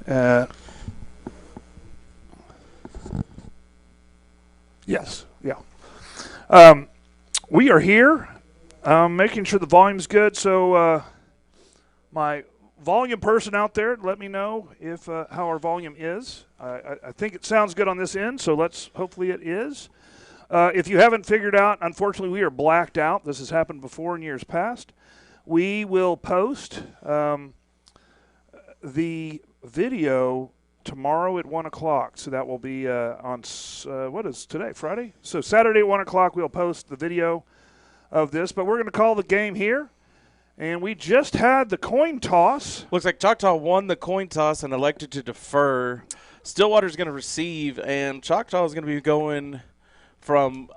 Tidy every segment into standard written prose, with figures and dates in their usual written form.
Uh, yes, yeah. We are here, making sure the volume's good. So my volume person out there, let me know if how our volume is. I think it sounds good on this end, so let's hopefully it is. If you haven't figured out, unfortunately, we are blacked out. This has happened before in years past. We will post the video tomorrow at 1 o'clock. So that will be on, what is today, Friday? So Saturday at 1 o'clock, we'll post the video of this. But we're going to call the game here. And we just had the coin toss. Looks like Choctaw won the coin toss and elected to defer. Stillwater's going to receive, and Choctaw is going to be going from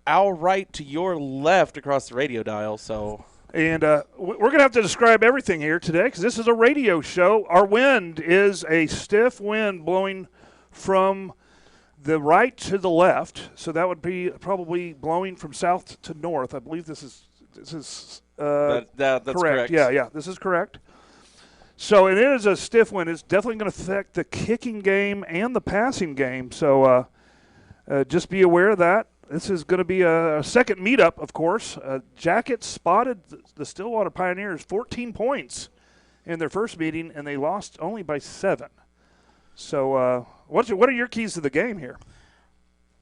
our right to your left across the radio dial. So, And we're going to have to describe everything here today because this is a radio show. Our wind is a stiff wind blowing from the right to the left. So that would be probably blowing from south to north. I believe this is that's correct. Yeah, this is correct. So it is a stiff wind. It's definitely going to affect the kicking game and the passing game. So just be aware of that. This is going to be a second meetup, of course. Jackets spotted the Stillwater Pioneers 14 points in their first meeting, and they lost only by 7. So what are your keys to the game here?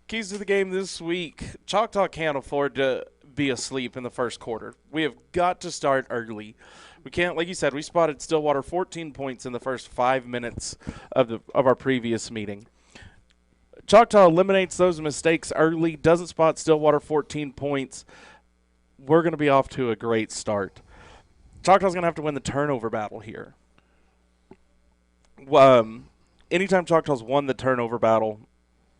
Keys to the game this week. Choctaw can't afford to be asleep in the first quarter. We have got to start early. We can't, like you said, we spotted Stillwater 14 points in the first 5 minutes of our previous meeting. Choctaw eliminates those mistakes early, doesn't spot Stillwater 14 points. We're going to be off to a great start. Chochtaw's going to have to win the turnover battle here. Anytime Choctaw's won the turnover battle,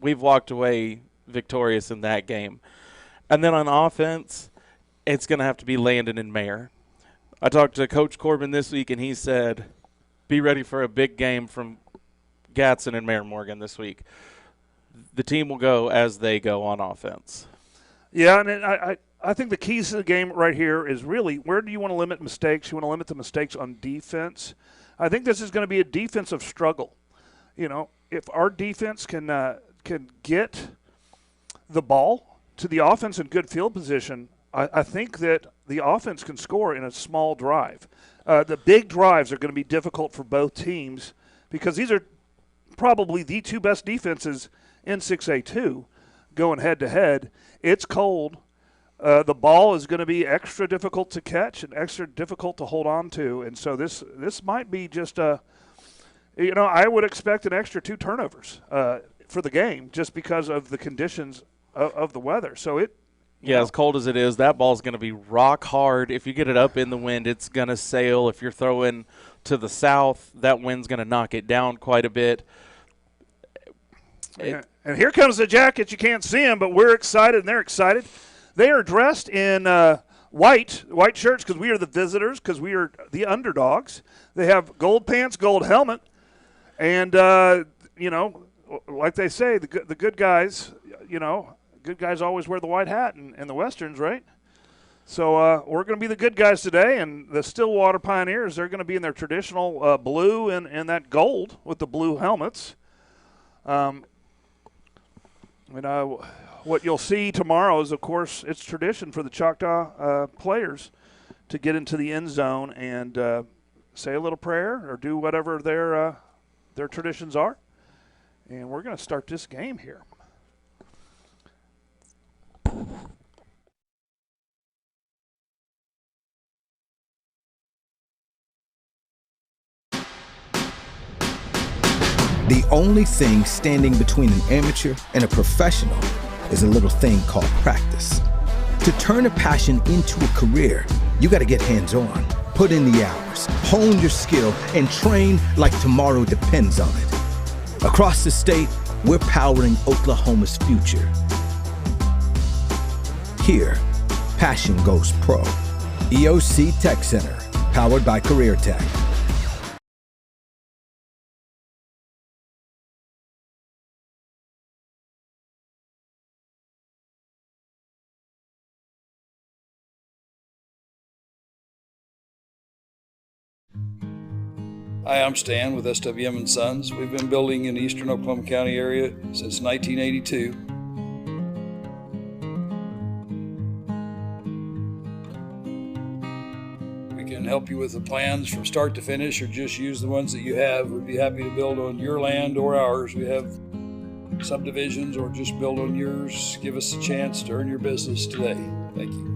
we've walked away victorious in that game. And then on offense, it's going to have to be Landon and Mayer. I talked to Coach Corbin this week, and he said, be ready for a big game from Gadsden and Mayer Morgan this week. The team will go as they go on offense. Yeah, and I think the keys to the game right here is really where do you want to limit mistakes? You want to limit the mistakes on defense. I think this is going to be a defensive struggle. You know, if our defense can get the ball to the offense in good field position, I think that the offense can score in a small drive. The big drives are going to be difficult for both teams because these are probably the two best defenses in 6A2 going head-to-head. It's cold. The ball is going to be extra difficult to catch and extra difficult to hold on to. And so this might be just I would expect an extra 2 turnovers for the game just because of the conditions of the weather. So as cold as it is, that ball's going to be rock hard. If you get it up in the wind, it's going to sail. If you're throwing to the south, that wind's going to knock it down quite a bit. And here comes the Jackets. You can't see them, but we're excited, and they're excited. They are dressed in white shirts because we are the visitors, because we are the underdogs. They have gold pants, gold helmet, and, like they say, the good guys, good guys always wear the white hat in the Westerns, right? So we're going to be the good guys today, and the Stillwater Pioneers, they're going to be in their traditional blue and that gold with the blue helmets. What you'll see tomorrow is, of course, it's tradition for the Choctaw players to get into the end zone and say a little prayer or do whatever their traditions are. And we're going to start this game here. The only thing standing between an amateur and a professional is a little thing called practice. To turn a passion into a career, you got to get hands-on, put in the hours, hone your skill, and train like tomorrow depends on it. Across the state, we're powering Oklahoma's future. Here, passion goes pro. EOC Tech Center, powered by Career Tech. Hi, I'm Stan with SWM and Sons. We've been building in the eastern Oklahoma County area since 1982. We can help you with the plans from start to finish or just use the ones that you have. We'd be happy to build on your land or ours. We have subdivisions or just build on yours. Give us a chance to earn your business today. Thank you.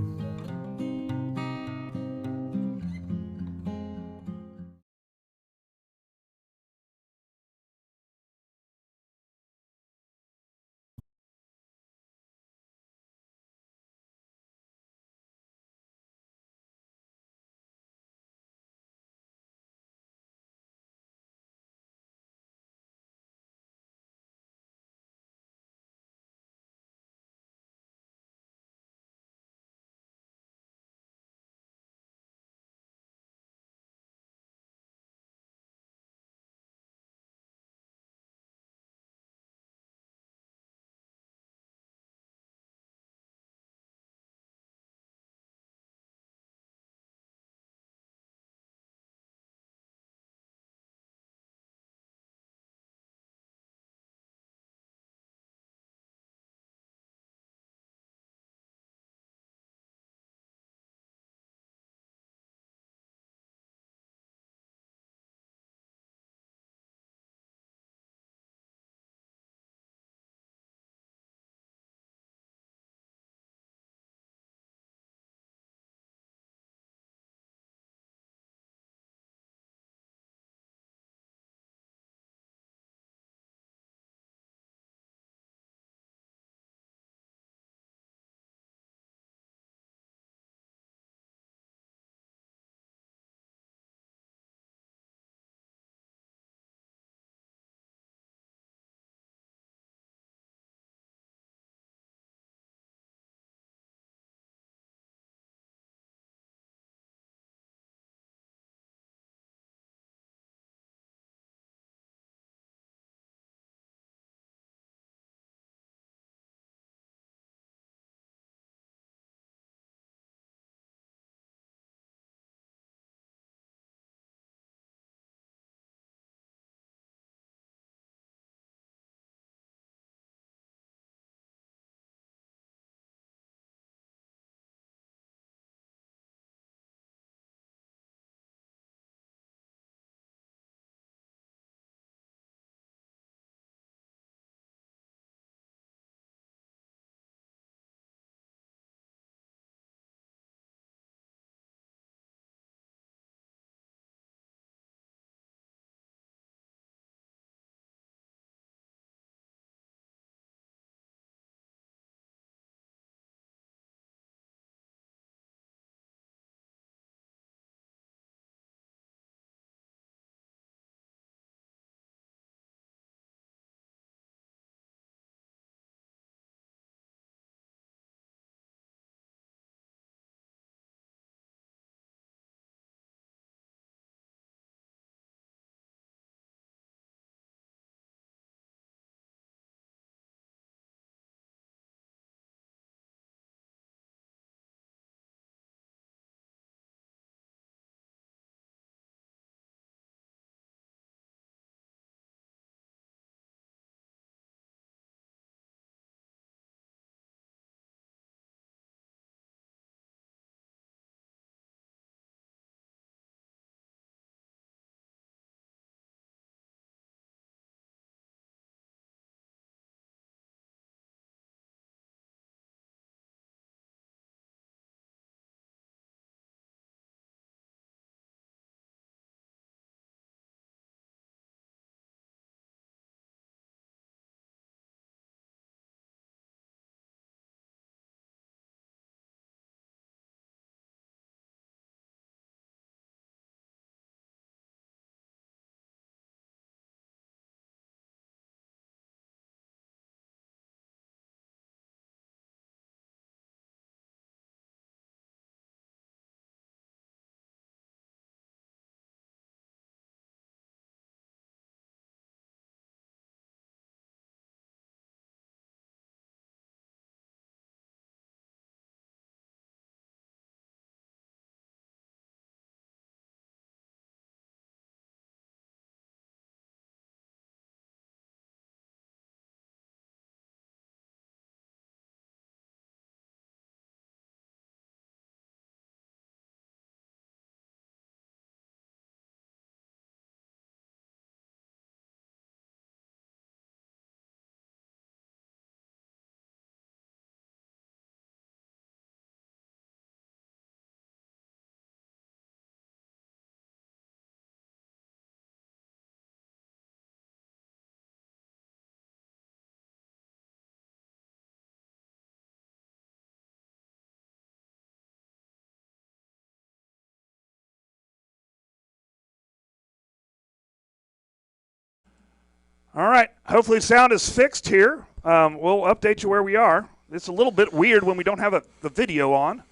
All right. Hopefully sound is fixed here. We'll update you where we are. It's a little bit weird when we don't have the video on.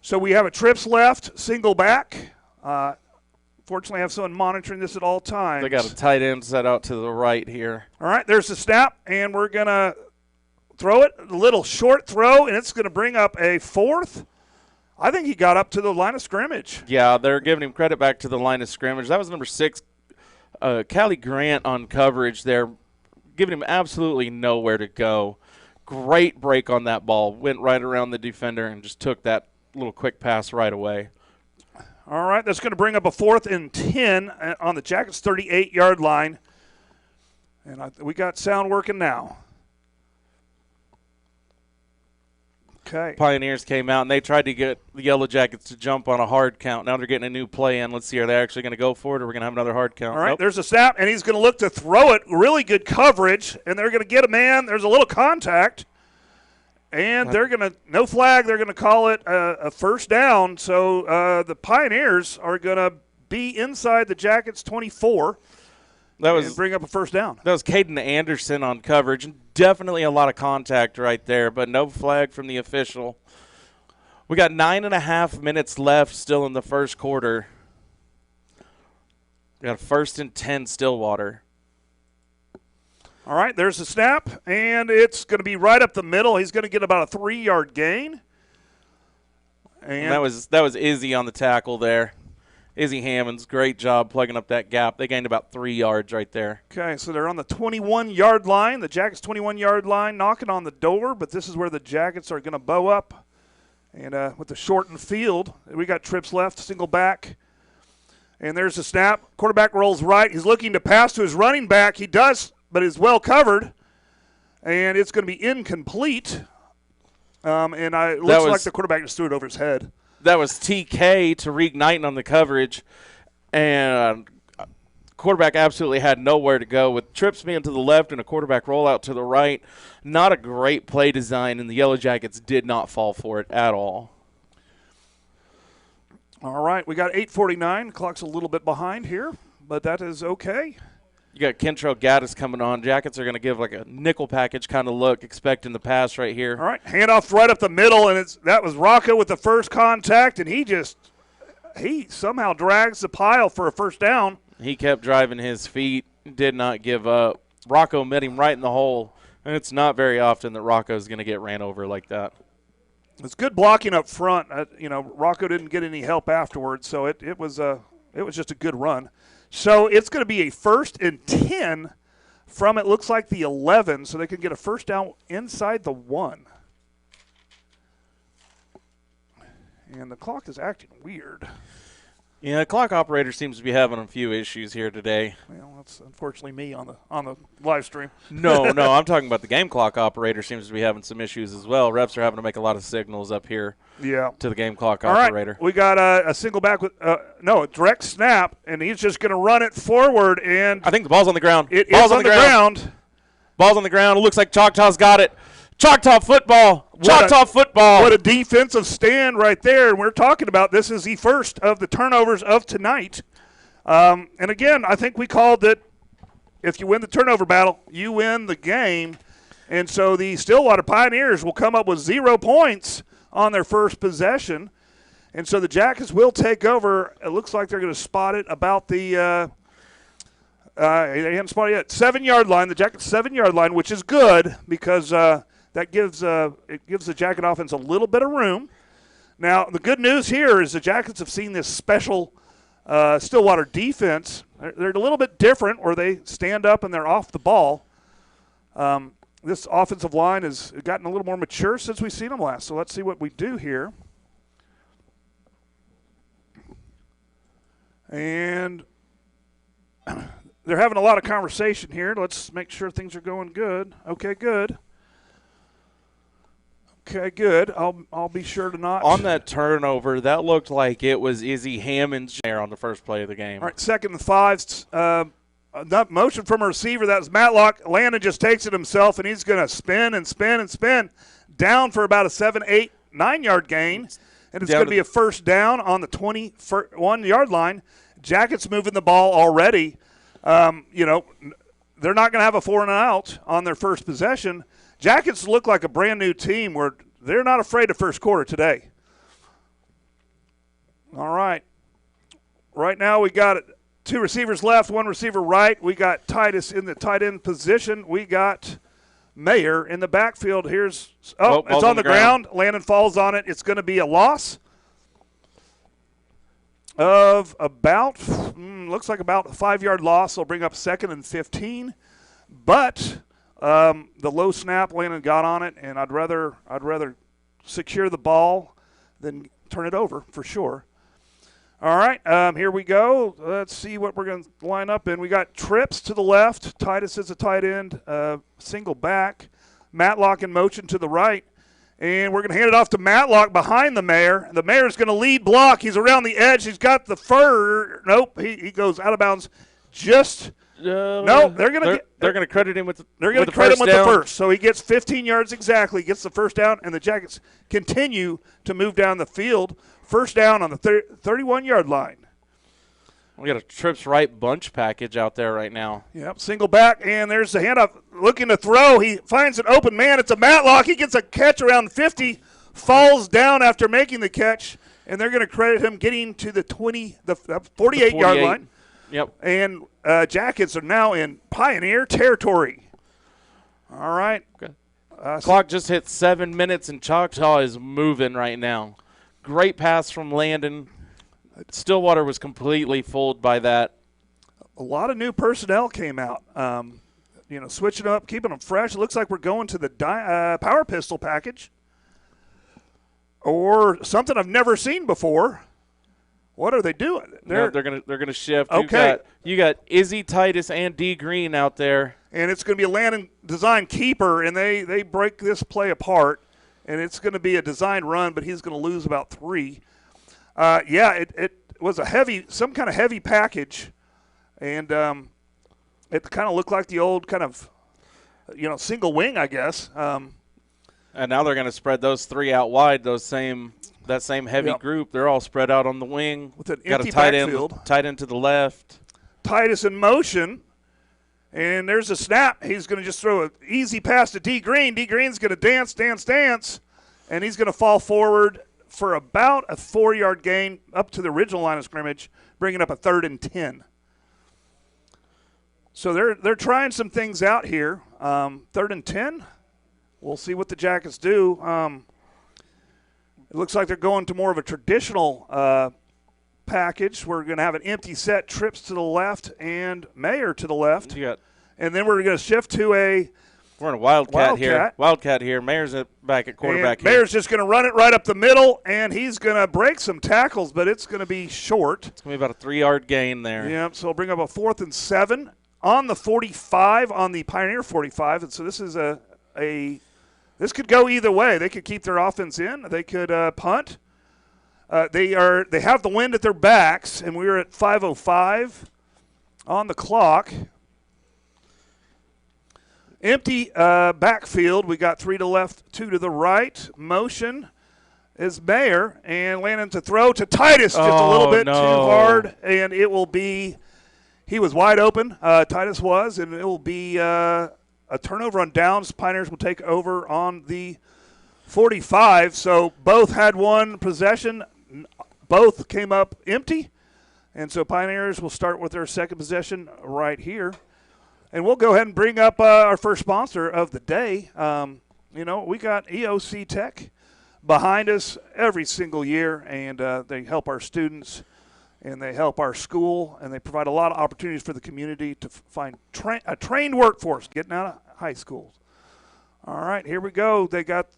So we have a trips left, single back. Fortunately, I have someone monitoring this at all times. They got a tight end set out to the right here. All right, there's the snap, and we're going to throw it, a little short throw, and it's going to bring up a fourth. I think he got up to the line of scrimmage. Yeah, they're giving him credit back to the line of scrimmage. That was number 6, Callie Grant on coverage there, giving him absolutely nowhere to go. Great break on that ball. Went right around the defender and just took that little quick pass right away. All right, that's going to bring up a 4th and 10 on the Jackets' 38-yard line. And we got sound working now. Okay. Pioneers came out, and they tried to get the Yellow Jackets to jump on a hard count. Now they're getting a new play in. Let's see, are they actually going to go for it, or we're going to have another hard count? All right, Nope. There's a snap, and he's going to look to throw it. Really good coverage, and they're going to get a man. There's a little contact, and they're going to, no flag, they're going to call it a first down. So the Pioneers are going to be inside the Jackets' 24 and bring up a first down. That was Caden Anderson on coverage. Definitely a lot of contact right there, but no flag from the official. We got 9.5 minutes left still in the first quarter. We got a 1st and 10 Stillwater. All right, there's the snap, and it's going to be right up the middle. He's going to get about a 3-yard gain. And that was Izzy on the tackle there. Izzy Hammonds, great job plugging up that gap. They gained about 3 yards right there. Okay, so they're on the 21-yard line, the Jackets' 21-yard line, knocking on the door, but this is where the Jackets are going to bow up. And with the shortened field, we got trips left, single back. And there's the snap. Quarterback rolls right. He's looking to pass to his running back. He does, but is well covered. And it's going to be incomplete. And it looks like the quarterback just threw it over his head. That was TK, Tariq Knighton on the coverage, and quarterback absolutely had nowhere to go with trips being to the left and a quarterback rollout to the right. Not a great play design, and the Yellow Jackets did not fall for it at all. All right, we got 8:49. Clock's a little bit behind here, but that is okay. You got Kentrell Gaddis coming on. Jackets are going to give like a nickel package kind of look, expecting the pass right here. All right, handoff right up the middle, and that was Rocco with the first contact, and he somehow drags the pile for a first down. He kept driving his feet, did not give up. Rocco met him right in the hole, and it's not very often that Rocco's going to get ran over like that. It's good blocking up front. Rocco didn't get any help afterwards, so it was just a good run. So it's going to be a 1st and 10 from, it looks like, the 11, so they can get a first down inside the 1. And the clock is acting weird. Yeah, the clock operator seems to be having a few issues here today. Well, that's unfortunately me on the live stream. No, I'm talking about the game clock operator seems to be having some issues as well. Refs are having to make a lot of signals up here to the game clock operator. Right. We got a single back with a direct snap, and he's just going to run it forward. And I think the ball's on the ground. Ball's on the ground. Ball's on the ground. It looks like Choctaw's got it. Choctaw football. Choctaw football. What a defensive stand right there. And we're talking about this is the first of the turnovers of tonight. And again, I think we called that if you win the turnover battle, you win the game. And so the Stillwater Pioneers will come up with 0 points on their first possession. And so the Jackets will take over. It looks like they're going to spot it about the they haven't spotted yet. 7-yard line, the Jackets' 7-yard line, which is good because that gives the Jacket offense a little bit of room. Now, the good news here is the Jackets have seen this special Stillwater defense. They're a little bit different where they stand up and they're off the ball. This offensive line has gotten a little more mature since we've seen them last. So let's see what we do here. And they're having a lot of conversation here. Let's make sure things are going good. Okay, good. Okay, good. I'll be sure to not. On that turnover, that looked like it was Izzy Hammond's there on the first play of the game. All right, 2nd and 5. That motion from a receiver, that was Matlock. Landon just takes it himself, and he's going to spin and spin and spin down for about a 7, 8, 9-yard gain. And it's going to be a first down on the 21-yard line. Jackets moving the ball already. they're not going to have a 4-and-out on their first possession. Jackets look like a brand-new team where they're not afraid of first quarter today. All right. Right now we got 2 receivers left, 1 receiver right. We got Titus in the tight end position. We got Mayer in the backfield. It's on the ground. Landon falls on it. It's going to be a loss of about, looks like about a 5-yard loss. They'll bring up 2nd and 15. But the low snap, Landon got on it, and I'd rather secure the ball than turn it over for sure. All right, here we go. Let's see what we're going to line up in. We got Trips to the left. Titus is a tight end, single back. Matlock in motion to the right. And we're going to hand it off to Matlock behind the Mayor. The Mayor's going to lead block. He's around the edge. He's got the fur. Nope, he goes out of bounds. No, they're going to credit him with the They're going to credit him with the first. So he gets 15 yards exactly, gets the first down, and the Jackets continue to move down the field. First down on the 31-yard line. We got a Trips right bunch package out there right now. Yep, single back, and there's the handoff looking to throw. He finds an open man. It's a Matlock. He gets a catch around 50, falls down after making the catch, and they're going to credit him getting to the 48-yard line. Yep. And Jackets are now in Pioneer territory. All right. Okay. Clock just hit 7 minutes, and Choctaw is moving right now. Great pass from Landon. Stillwater was completely fooled by that. A lot of new personnel came out. Switching up, keeping them fresh. It looks like we're going to the power pistol package or something I've never seen before. What are they doing? They're gonna shift. Okay. You got Izzy, Titus, and D Green out there, and it's going to be a Landon design keeper, and they break this play apart, and it's going to be a design run, but he's going to lose about 3. It was some kind of heavy package, and it kind of looked like the old kind of, single wing, I guess. And now they're going to spread those 3 out wide. That same heavy group, they're all spread out on the wing. With an got empty a tight backfield. Tight end to the left. Titus in motion, and there's a snap. He's going to just throw an easy pass to D Green. D Green's going to dance, and he's going to fall forward for about a 4-yard gain up to the original line of scrimmage, bringing up a 3rd and 10. So they're trying some things out here. 3rd and 10. We'll see what the Jackets do. It looks like they're going to more of a traditional package. We're going to have an empty set, Trips to the left and Mayer to the left. And then we're going to shift to we're in a Wildcat here. Wildcat here. Mayer's back at quarterback here. Mayer's just going to run it right up the middle, and he's going to break some tackles, but it's going to be short. It's going to be about a 3-yard gain there. Yep, so we'll bring up a 4th and 7 on the 45, on the Pioneer 45. And so this is this could go either way. They could keep their offense in. They could punt. They have the wind at their backs, and we're at 5:05 on the clock. Empty backfield. We got 3 to the left, 2 to the right. Motion is Mayer, and Landon to throw to Titus just a little bit too hard, and it will be – he was wide open, Titus was, and it will be a turnover on downs. Pioneers will take over on the 45. So both had one possession. Both came up empty, and so Pioneers will start with their second possession right here. And we'll go ahead and bring up our first sponsor of the day. We got EOC Tech behind us every single year, and they help our students, and they help our school, and they provide a lot of opportunities for the community to find a trained workforce getting out of high schools. All right, here we go. They got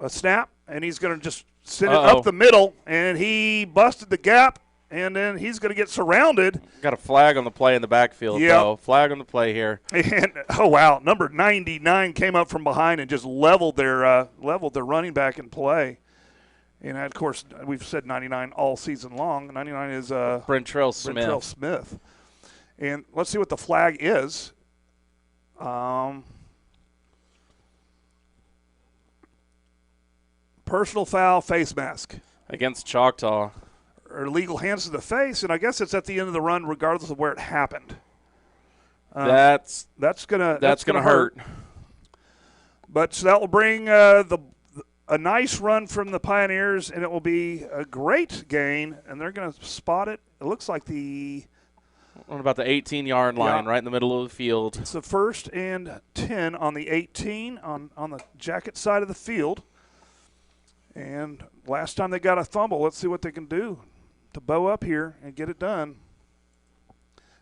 a snap, and he's going to just send it up the middle, and he busted the gap. And then he's going to get surrounded. Got a flag on the play in the backfield, though. Flag on the play here. And, oh, wow, number 99 came up from behind and just leveled their running back in play. And, of course, we've said 99 all season long. 99 is Brentrell Smith. And let's see what the flag is. Personal foul, face mask. Against Choctaw. Or illegal hands to the face, and I guess it's at the end of the run regardless of where it happened. That's gonna hurt. But so that will bring a nice run from the Pioneers, and it will be a great gain. And they're going to spot it. It looks like on about the 18-yard line, right in the middle of the field. It's the 1st and 10 on the 18 on the Jacket side of the field. And last time they got a fumble, let's see what they can do to bow up here and get it done.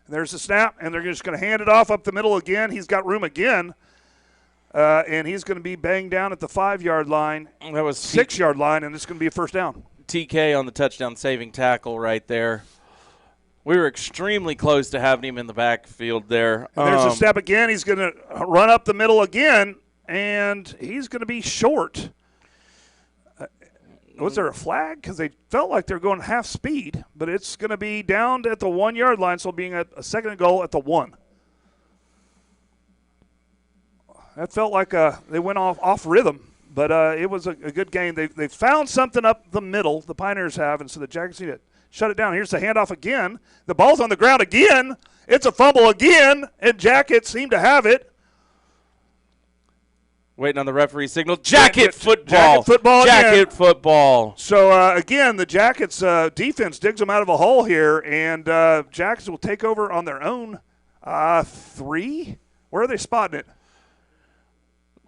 And there's the snap, and they're just going to hand it off up the middle again. He's got room again, and he's going to be banged down at the 5-yard line. That was 6-yard line, and it's going to be a first down. TK on the touchdown saving tackle right there. We were extremely close to having him in the backfield there. And there's a step again. He's going to run up the middle again, and he's going to be short. Was there a flag? Because they felt like they were going half speed, but it's going to be down at the 1-yard line, so being a second and goal at the 1. That felt like they went off rhythm, but it was a good game. They found something up the middle, the Pioneers have, and so the Jackets need to shut it down. Here's the handoff again. The ball's on the ground again. It's a fumble again, and Jackets seem to have it. Waiting on the referee signal. Jacket football. Jacket football again. Jacket football. So, again, the Jackets defense digs them out of a hole here, and Jackets will take over on their own 3. Where are they spotting it?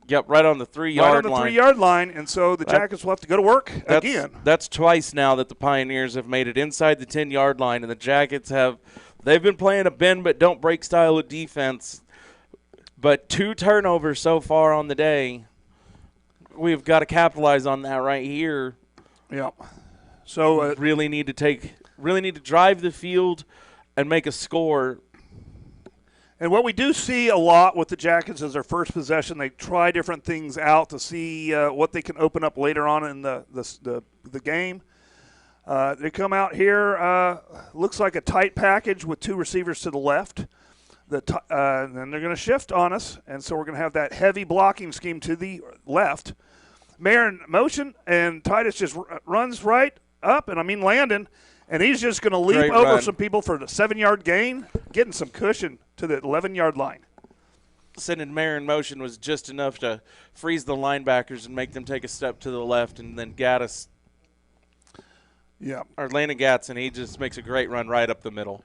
Yep, right on the 3-yard line. Right on the 3-yard line, and so the Jackets will have to go to work again. That's twice now that the Pioneers have made it inside the 10-yard line, and the Jackets they've been playing a bend but don't break style of defense. But 2 turnovers so far on the day. We've got to capitalize on that right here. Yeah. So really need to drive the field and make a score. And what we do see a lot with the Jackets is their first possession. They try different things out to see what they can open up later on in the game. They come out here, looks like a tight package with 2 receivers to the left. Then they're going to shift on us, and so we're going to have that heavy blocking scheme to the left. Mayer in motion, and Titus just runs right up, and Landon, and he's just going to leap over some people for the 7-yard gain, getting some cushion to the 11-yard line. Sending Mayer in motion was just enough to freeze the linebackers and make them take a step to the left, and then Gaddis, Landon Gatson, he just makes a great run right up the middle.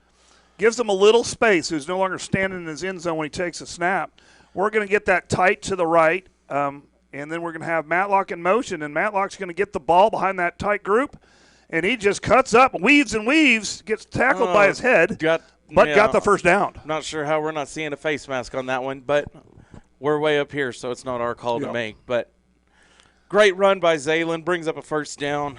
Gives him a little space. Who's no longer standing in his end zone when he takes a snap. We're going to get that tight to the right, and then we're going to have Matlock in motion, and Matlock's going to get the ball behind that tight group, and he just cuts up, weaves and weaves, gets tackled by his head, got the first down. Not sure how we're not seeing a face mask on that one, but we're way up here, so it's not our call to make. But great run by Zaylen, brings up a first down.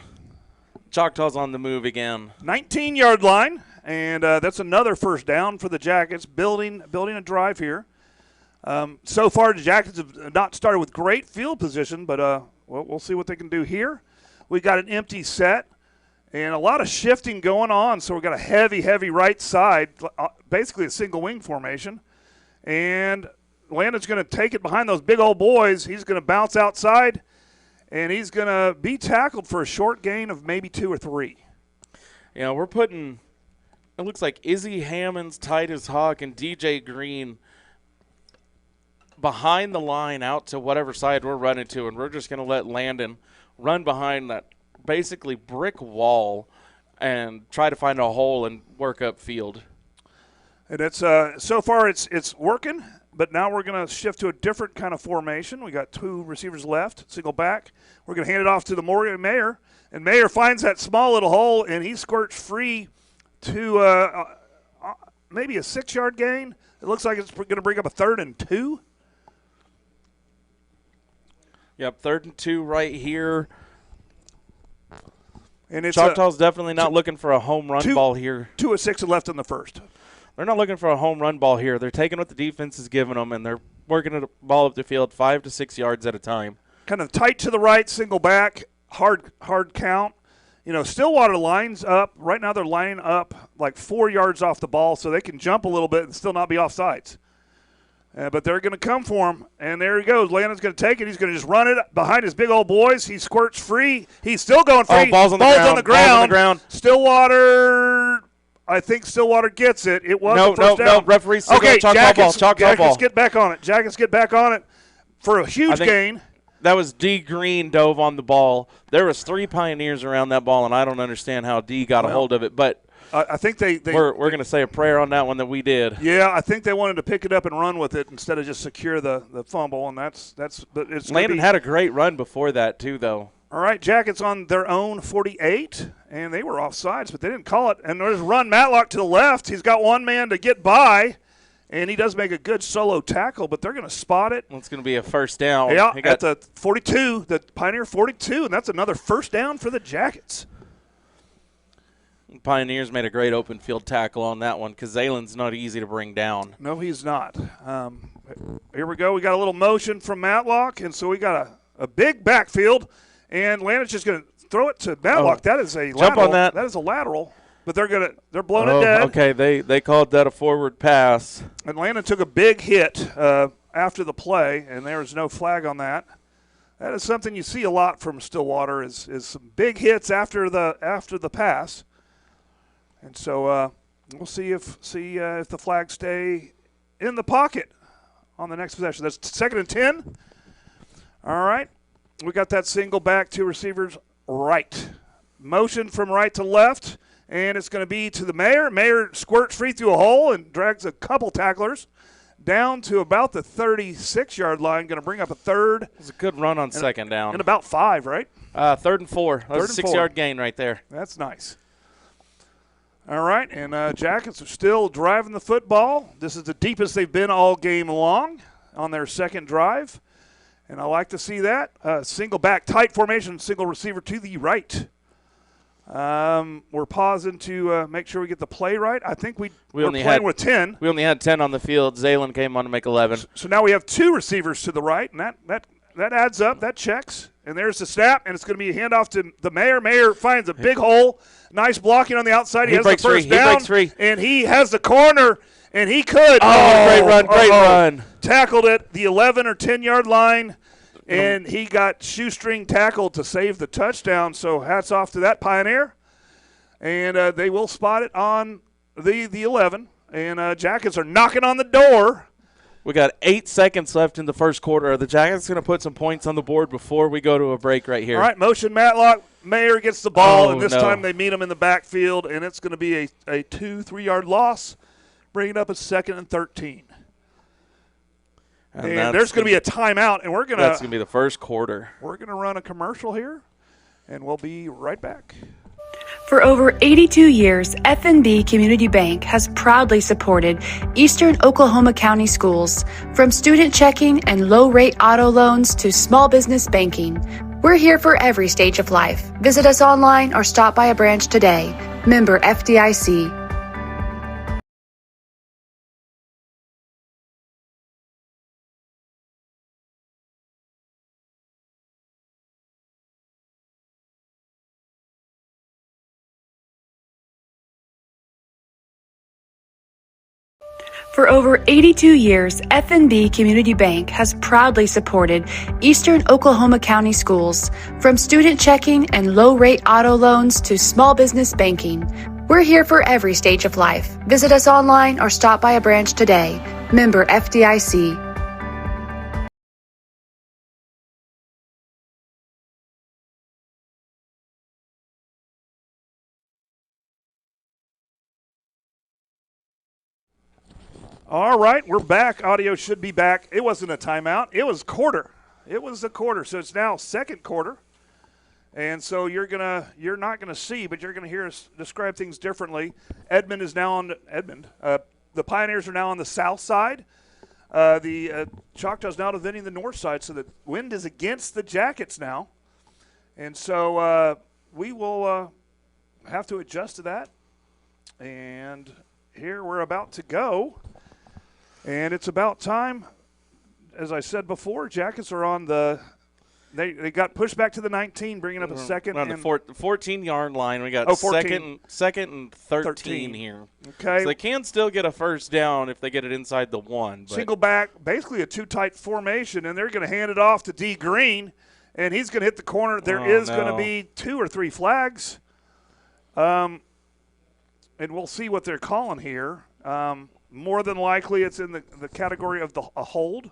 Choctaw's on the move again. 19-yard line. And that's another first down for the Jackets, building a drive here. So far, the Jackets have not started with great field position, but we'll see what they can do here. We got an empty set and a lot of shifting going on, so we've got a heavy right side, basically a single wing formation. And Landon's going to take it behind those big old boys. He's going to bounce outside, and he's going to be tackled for a short gain of maybe 2 or 3. We're putting – it looks like Izzy Hammonds, Titus Hawk, and DJ Green behind the line out to whatever side we're running to, and we're just going to let Landon run behind that basically brick wall and try to find a hole and work up field. And it's so far it's working, but now we're going to shift to a different kind of formation. We got 2 receivers left, single back. We're going to hand it off to the Mayer, and Mayer finds that small little hole, and he squirts free to maybe a 6-yard gain. It looks like it's going to bring up a 3rd and 2. Yep, 3rd and 2 right here. And it's Choctaw's definitely not looking for a home run ball here. 2 of 6 left in the first. They're not looking for a home run ball here. They're taking what the defense is giving them, and they're working the ball up the field 5 to 6 yards at a time. Kind of tight to the right, single back, hard count. Stillwater lines up. Right now they're lining up like 4 yards off the ball, so they can jump a little bit and still not be offsides. But they're going to come for him, and there he goes. Landon's going to take it. He's going to just run it behind his big old boys. He squirts free. He's still going free. Ball's on the ground. Stillwater I think Stillwater gets it. It was No, a first down. no, referee signal, Okay, Choctaw ball, Choctaw ball. Jackets get back on it. Jackets get back on it for a huge gain. That was D. Green dove on the ball. There was 3 Pioneers around that ball, and I don't understand how D got a hold of it. But I think we're going to say a prayer on that one that we did. Yeah, I think they wanted to pick it up and run with it instead of just secure the fumble, and that's. But it's Landon had a great run before that too, though. All right, Jackets on their own 48, and they were offsides, but they didn't call it. And there's run Matlock to the left. He's got one man to get by, and he does make a good solo tackle, but they're going to spot it. Well, it's going to be a first down. Yeah, at the 42, the Pioneer 42, and that's another first down for the Jackets. Pioneers made a great open field tackle on that one because Zalen's not easy to bring down. No, he's not. Here we go. We got a little motion from Matlock, and so we got a big backfield. And Landon's just going to throw it to Matlock. That is a lateral. Jump on that. That is a lateral. But they're blowing it dead. Okay, they called that a forward pass. And Landon took a big hit after the play, and there was no flag on that. That is something you see a lot from Stillwater is some big hits after the pass. And so we'll see if the flags stay in the pocket on the next possession. That's 2nd and 10. All right. We got that single back to receivers right. Motion from right to left, and it's going to be to the Mayor. Mayor squirts free through a hole and drags a couple tacklers down to about the 36-yard line. Going to bring up a third. It was a good run on second down. And about 5, right? 3rd and 4. That was a 6-yard gain right there. That's nice. All right, and Jackets are still driving the football. This is the deepest they've been all game long on their second drive. And I like to see that. Single back, tight formation, single receiver to the right. We're pausing to make sure we get the play right. I think we're playing with 10. We only had 10 on the field. Zalen came on to make 11. So now we have 2 receivers to the right, and that adds up. That checks. And there's the snap, and it's going to be a handoff to the Mayor. Mayor finds a big hole. Nice blocking on the outside. He has the first down. He breaks free. And he has the corner, and he could. Great run. Tackled it, the 11 or 10-yard line. And he got shoestring tackled to save the touchdown, so hats off to that Pioneer. And they will spot it on the 11. And Jackets are knocking on the door. We got 8 seconds left in the first quarter. Are the Jackets going to put some points on the board before we go to a break right here? All right, motion Matlock. Mayor gets the ball, and this time they meet him in the backfield, and it's going to be a 2-3-yard loss, bringing up a 2nd and 13. And there's going to be a timeout, and that's going to be the first quarter. We're going to run a commercial here, and we'll be right back. For over 82 years, F&B Community Bank has proudly supported Eastern Oklahoma County schools. From student checking and low-rate auto loans to small business banking, we're here for every stage of life. Visit us online or stop by a branch today. Member FDIC. For over 82 years, F&B Community Bank has proudly supported Eastern Oklahoma County schools. From student checking and low-rate auto loans to small business banking, we're here for every stage of life. Visit us online or stop by a branch today. Member FDIC. All right, we're back. Audio should be back. It wasn't a timeout. It was quarter. It was a quarter. So it's now second quarter. And so you're not gonna see, but you're gonna hear us describe things differently. Edmond is now on Edmond. The Pioneers are now on the south side. The Choctaw's now defending the north side, so the wind is against the Jackets now. And so we will have to adjust to that. And here we're about to go. And it's about time. As I said before, Jackets are on the they got pushed back to the 19, bringing up a second. On the 14-yard line. We got second and 13 here. Okay. So they can still get a first down if they get it inside the 1. But single back, basically a two-tight formation, and they're going to hand it off to D. Green, and he's going to hit the corner. There is going to be 2 or 3 flags. And and we'll see what they're calling here. More than likely, it's in the category of a hold.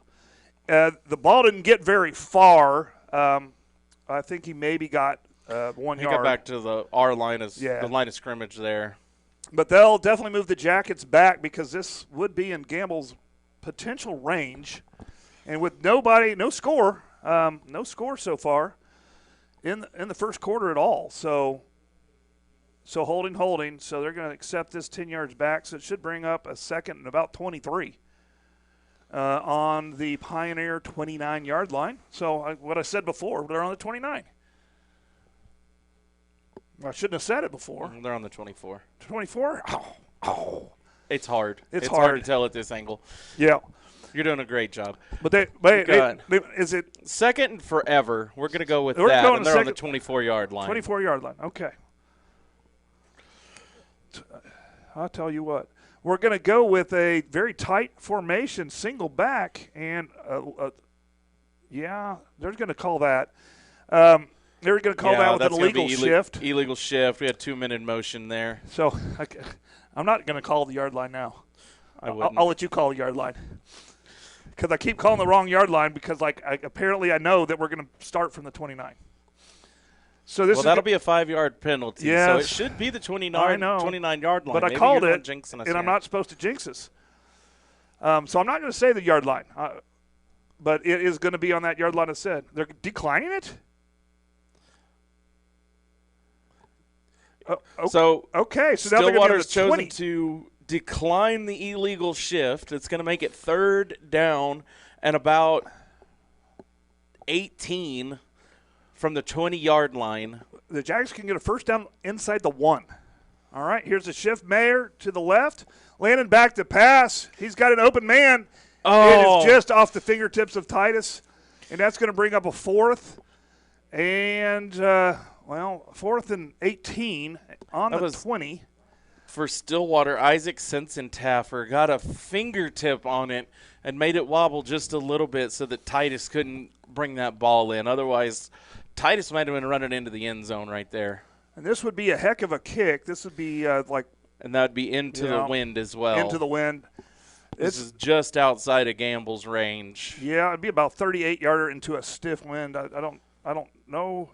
The ball didn't get very far. I think he maybe got 1 yard. He got back to the line of scrimmage there. But they'll definitely move the Jackets back because this would be in Gamble's potential range. And with no score so far in the first quarter at all. So holding. So they're going to accept this 10 yards back. So it should bring up a second and about 23 on the Pioneer 29-yard line. So what I said before, they're on the 29. I shouldn't have said it before. They're on the 24. 24? Oh. It's hard. It's hard to tell at this angle. Yeah. You're doing a great job. But is it second and forever? We're going to go with that, and they're on the 24-yard line. 24-yard line. Okay. I'll tell you what. We're going to go with a very tight formation, single back, and they're going to call that. They're going to call that with an illegal shift. Illegal shift. We had 2 men in motion there. So I'm not going to call the yard line now. I'll let you call the yard line. Because I keep calling the wrong yard line because apparently I know that we're going to start from the 29. So that'll be a 5-yard penalty. Yes. So it should be the 29-yard line. But I called it, and I'm not supposed to jinx this. So I'm not going to say the yard line. But it is going to be on that yard line I said. They're declining it? Okay. So now they're going to Stillwater's chosen to decline the illegal shift. It's going to make it 3rd down and about 18 from the 20-yard line. The Jags can get a first down inside the 1. All right, here's a shift. Mayer to the left. Landon back to pass. He's got an open man. It is just off the fingertips of Titus. And that's going to bring up a 4th. And, 4th and 18 on the 20. For Stillwater, Isaac Sensentaffer got a fingertip on it and made it wobble just a little bit so that Titus couldn't bring that ball in. Otherwise, Titus might have been running into the end zone right there. And this would be a heck of a kick. This would be and that would be into the wind as well. Into the wind. This is just outside of Gamble's range. Yeah, it'd be about 38-yarder into a stiff wind. I don't know.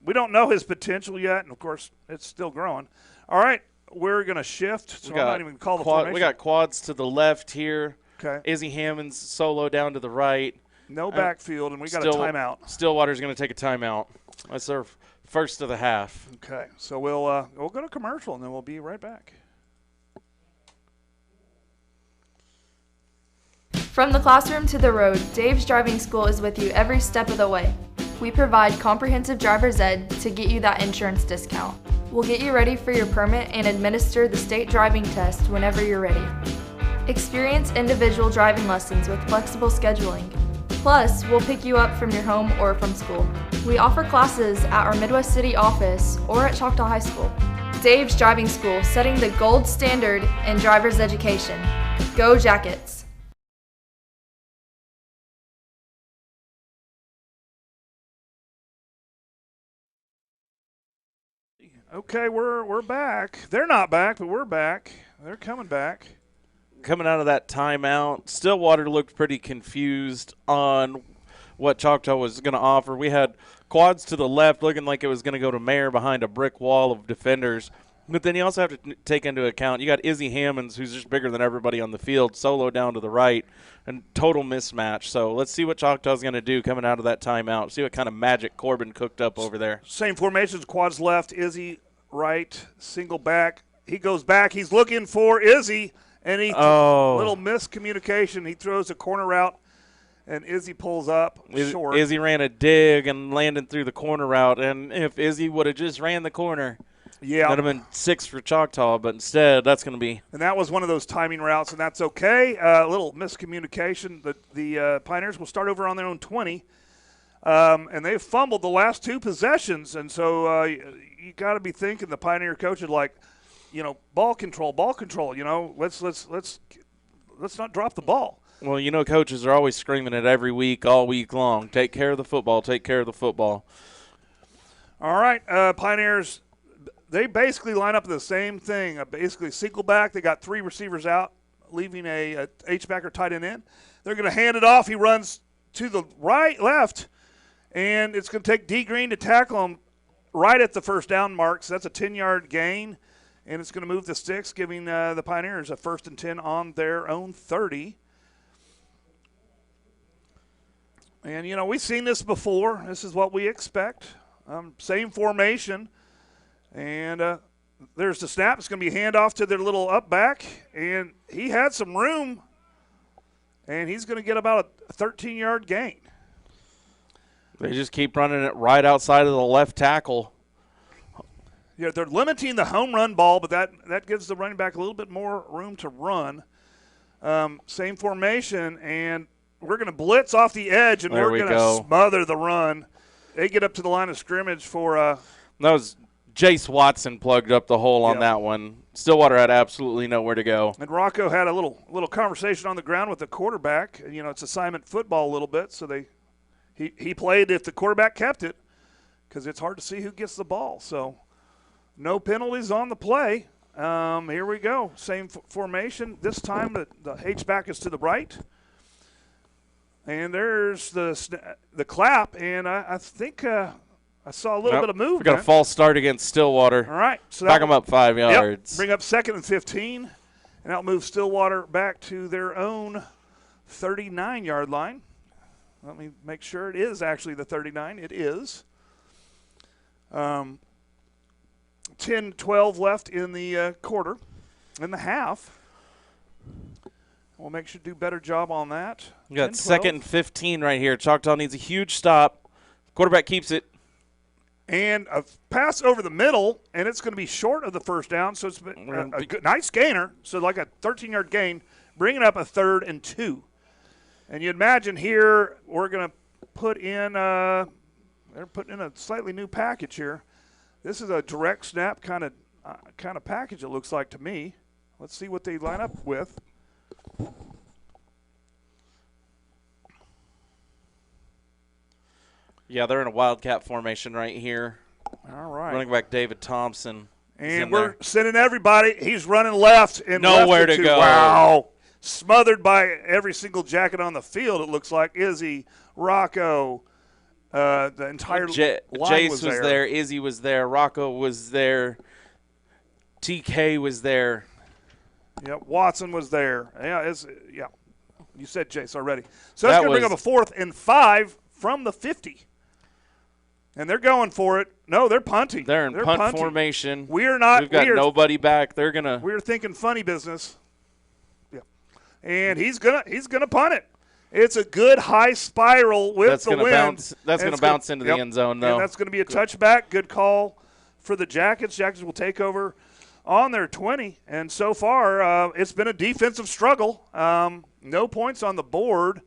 We don't know his potential yet, and of course, it's still growing. All right. We're going to shift, so I'm not even going to call the formation. We got quads to the left here. Okay. Izzy Hammonds solo down to the right. No backfield, and we got a timeout. Stillwater's going to take a timeout. That's their first of the half. Okay, so we'll go to commercial, and then we'll be right back. From the classroom to the road, Dave's Driving School is with you every step of the way. We provide comprehensive driver's ed to get you that insurance discount. We'll get you ready for your permit and administer the state driving test whenever you're ready. Experience individual driving lessons with flexible scheduling. Plus, we'll pick you up from your home or from school. We offer classes at our Midwest City office or at Choctaw High School. Dave's Driving School, setting the gold standard in driver's education. Go Jackets! Okay, we're back. They're not back, but we're back. They're coming back. Coming out of that timeout, Stillwater looked pretty confused on what Choctaw was going to offer. We had quads to the left looking like it was going to go to Mayer behind a brick wall of defenders. But then you also have to take into account you got Izzy Hammonds, who's just bigger than everybody on the field, solo down to the right, and total mismatch. So let's see what Choctaw's going to do coming out of that timeout. See what kind of magic Corbin cooked up over there. Same formations, quads left, Izzy right, single back. He goes back. He's looking for Izzy, and little miscommunication. He throws a corner route, and Izzy pulls up short. Izzy ran a dig and landed through the corner route, and if Izzy would have just ran the corner, that would have been 6 for Choctaw, but instead that's going to be. And that was one of those timing routes, and that's okay. A little miscommunication. The Pioneers will start over on their own 20, and they've fumbled the last 2 possessions, and so you got to be thinking the Pioneer coach is like, ball control. Let's not drop the ball. Well, coaches are always screaming it every week, all week long. Take care of the football. Take care of the football. All right, Pioneers. they basically line up the same thing. Basically, single back. They got 3 receivers out, leaving a H-back or tight end in. They're going to hand it off. He runs to the left, and it's going to take D. Green to tackle him right at the first down mark. So that's a 10-yard gain, and it's going to move the sticks, giving the Pioneers a 1st and 10 on their own 30. And, we've seen this before. This is what we expect. Same formation. And there's the snap. It's going to be handoff to their little up back. And he had some room. And he's going to get about a 13-yard gain. They just keep running it right outside of the left tackle. Yeah, they're limiting the home run ball, but that gives the running back a little bit more room to run. Same formation, and we're going to blitz off the edge, and we're going to smother the run. They get up to the line of scrimmage for that was Jace Watson plugged up the hole on that one. Stillwater had absolutely nowhere to go. And Rocco had a little conversation on the ground with the quarterback. It's assignment football a little bit, so he played if the quarterback kept it, because it's hard to see who gets the ball. So no penalties on the play. Here we go. Same formation. This time the H-back is to the right. And there's the clap, and I think I saw a little bit of movement. We got a false start against Stillwater. All right. So back them up 5 yards. Bring up 2nd and 15, and that'll move Stillwater back to their own 39-yard line. Let me make sure it is actually the 39. It is. 10-12 left in the quarter, in the half. We'll make sure to do a better job on that. We got 2nd and 15 right here. Choctaw needs a huge stop. Quarterback keeps it. And a pass over the middle, and it's going to be short of the first down, so it's a good, nice gainer, so like a 13-yard gain, bringing up a 3rd and 2. And you imagine here we're going to put in they're putting in a slightly new package here. This is a direct snap kind of package, it looks like to me. Let's see what they line up with. Yeah, they're in a wildcat formation right here. All right. Running back David Thompson. And we're sending everybody. He's running left and nowhere left to go. Wow. Smothered by every single jacket on the field, it looks like. Izzy, Rocco, the entire line Jace was there. Izzy was there. Rocco was there. TK was there. Yeah, Watson was there. Yeah, you said Jace already. So that's going to bring up a 4th and 5 from the 50. And they're going for it. No, they're punting. They're in punt punting. formation. We've got nobody back. We're thinking funny business. Yeah. And he's gonna punt it. It's a good high spiral with the wind. That's going to bounce into the end zone, though. And that's going to be a touchback. Good call for the Jackets. Jackets will take over on their 20. And so far, it's been a defensive struggle. No points on the board.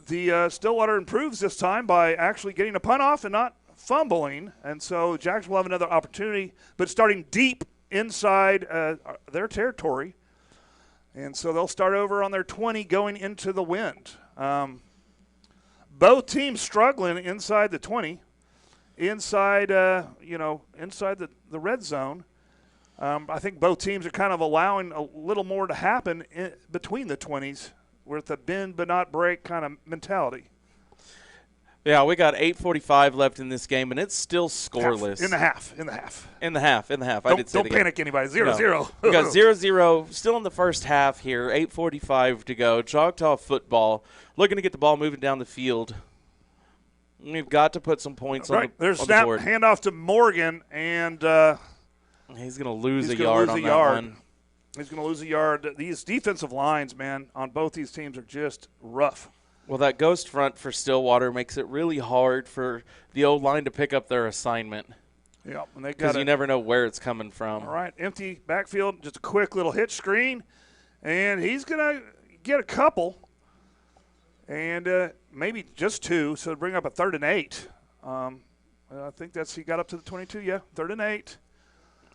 The Stillwater improves this time by actually getting a punt off and not fumbling. And so Jackets will have another opportunity, but starting deep inside their territory. And so they'll start over on their 20 going into the wind. Both teams struggling inside the 20, inside the red zone. I think both teams are kind of allowing a little more to happen between the 20s with a bend but not break kind of mentality. Yeah, we got 8:45 left in this game, and it's still scoreless. In the half. Don't panic, anybody. 0-0. We got 0-0 still in the first half here. 8:45 to go. Choctaw football looking to get the ball moving down the field. We've got to put some points on the board. There's snap handoff to Morgan, and he's going to lose a yard on that one. He's going to lose a yard. These defensive lines, man, on both these teams are just rough. Well, that ghost front for Stillwater makes it really hard for the O-line to pick up their assignment. Yeah, because you never know where it's coming from. All right, empty backfield, just a quick little hitch screen, and he's going to get a couple, and maybe just 2, so bring up a 3rd and 8. I think he got up to the 22, 3rd and 8.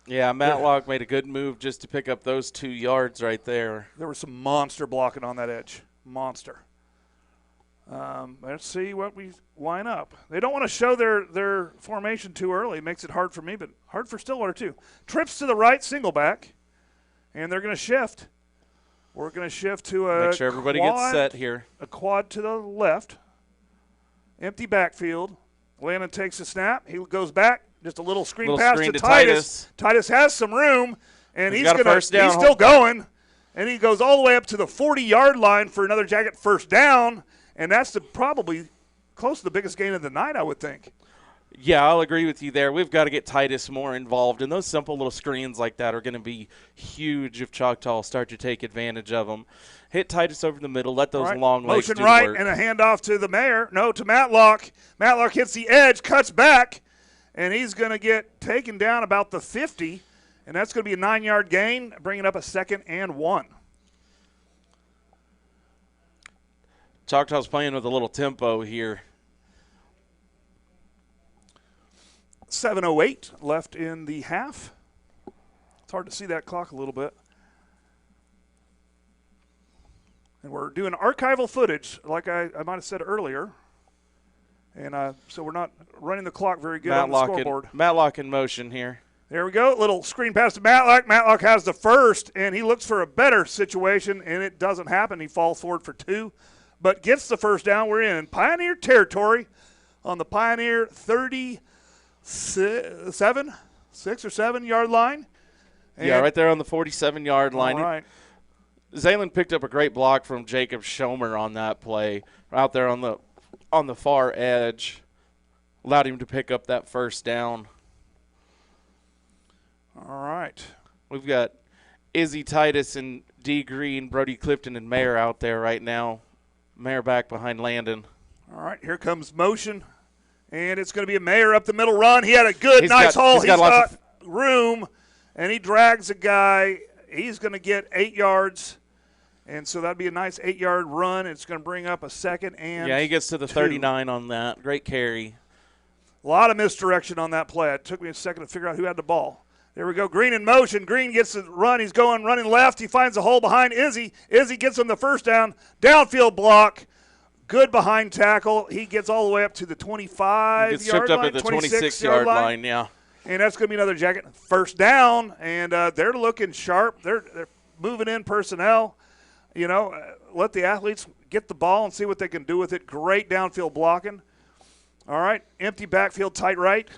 Yeah, Matlock made a good move just to pick up those 2 yards right there. There was some monster blocking on that edge. Monster. Let's see what we line up. They don't want to show their formation too early. It makes it hard for me, but hard for Stillwater too. Trips to the right, single back, and they're going to shift. We're going to shift to a Make sure everybody quad, gets set here. A quad to the left. Empty backfield. Landon takes a snap. He goes back. Just a little screen pass to Titus. Titus has some room, and he's still going. And he goes all the way up to the 40-yard line for another Jacket first down. And that's probably close to the biggest gain of the night, I would think. Yeah, I'll agree with you there. We've got to get Titus more involved, and those simple little screens like that are going to be huge if Choctaw start to take advantage of them. Hit Titus over the middle, let those long legs do Motion right, work. and a handoff to the Mayor. No, to Matlock. Matlock hits the edge, cuts back, and he's going to get taken down about the 50, and that's going to be a 9-yard gain, bringing up a 2nd and 1. Choctaw's playing with a little tempo here. 7:08 left in the half. It's hard to see that clock a little bit. And we're doing archival footage, like I might have said earlier. And so we're not running the clock very good on the scoreboard. Matlock in motion here. There we go. Little screen pass to Matlock. Matlock has the first, and he looks for a better situation, and it doesn't happen. He falls forward for 2. But gets the first down. We're in Pioneer territory on the Pioneer 6 or 7 yard line. And yeah, right there on the 47-yard line. All right. Zaylen picked up a great block from Jacob Schomer on that play out there on the far edge. Allowed him to pick up that first down. All right. We've got Izzy Titus and D. Green, Brody Clifton, and Mayer out there right now. Mayer back behind Landon. All right, here comes motion, and it's going to be a Mayer up the middle run. He had a nice haul. He's got room, and he drags a guy. He's going to get 8 yards, and so that'd be a nice 8-yard run. It's going to bring up a 2nd and yeah, he gets to the 2. 39 on that. Great carry. A lot of misdirection on that play. It took me a second to figure out who had the ball. There we go. Green in motion. Green gets the run. He's running left. He finds a hole behind Izzy. Izzy gets him the first down. Downfield block. Good behind tackle. He gets all the way up to the 25-yard line. Gets tripped up at the 26-yard line, yeah. And that's going to be another Jacket first down. And they're looking sharp. They're moving in personnel. Let the athletes get the ball and see what they can do with it. Great downfield blocking. All right, empty backfield, tight right.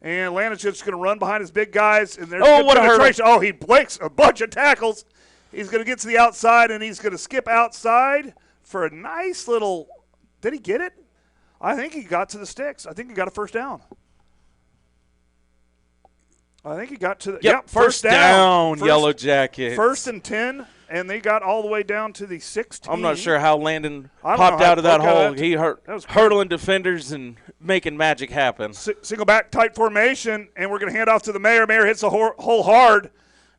And Landon's just going to run behind his big guys. And there's what a penetration. Oh, he breaks a bunch of tackles. He's going to get to the outside, and he's going to skip outside for a nice little – did he get it? I think he got to the sticks. I think he got a first down. I think he got to the – yep, first down, Yellow Jackets. 1st and 10, and they got all the way down to the 16. I'm not sure how Landon popped out of that hole. He hurdling defenders and making magic happen. Single back, tight formation, and we're going to hand off to the Mayor. Mayor hits the hole hard,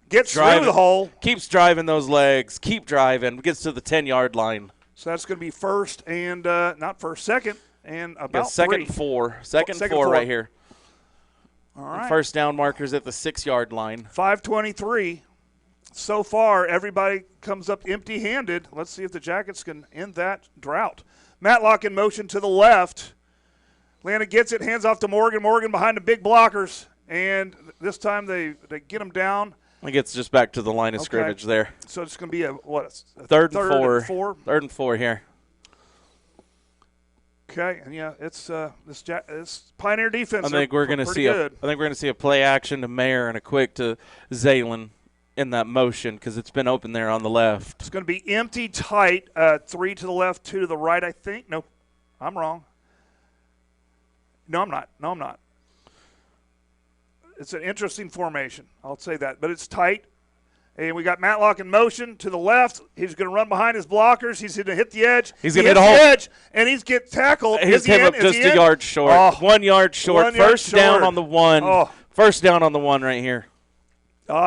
gets through the hole. Keeps driving those legs. Keep driving. Gets to the 10-yard line. So that's going to be 1st and not 1st, 2nd, and about 2nd 3. 4. 2nd 4 right here. All right. And first down markers at the 6-yard line. 5:23. So far, everybody comes up empty-handed. Let's see if the Jackets can end that drought. Matlock in motion to the left. Landon gets it, hands off to Morgan. Morgan behind the big blockers, and this time they get him down. He gets just back to the line of scrimmage there. So it's going to be a third and 4. 4? 3rd and 4 here. Okay, and yeah, it's this Pioneer defense. I think we're going to see a play action to Mayer and a quick to Zaylen in that motion because it's been open there on the left. It's going to be empty, tight, 3 to the left, 2 to the right, I think. No, I'm wrong. No, I'm not. It's an interesting formation. I'll say that. But it's tight. And we got Matlock in motion to the left. He's going to run behind his blockers. He's going to hit the edge. He's going to hit a hole. Edge, and he's get tackled. He's came up just a yard short. Oh, 1 yard short. First down on the 1. Oh. First down on the 1 right here.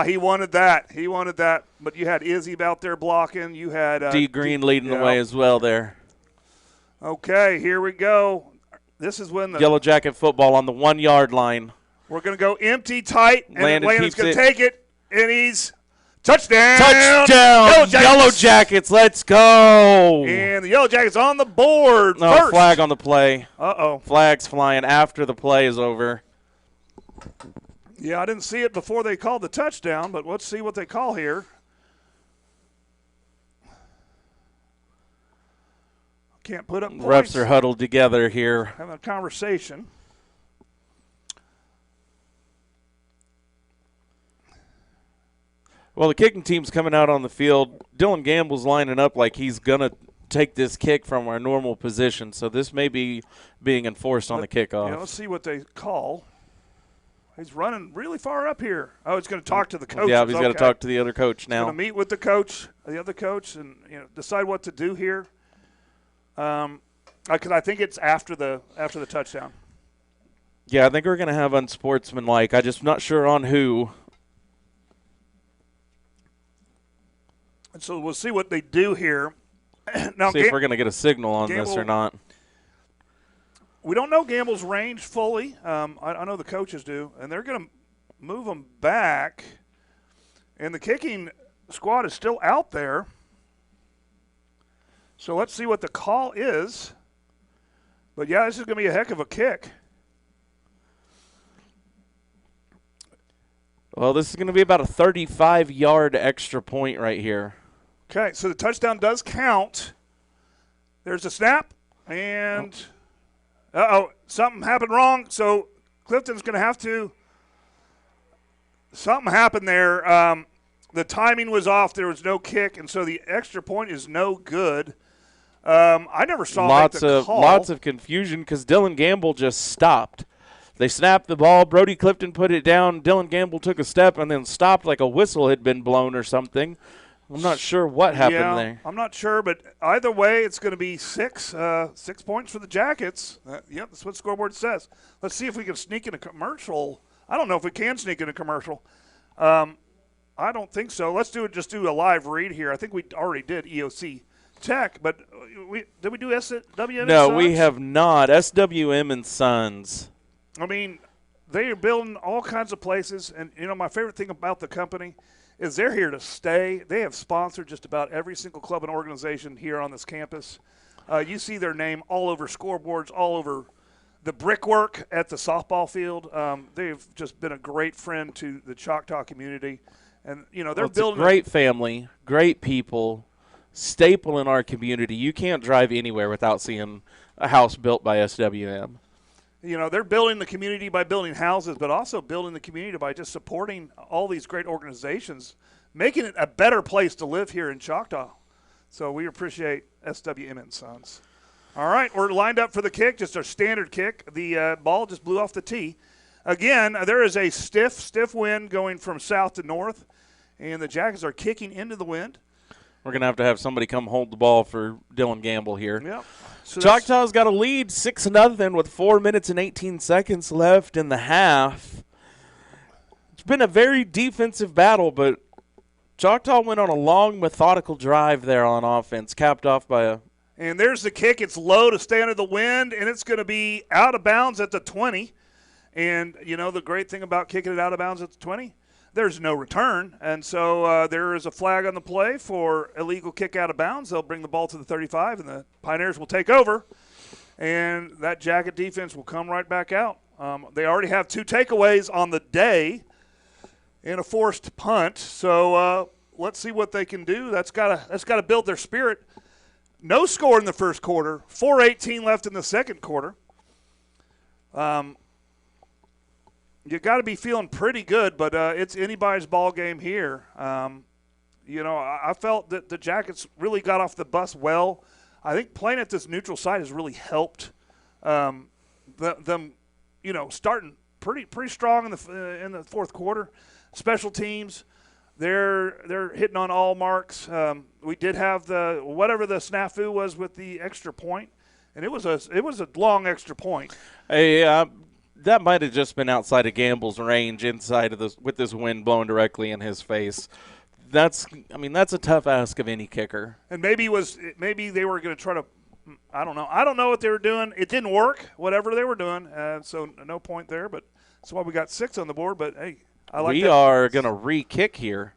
He wanted that. But you had Izzy out there blocking. You had D. Green leading the way as well there. Okay, here we go. This is when the Yellow Jacket football on the 1 yard line. We're going to go empty, tight, and Landon's going to take it, and he's Touchdown! Touchdown! Yellow Jackets, let's go! And the Yellow Jackets on the board first. Flag on the play. Uh-oh. Flag's flying after the play is over. Yeah, I didn't see it before they called the touchdown, but let's see what they call here. Can't put up points. Refs are huddled together here. Having a conversation. Well, the kicking team's coming out on the field. Dylan Gamble's lining up like he's going to take this kick from our normal position, so this may be being enforced on the kickoff. Yeah, let's see what they call. He's running really far up here. Oh, he's going to talk to the coach. Yeah, he's got to talk to the other coach now. He's going to meet with the other coach, and decide what to do here. Because I think it's after the touchdown. Yeah, I think we're going to have unsportsmanlike. I'm just not sure on who. And so we'll see what they do here. Now, see if we're going to get a signal on this or not. We don't know Gamble's range fully. I know the coaches do, and they're going to move him back. And the kicking squad is still out there. So let's see what the call is. But, yeah, this is going to be a heck of a kick. Well, this is going to be about a 35-yard extra point right here. Okay, so the touchdown does count. There's a snap, and something happened wrong. So Clifton's going to have to – something happened there. The timing was off. There was no kick, and so the extra point is no good. I never saw lots the call. Lots of confusion because Dylan Gamble just stopped. They snapped the ball. Brody Clifton put it down. Dylan Gamble took a step and then stopped like a whistle had been blown or something. I'm not sure what happened there. I'm not sure, but either way, it's going to be 6 points for the Jackets. Yep, that's what the scoreboard says. Let's see if we can sneak in a commercial. I don't know if we can sneak in a commercial. I don't think so. Let's just do a live read here. I think we already did EOC Tech, but did we do SWM? No, we have not. SWM and Sons. I mean, they are building all kinds of places, and my favorite thing about the company is they're here to stay. They have sponsored just about every single club and organization here on this campus. You see their name all over scoreboards, all over the brickwork at the softball field. They've just been a great friend to the Choctaw community, and they're building a great family, great people, staple in our community. You can't drive anywhere without seeing a house built by SWM. They're building the community by building houses, but also building the community by just supporting all these great organizations, making it a better place to live here in Choctaw. So we appreciate SWM and Sons. All right, we're lined up for the kick, just our standard kick. The ball just blew off the tee. Again, there is a stiff wind going from south to north, and the Jackets are kicking into the wind. We're going to have somebody come hold the ball for Dylan Gamble here. Yep. So Choctaw's got a lead 6-0 with 4 minutes and 18 seconds left in the half. It's been a very defensive battle, but Choctaw went on a long, methodical drive there on offense, capped off by a... And there's the kick. It's low to stay under the wind, and it's going to be out of bounds at the 20. And, the great thing about kicking it out of bounds at the 20, there's no return. And so there is a flag on the play for illegal kick out of bounds. They'll bring the ball to the 35, and the Pioneers will take over. And that Jacket defense will come right back out. They already have 2 takeaways on the day and a forced punt. So let's see what they can do. That's got to build their spirit. No score in the first quarter. 4:18 left in the second quarter. You got to be feeling pretty good, but it's anybody's ball game here. I felt that the Jackets really got off the bus well. I think playing at this neutral site has really helped them. Starting pretty strong in the fourth quarter. Special teams, they're hitting on all marks. We did have whatever the snafu was with the extra point, and it was a long extra point. Hey, that might have just been outside of Gamble's range, inside of with this wind blowing directly in his face. That's a tough ask of any kicker. And maybe they were going to try to, I don't know. I don't know what they were doing. It didn't work, whatever they were doing. So no point there. But that's why we got 6 on the board. But hey, I like that. We are going to re-kick here.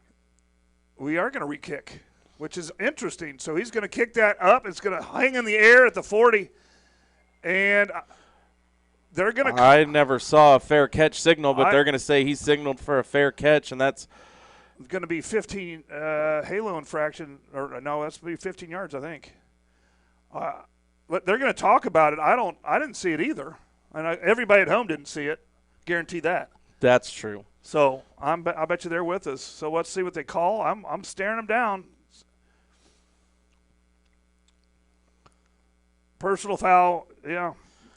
we are going to re-kick, which is interesting. So he's going to kick that up. It's going to hang in the air at the 40. And they're going to – I never saw a fair catch signal, but they're going to say he signaled for a fair catch, and that's going to be 15 halo infraction. Or no, that's going to be 15 yards, I think. But they're going to talk about it. I didn't see it either. And everybody at home didn't see it. Guarantee that. That's true. So I bet you they're with us. So let's see what they call. I'm staring them down. Personal foul, yeah.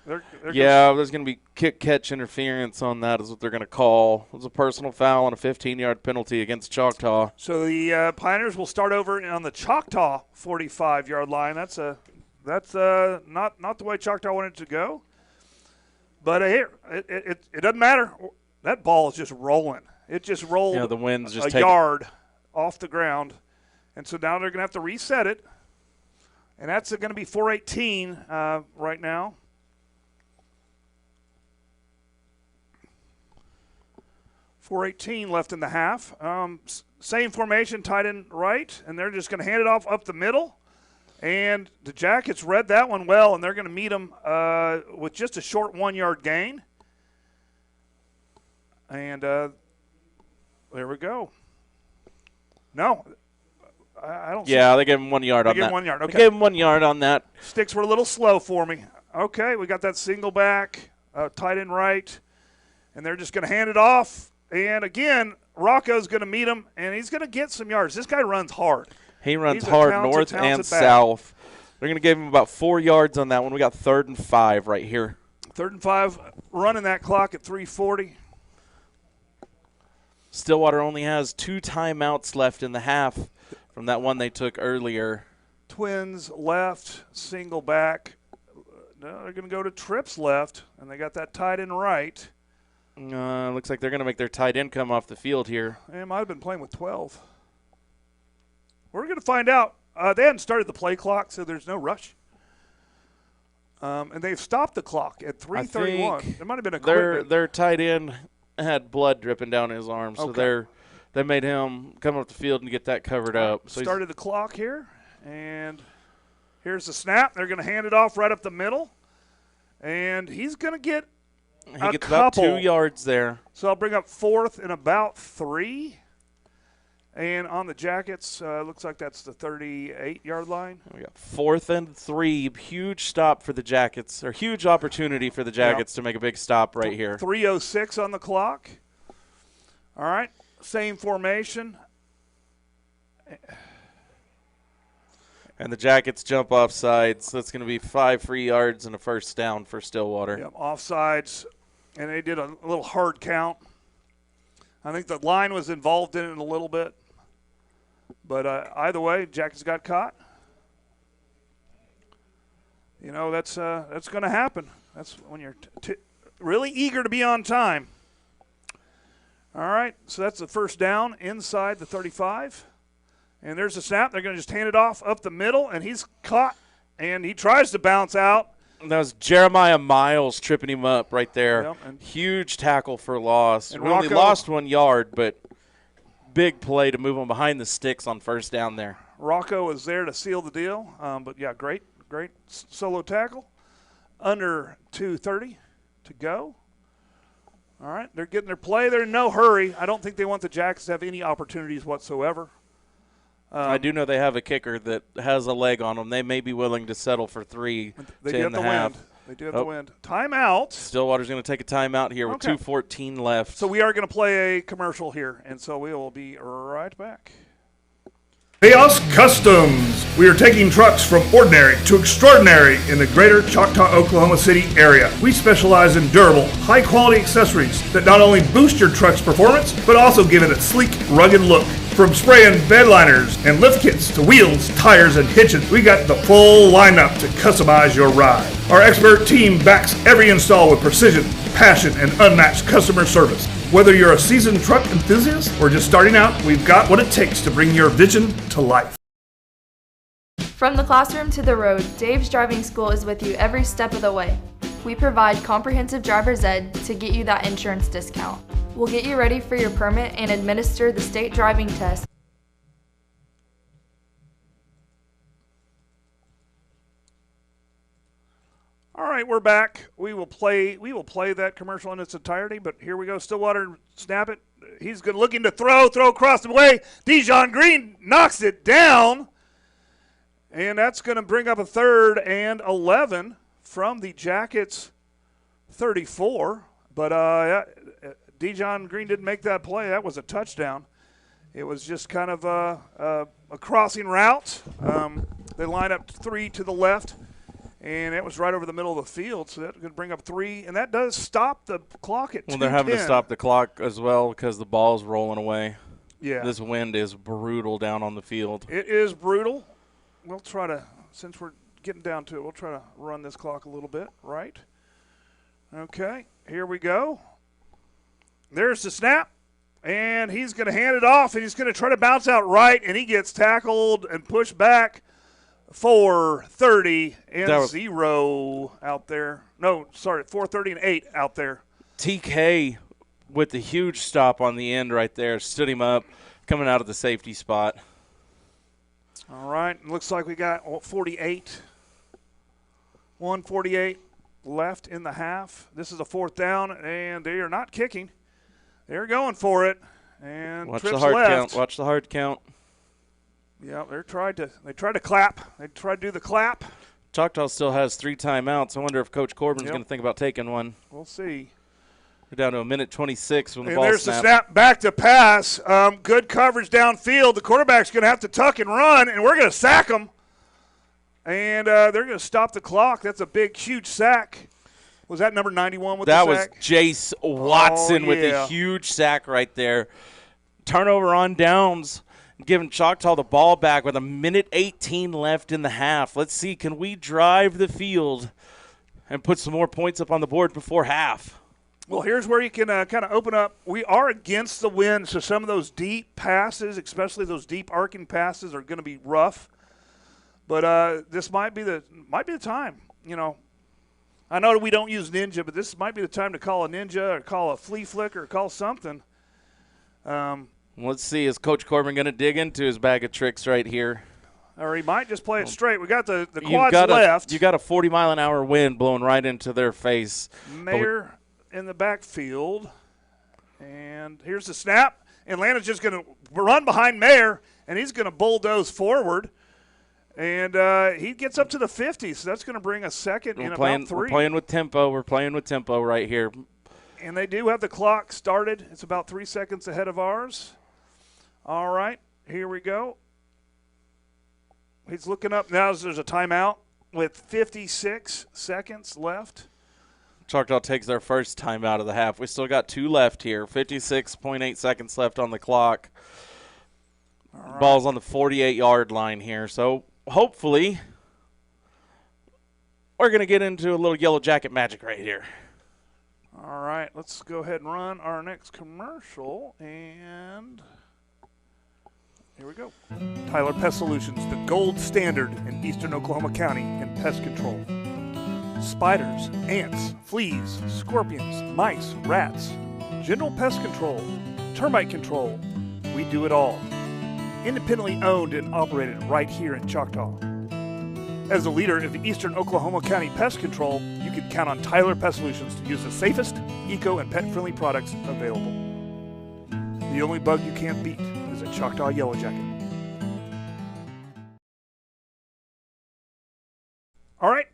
There's going to be kick-catch interference on that is what they're going to call. It was a personal foul and a 15-yard penalty against Choctaw. So the Pioneers will start over on the Choctaw 45-yard line. That's not the way Choctaw wanted it to go. But here, it doesn't matter. That ball is just rolling. It just rolled the wind's just a yard off the ground. And so now they're going to have to reset it. And that's going to be 4:18 right now. .418 left in the half. Same formation, tight end right, and they're just going to hand it off up the middle. And the Jackets read that one well, and they're going to meet them with just a short 1-yard gain. And there we go. No, I don't. Yeah, they gave him 1 yard on that. They gave him 1 yard. Okay. They gave him 1 yard on that. Sticks were a little slow for me. Okay, we got that single back, tight end right, and they're just going to hand it off. And again, Rocco's going to meet him, and he's going to get some yards. This guy runs hard. He runs hard north and south. They're going to give him about 4 yards on that one. We got 3rd and 5 right here. 3rd and 5, running that clock at 3:40. Stillwater only has 2 timeouts left in the half from that one they took earlier. Twins left, single back. No, they're going to go to trips left, and they got that tight end right. Looks like they're going to make their tight end come off the field here. They might have been playing with 12. We're going to find out. They hadn't started the play clock, so there's no rush. And they've stopped the clock at 3:31. There might have been a their tight end had blood dripping down his arm, so they made him come up the field and get that covered up. So started the clock here, and here's the snap. They're going to hand it off right up the middle, and he's going to get he gets about 2 yards there. So I'll bring up 4th and about 3. And on the Jackets, looks like that's the 38-yard line. We got 4th and 3. Huge stop for the Jackets, or huge opportunity for the Jackets to make a big stop right here. 3:06 on the clock. All right, same formation. And the Jackets jump off sides. So it's going to be 5 free yards and a first down for Stillwater. Yep, offsides, and they did a little hard count. I think the line was involved in it a little bit. But either way, Jackets got caught. You know, that's going to happen. That's when you're really eager to be on time. All right, so that's the first down inside the 35. And there's a snap. They're going to just hand it off up the middle, and he's caught. And he tries to bounce out. That was Jeremiah Miles tripping him up right there. Yep, huge tackle for loss. And we only lost 1 yard, but big play to move him behind the sticks on first down there. Rocco was there to seal the deal. But, yeah, great solo tackle. Under 2:30 to go. All right, they're getting their play. They're in no hurry. I don't think they want the Jackets to have any opportunities whatsoever. I do know they have a kicker that has a leg on them. They may be willing to settle for 3 to end the half. They do have the wind. Timeout. Stillwater's going to take a timeout here with 2:14 left. So we are going to play a commercial here, and so we will be right back. Chaos Customs. We are taking trucks from ordinary to extraordinary in the greater Choctaw, Oklahoma City area. We specialize in durable, high-quality accessories that not only boost your truck's performance, but also give it a sleek, rugged look. From spray and bed liners and lift kits to wheels, tires, and hitches, we got the full lineup to customize your ride. Our expert team backs every install with precision, passion, and unmatched customer service. Whether you're a seasoned truck enthusiast or just starting out, we've got what it takes to bring your vision to life. From the classroom to the road, Dave's Driving School is with you every step of the way. We provide comprehensive driver's ed to get you that insurance discount. We'll get you ready for your permit and administer the state driving test. right, we're back. We will play that commercial in its entirety, but here we go. Stillwater, snap it. He's looking to throw across the way. Dijon Green knocks it down, and that's going to bring up a 3rd and 11 from the Jackets 34. But Dijon Green didn't make that play. That was a touchdown. It was just kind of a crossing route. They line up 3 to the left. And it was right over the middle of the field, so that's going to bring up 3. And that does stop the clock at 2:10. Well, they're having to stop the clock as well because the ball's rolling away. Yeah. This wind is brutal down on the field. It is brutal. We'll try to, since we're getting down to it, we'll try to run this clock a little bit, right? Okay, here we go. There's the snap. And he's going to hand it off, and he's going to try to bounce out right, and he gets tackled and pushed back. 4:30 and 0 out there. No, sorry, 4:30 and 8 out there. TK with the huge stop on the end right there stood him up coming out of the safety spot. All right, looks like we got 48. 1:48 left in the half. This is a 4th down, and they are not kicking. They're going for it, and Watch trips the hard left. count. Watch the hard count. Yeah, they tried to clap. They tried to do the clap. Choctaw still has 3 timeouts. I wonder if Coach Corbin's going to think about taking one. We'll see. We're down to 1:26 when the and ball there's snapped. the snap back to pass. Good coverage downfield. The quarterback's going to have to tuck and run, and we're going to sack him. And they're going to stop the clock. That's a big, huge sack. Was that number 91 with the sack? That was Jace Watson with a huge sack right there. Turnover on downs. Giving Choctaw the ball back with 1:18 left in the half. Let's see, can we drive the field and put some more points up on the board before half? Well, here's where you can kind of open up. We are against the wind, so some of those deep passes, especially those deep arcing passes, are going to be rough. But this might be the time. You know, I know we don't use ninja, but this might be the time to call a ninja or call a flea flicker or call something. Let's see, is Coach Corbin going to dig into his bag of tricks right here? Or he might just play it straight. We got the quads left. You got a 40-mile-an-hour wind blowing right into their face. Mayer in the backfield. And here's the snap. Atlanta's just going to run behind Mayer, and he's going to bulldoze forward. And he gets up to the 50, so that's going to bring a second in about 3. We're playing with tempo. We're playing with tempo right here. And they do have the clock started. It's about 3 seconds ahead of ours. All right, here we go. He's looking up now as there's a timeout with 56 seconds left. Choctaw takes their first timeout of the half. We still got 2 left here. 56.8 seconds left on the clock. Right. Ball's on the 48-yard line here. So hopefully we're going to get into a little yellow jacket magic right here. All right, let's go ahead and run our next commercial. And here we go. Tyler Pest Solutions, the gold standard in eastern Oklahoma County in pest control. Spiders, ants, fleas, scorpions, mice, rats, general pest control, termite control. We do it all. Independently owned and operated right here in Choctaw. As a leader of eastern Oklahoma County pest control, you can count on Tyler Pest Solutions to use the safest, eco, and pet-friendly products available. The only bug you can't beat is a Choctaw Yellow Jacket. All right,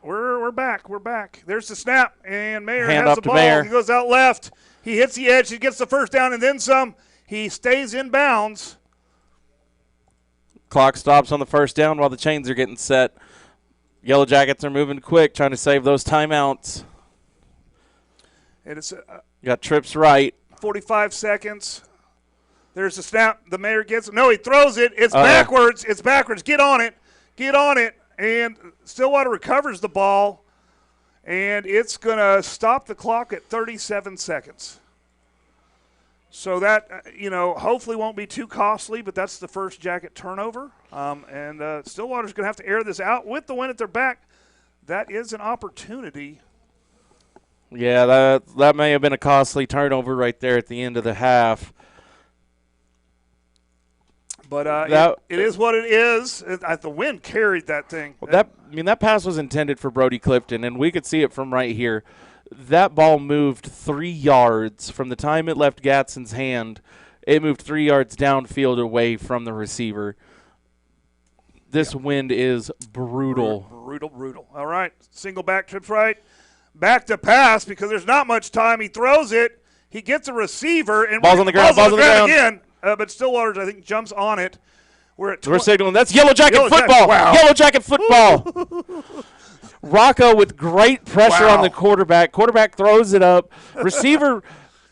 we're back. We're back. There's the snap, and Mayer has the ball. Mayer. He goes out left. He hits the edge. He gets the first down and then some. He stays in bounds. Clock stops on the first down while the chains are getting set. Yellow Jackets are moving quick, trying to save those timeouts. And it's you got trips right. 45 seconds. There's the snap. The Mayer gets it. No, he throws it. It's backwards. It's backwards. Get on it. Get on it. And Stillwater recovers the ball, and it's going to stop the clock at 37 seconds. So that, hopefully won't be too costly, but that's the first Jacket turnover. And Stillwater's going to have to air this out with the win at their back. That is an opportunity. Yeah, that may have been a costly turnover right there at the end of the half. But That- it is what it is. The wind carried that thing. Well, that pass was intended for Brody Clifton, and we could see it from right here. That ball moved 3 yards from the time it left Gadsden's hand. It moved 3 yards downfield away from the receiver. This wind is brutal. Brutal. All right, single back, trips right. Back to pass because there's not much time. He throws it. He gets a receiver. And Ball's on the ground. Again. But Stillwater, I think, jumps on it. We're signaling. That's Yellow Jacket football. Wow. Yellow Jacket football. Rocco with great pressure on the quarterback. Quarterback throws it up. Receiver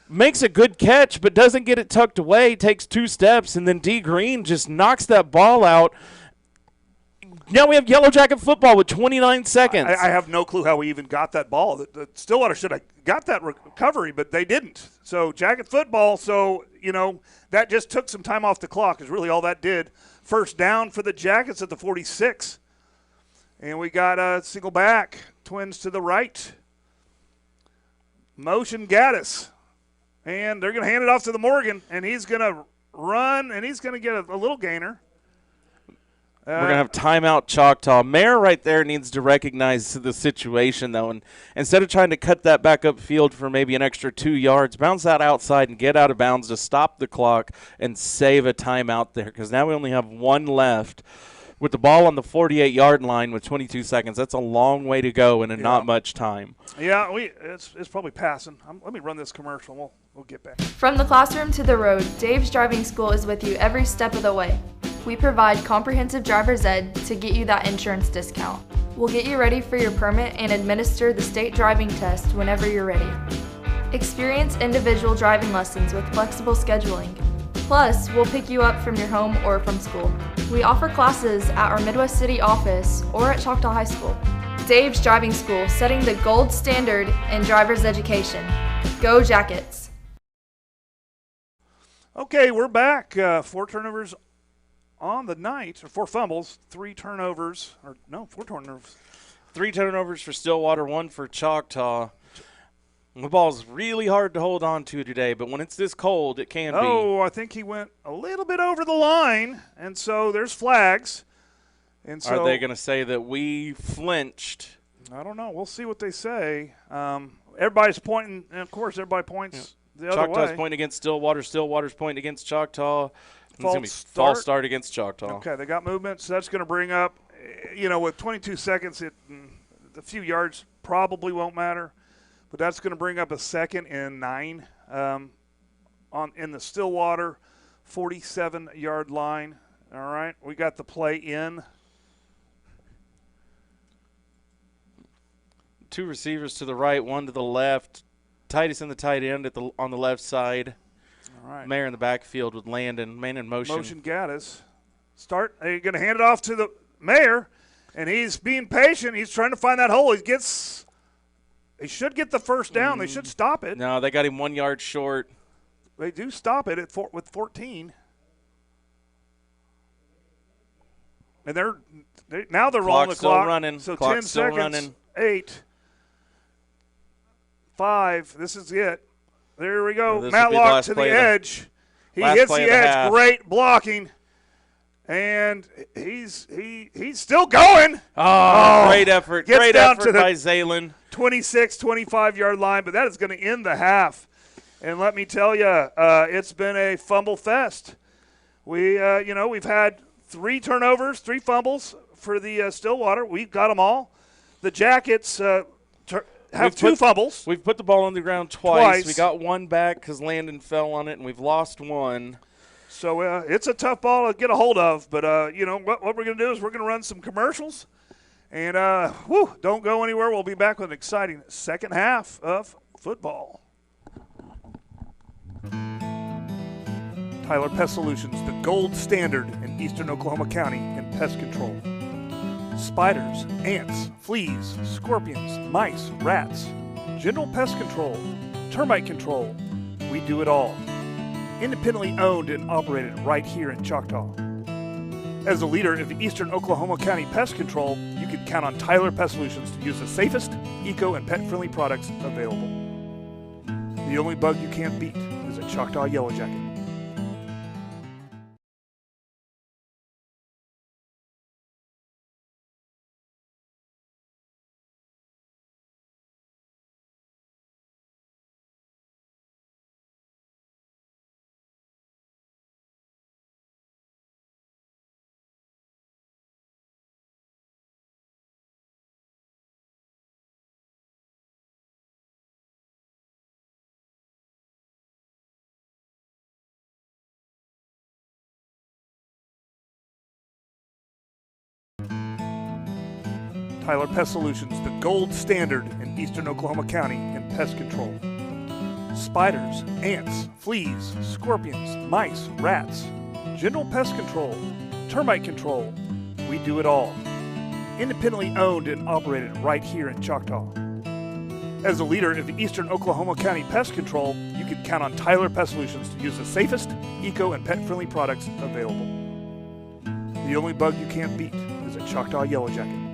makes a good catch but doesn't get it tucked away. Takes 2 steps, and then D. Green just knocks that ball out. Now we have Yellow Jacket football with 29 seconds. I have no clue how we even got that ball. The Stillwater should have got that recovery, but they didn't. So Jacket football, that just took some time off the clock is really all that did. First down for the Jackets at the 46. And we got a single back, Twins to the right. Motion Gaddis. And they're going to hand it off to the Morgan, and he's going to run, and he's going to get a little gainer. We're going to have timeout Choctaw. Mayer right there needs to recognize the situation, though, and instead of trying to cut that back up field for maybe an extra 2 yards, bounce that outside and get out of bounds to stop the clock and save a timeout there, because now we only have 1 left. With the ball on the 48-yard line with 22 seconds, that's a long way to go and not much time. Yeah, it's probably passing. Let me run this commercial, and we'll get back. From the classroom to the road, Dave's Driving School is with you every step of the way. We provide comprehensive driver's ed to get you that insurance discount. We'll get you ready for your permit and administer the state driving test whenever you're ready. Experience individual driving lessons with flexible scheduling. Plus, we'll pick you up from your home or from school. We offer classes at our Midwest City office or at Choctaw High School. Dave's Driving School, setting the gold standard in driver's education. Go Jackets! Okay, we're back. 4 turnovers on the night, or 4 fumbles, 3 turnovers, 4 turnovers. 3 turnovers for Stillwater, 1 for Choctaw. The ball's really hard to hold on to today, but when it's this cold, it can be. Oh, I think he went a little bit over the line, and so there's flags. And so are they going to say that we flinched? I don't know. We'll see what they say. Everybody's pointing, and of course, everybody points the other way. Choctaw's pointing against Stillwater. Stillwater's pointing against Choctaw. It's going to be false start against Choctaw. Okay, they got movement, so that's going to bring up, with 22 seconds, a few yards probably won't matter. But that's going to bring up a 2nd and 9 in the Stillwater 47-yard line. All right, we got the play in. 2 receivers to the right, 1 to the left. Titus in the tight end on the left side. All right. Mayer in the backfield with Landon. Man in motion. Motion Gaddis. They're going to hand it off to the Mayer, and he's being patient. He's trying to find that hole. He should get the first down. They should stop it. No, they got him 1 yard short. They do stop it with 14. And they're rolling the still clock. running. So Clock's 10 still seconds. running. 8. 5. This is it. There we go. This will be the Matlock last to the play of edge. He last hits play the of the edge. half. Great blocking. And he's still going. Great effort. Gets Great down effort to the by Zalen. 26, 25-yard line, but that is going to end the half. And let me tell you, it's been a fumble fest. We've had 3 turnovers, 3 fumbles for the Stillwater. We've got them all. The Jackets have 2 fumbles. We've put the ball on the ground twice. We got 1 back because Landon fell on it, and we've lost 1. So it's a tough ball to get a hold of. But, what we're going to do is we're going to run some commercials. And, don't go anywhere. We'll be back with an exciting second half of football. Tyler Pest Solutions, the gold standard in eastern Oklahoma County in pest control. Spiders, ants, fleas, scorpions, mice, rats, general pest control, termite control. We do it all. Independently owned and operated right here in Choctaw. As a leader of eastern Oklahoma County pest control, you can count on Tyler Pest Solutions to use the safest, eco, and pet-friendly products available. The only bug you can't beat is a Choctaw Yellow Jacket. Tyler Pest Solutions, the gold standard in eastern Oklahoma County in pest control. Spiders, ants, fleas, scorpions, mice, rats, general pest control, termite control. We do it all. Independently owned and operated right here in Choctaw. As a leader of eastern Oklahoma County pest control, you can count on Tyler Pest Solutions to use the safest, eco, and pet-friendly products available. The only bug you can't beat is a Choctaw Yellow Jacket.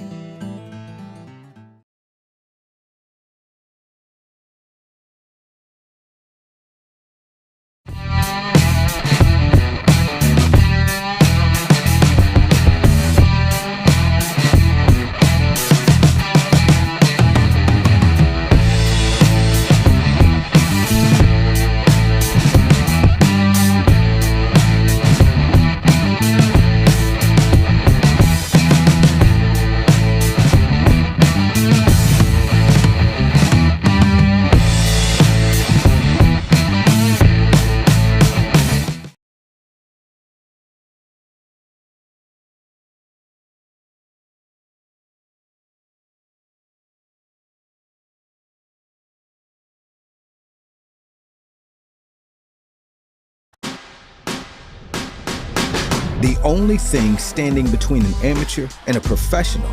The only thing standing between an amateur and a professional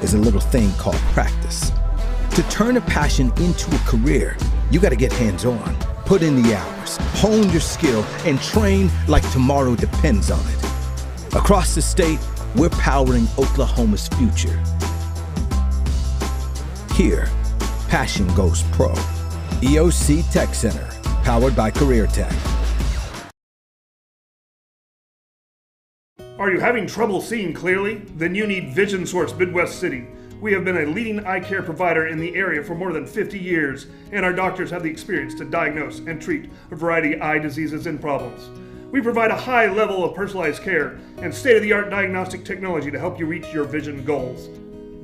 is a little thing called practice. To turn a passion into a career, you gotta get hands-on, put in the hours, hone your skill, and train like tomorrow depends on it. Across the state, we're powering Oklahoma's future. Here, passion goes pro. EOC Tech Center, powered by Career Tech. Are you having trouble seeing clearly? Then you need Vision Source Midwest City. We have been a leading eye care provider in the area for more than 50 years, and our doctors have the experience to diagnose and treat a variety of eye diseases and problems. We provide a high level of personalized care and state-of-the-art diagnostic technology to help you reach your vision goals.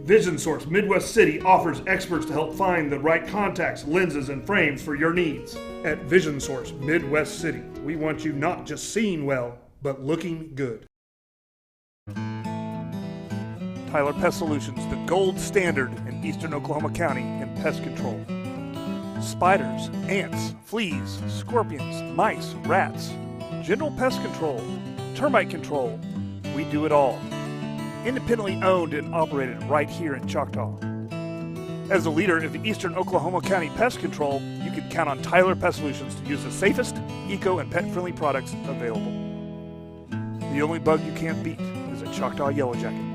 Vision Source Midwest City offers experts to help find the right contacts, lenses, and frames for your needs. At Vision Source Midwest City, we want you not just seeing well, but looking good. Tyler Pest Solutions, the gold standard in eastern Oklahoma County in pest control. Spiders, ants, fleas, scorpions, mice, rats, general pest control, termite control. We do it all. Independently owned and operated right here in Choctaw. As a leader of eastern Oklahoma County pest control, you can count on Tyler Pest Solutions to use the safest, eco, and pet-friendly products available. The only bug you can't beat is a Choctaw Yellow Jacket.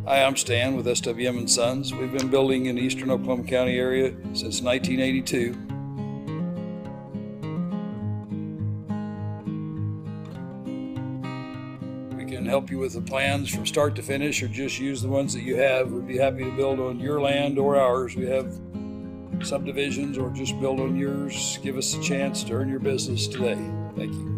Hi, I'm Stan with SWM & Sons. We've been building in the eastern Oklahoma County area since 1982. We can help you with the plans from start to finish or just use the ones that you have. We'd be happy to build on your land or ours. We have subdivisions or just build on yours. Give us a chance to earn your business today. Thank you.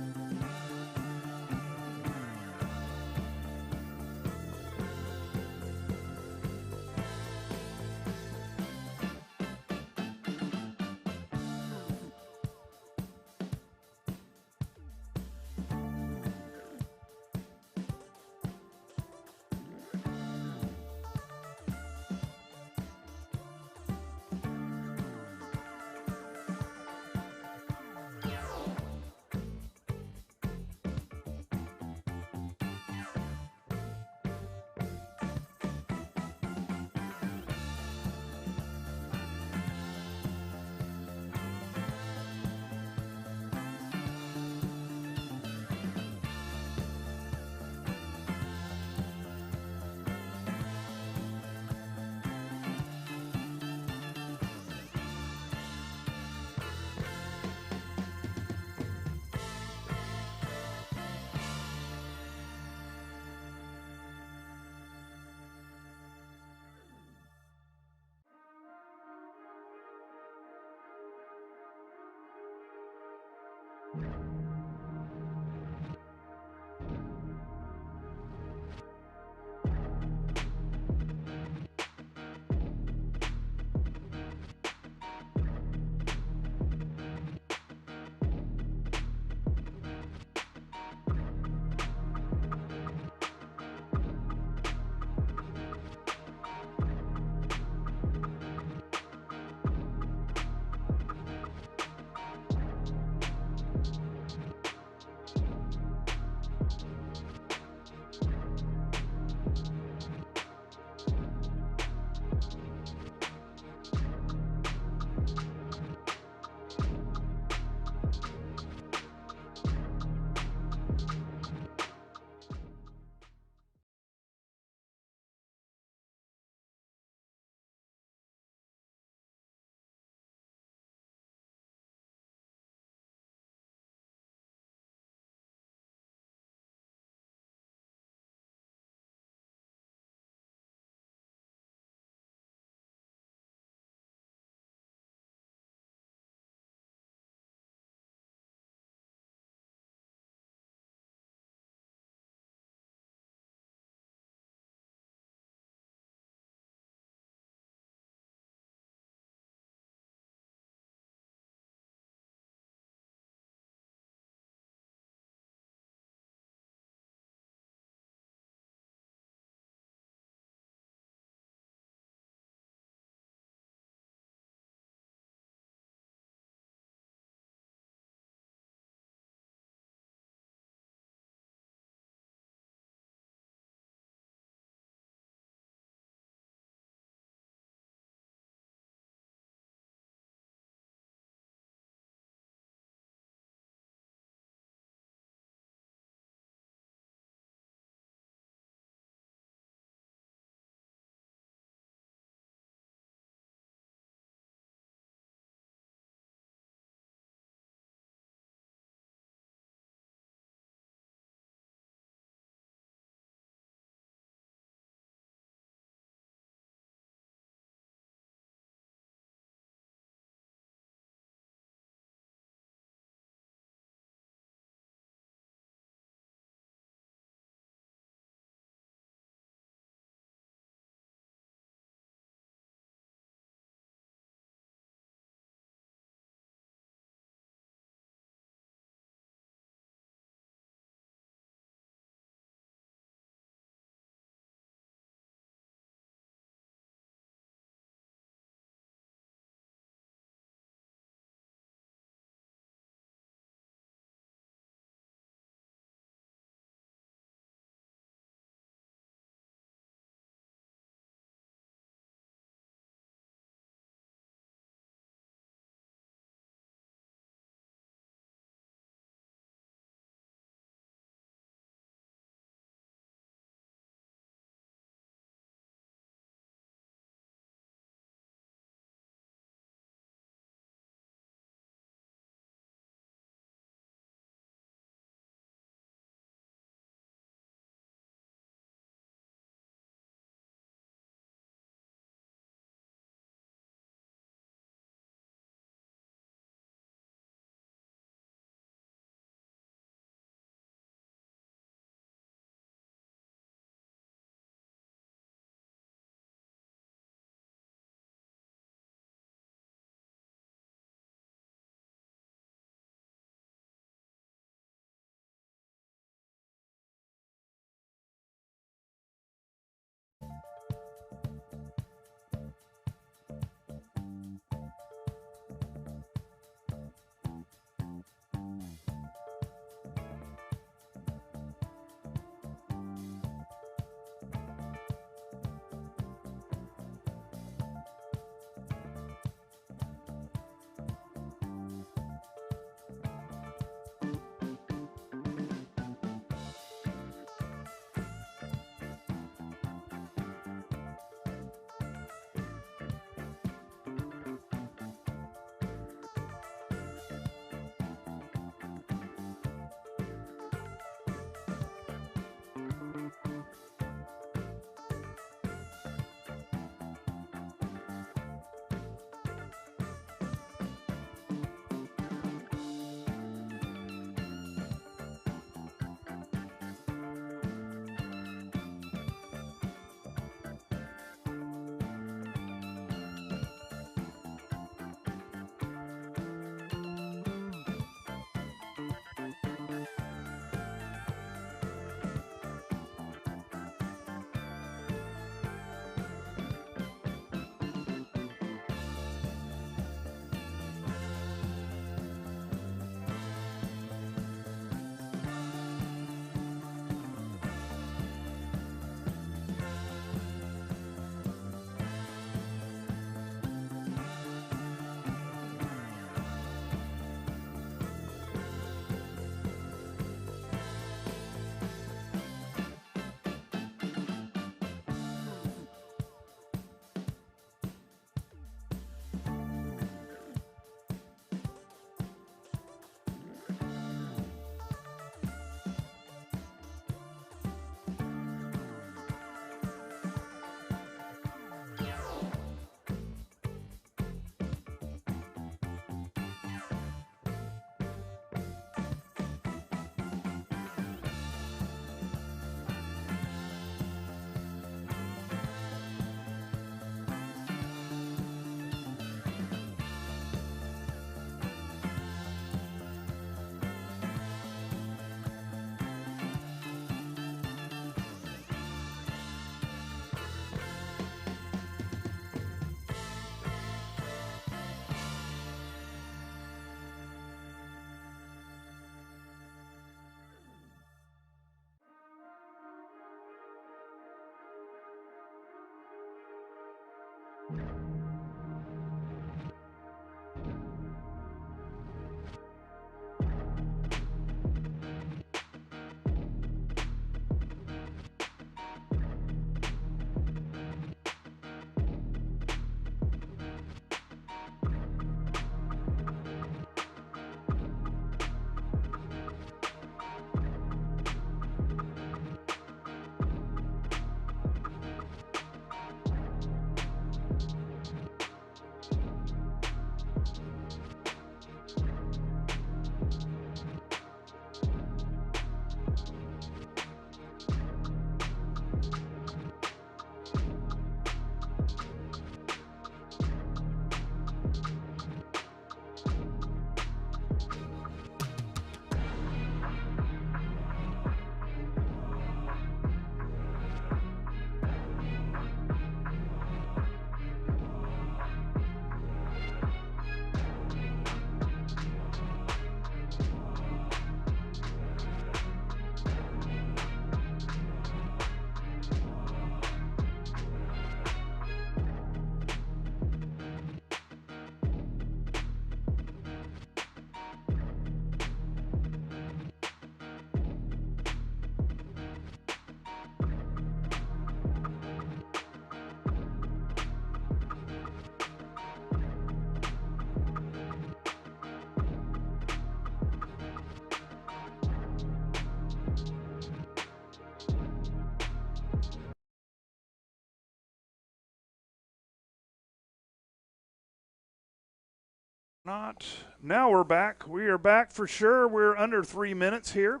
Not. Now we're back. We are back for sure. We're under 3 minutes here,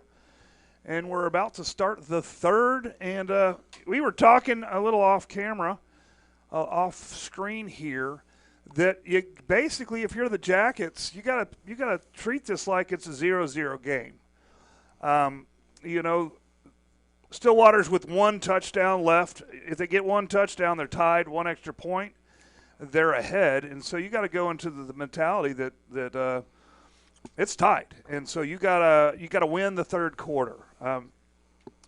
and we're about to start the third. And we were talking a little off camera, off screen here, that you basically, if you're the Jackets, you gotta treat this like it's a 0-0 game. You know, Stillwater's with one touchdown left. If they get one touchdown, they're tied, one extra point, they're ahead. And so you got to go into the mentality that it's tied. And so you gotta win the third quarter.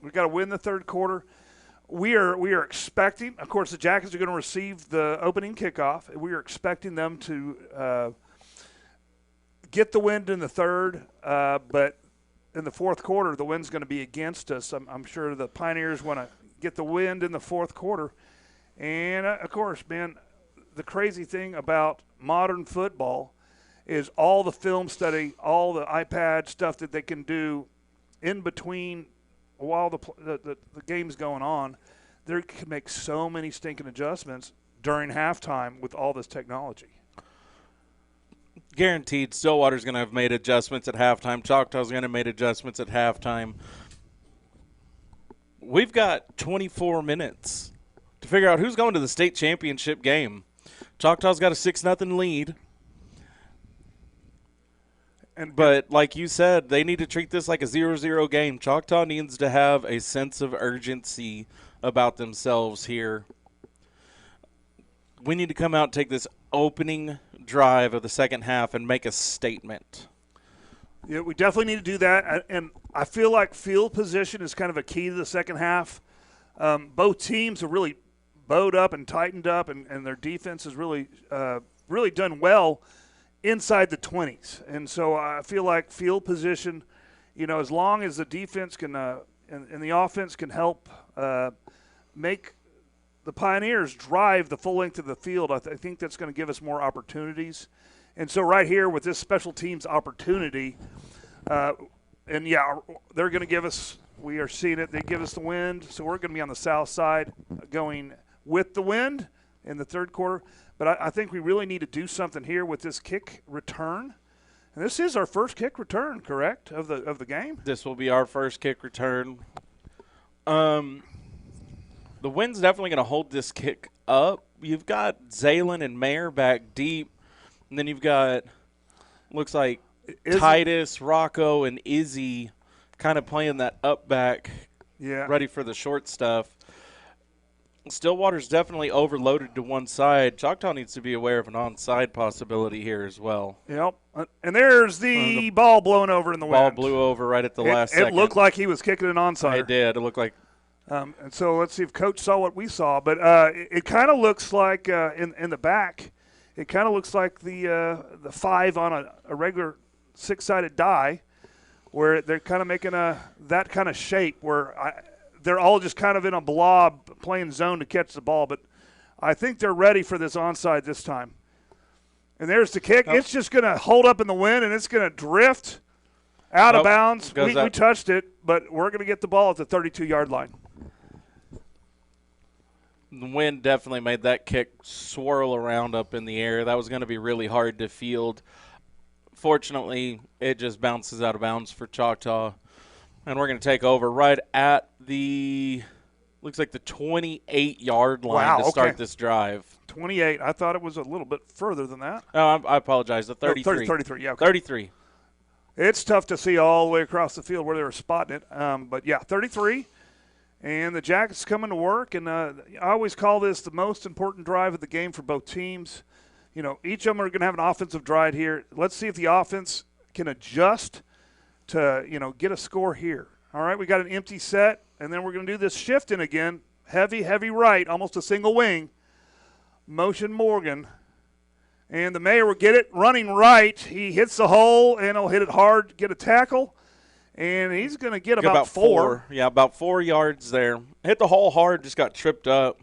We got to win the third quarter. We are expecting, of course, the Jackets are going to receive the opening kickoff. We are expecting them to get the win in the third, but in the fourth quarter, the wind's going to be against us. I'm sure the Pioneers want to get the wind in the fourth quarter. And, of course, man, the crazy thing about modern football is all the film study, all the iPad stuff that they can do in between while the game's going on. They can make so many stinking adjustments during halftime with all this technology. Guaranteed Stillwater's going to have made adjustments at halftime. Choctaw's going to have made adjustments at halftime. We've got 24 minutes to figure out who's going to the state championship game. Choctaw's got a 6-0 lead. But like you said, they need to treat this like a 0-0 game. Choctaw needs to have a sense of urgency about themselves here. We need to come out and take this opening drive of the second half and make a statement. Yeah, we definitely need to do that. And I feel like field position is kind of a key to the second half. Both teams are really bowed up and tightened up, and their defense has really done well inside the 20s. And so I feel like field position, you know, as long as the defense can and the offense can help make the Pioneers drive the full length of the field, I think that's going to give us more opportunities. And so right here with this special teams opportunity, and, yeah, they're going to give us – we are seeing it. They give us the wind, so we're going to be on the south side going with the wind in the third quarter. But I think we really need to do something here with this kick return. And this is our first kick return, correct, of the game? This will be our first kick return. The wind's definitely going to hold this kick up. You've got Zaylen and Mayer back deep. And then you've got, looks like, Titus, Rocco, and Izzy kind of playing that up back, ready for the short stuff. Stillwater's definitely overloaded to one side. Choctaw needs to be aware of an onside possibility here as well. Yep. And there's the ball blown over in the wind. Ball blew over right at the last second. It looked like he was kicking an onside. It did. It looked like And so let's see if Coach saw what we saw. But it kind of looks like in the back, it kind of looks like the 5 on a regular 6-sided die, where they're kind of making that kind of shape where they're all just kind of in a blob playing zone to catch the ball. But I think they're ready for this onside this time. And there's the kick. It's just going to hold up in the wind, and it's going to drift out of bounds. We touched it, but we're going to get the ball at the 32-yard line. The wind definitely made that kick swirl around up in the air. That was going to be really hard to field. Fortunately, it just bounces out of bounds for Choctaw. And we're going to take over right at looks like the 28-yard line to start this drive. 28. I thought it was a little bit further than that. Oh, I apologize. The 33. No, 33, yeah. Okay. 33. It's tough to see all the way across the field where they were spotting it. But, yeah, 33. And the Jackets coming to work. And I always call this the most important drive of the game for both teams. You know, each of them are going to have an offensive drive here. Let's see if the offense can adjust to, get a score here. All right, we got an empty set, and then we're going to do this shifting again. Heavy right, almost a single wing. Motion Morgan. And the Mayor will get it running right. He hits the hole, and he'll hit it hard, get a tackle. And he's going to get about 4. Yeah, about 4 yards there. Hit the hole hard, just got tripped up.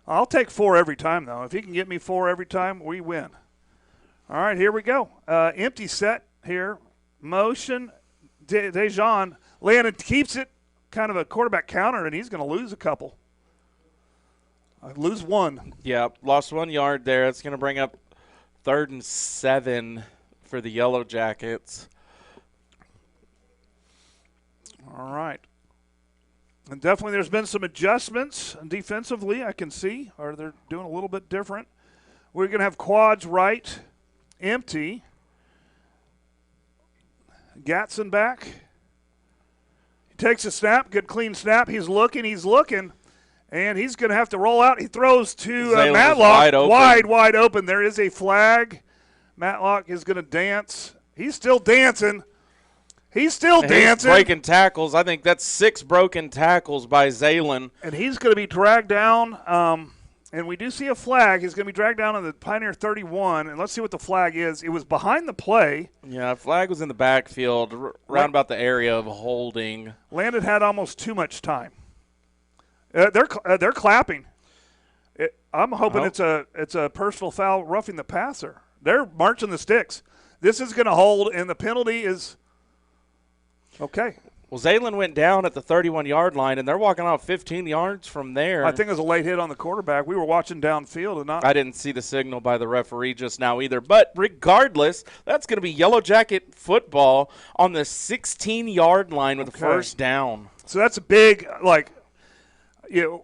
I'll take 4 every time, though. If he can get me 4 every time, we win. All right, here we go. Empty set here. Motion. Dejan. Landon keeps it, kind of a quarterback counter, and he's going to lose a couple. Lose 1. Yeah, lost 1 yard there. That's going to bring up 3rd and 7 for the Yellow Jackets. All right. And definitely there's been some adjustments defensively, I can see, or they're doing a little bit different. We're going to have quads right, empty. Gatson back. He takes a snap, good clean snap. He's looking, and he's going to have to roll out. He throws to Matlock, wide open. There is a flag. Matlock is going to dance. He's still dancing. He's breaking tackles. I think that's 6 broken tackles by Zalen. And he's going to be dragged down. And we do see a flag. He's going to be dragged down on the Pioneer 31. And let's see what the flag is. It was behind the play. Yeah, flag was in the backfield, round about the area of holding. Landon had almost too much time. They're clapping. I'm hoping it's a personal foul, roughing the passer. They're marching the sticks. This is going to hold, and the penalty is okay. Well, Zalen went down at the 31-yard line, and they're walking off 15 yards from there. I think it was a late hit on the quarterback. We were watching downfield. I didn't see the signal by the referee just now either. But regardless, that's going to be Yellow Jacket football on the 16-yard line with a first down. So that's a big,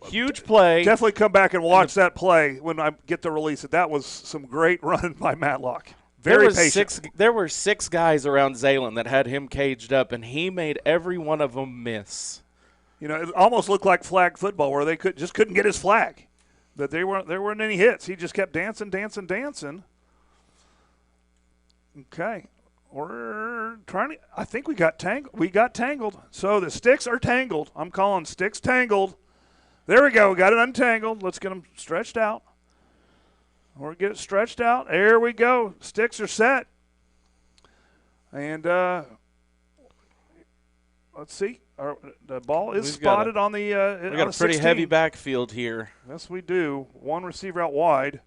huge play. Definitely come back and watch that play when I get to release it. That was some great running by Matlock. Very patient. There were 6 guys around Zalen that had him caged up, and he made every one of them miss. It almost looked like flag football where they just couldn't get his flag. But there weren't any hits. He just kept dancing. Okay. We're trying to – I think we got tangled. So the sticks are tangled. I'm calling sticks tangled. There we go. We got it untangled. Let's get them stretched out. Or get it stretched out. There we go. Sticks are set. And let's see. The ball is spotted on the we got a pretty heavy backfield here. Yes, we do. 1 receiver out wide.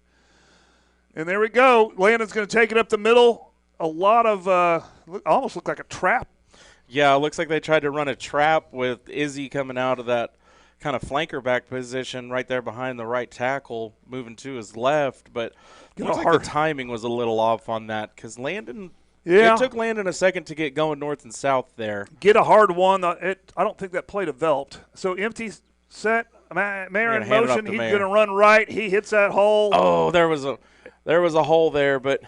And there we go. Landon's going to take it up the middle. A lot of almost looked like a trap. Yeah, it looks like they tried to run a trap with Izzy coming out of that kind of flanker back position right there behind the right tackle, moving to his left. But it looks like the timing was a little off on that because Landon – it took Landon a second to get going north and south there. Get a hard one. I don't think that play developed. So empty set, Mayor in motion. He's going to run right. He hits that hole. Oh, there was a hole there, but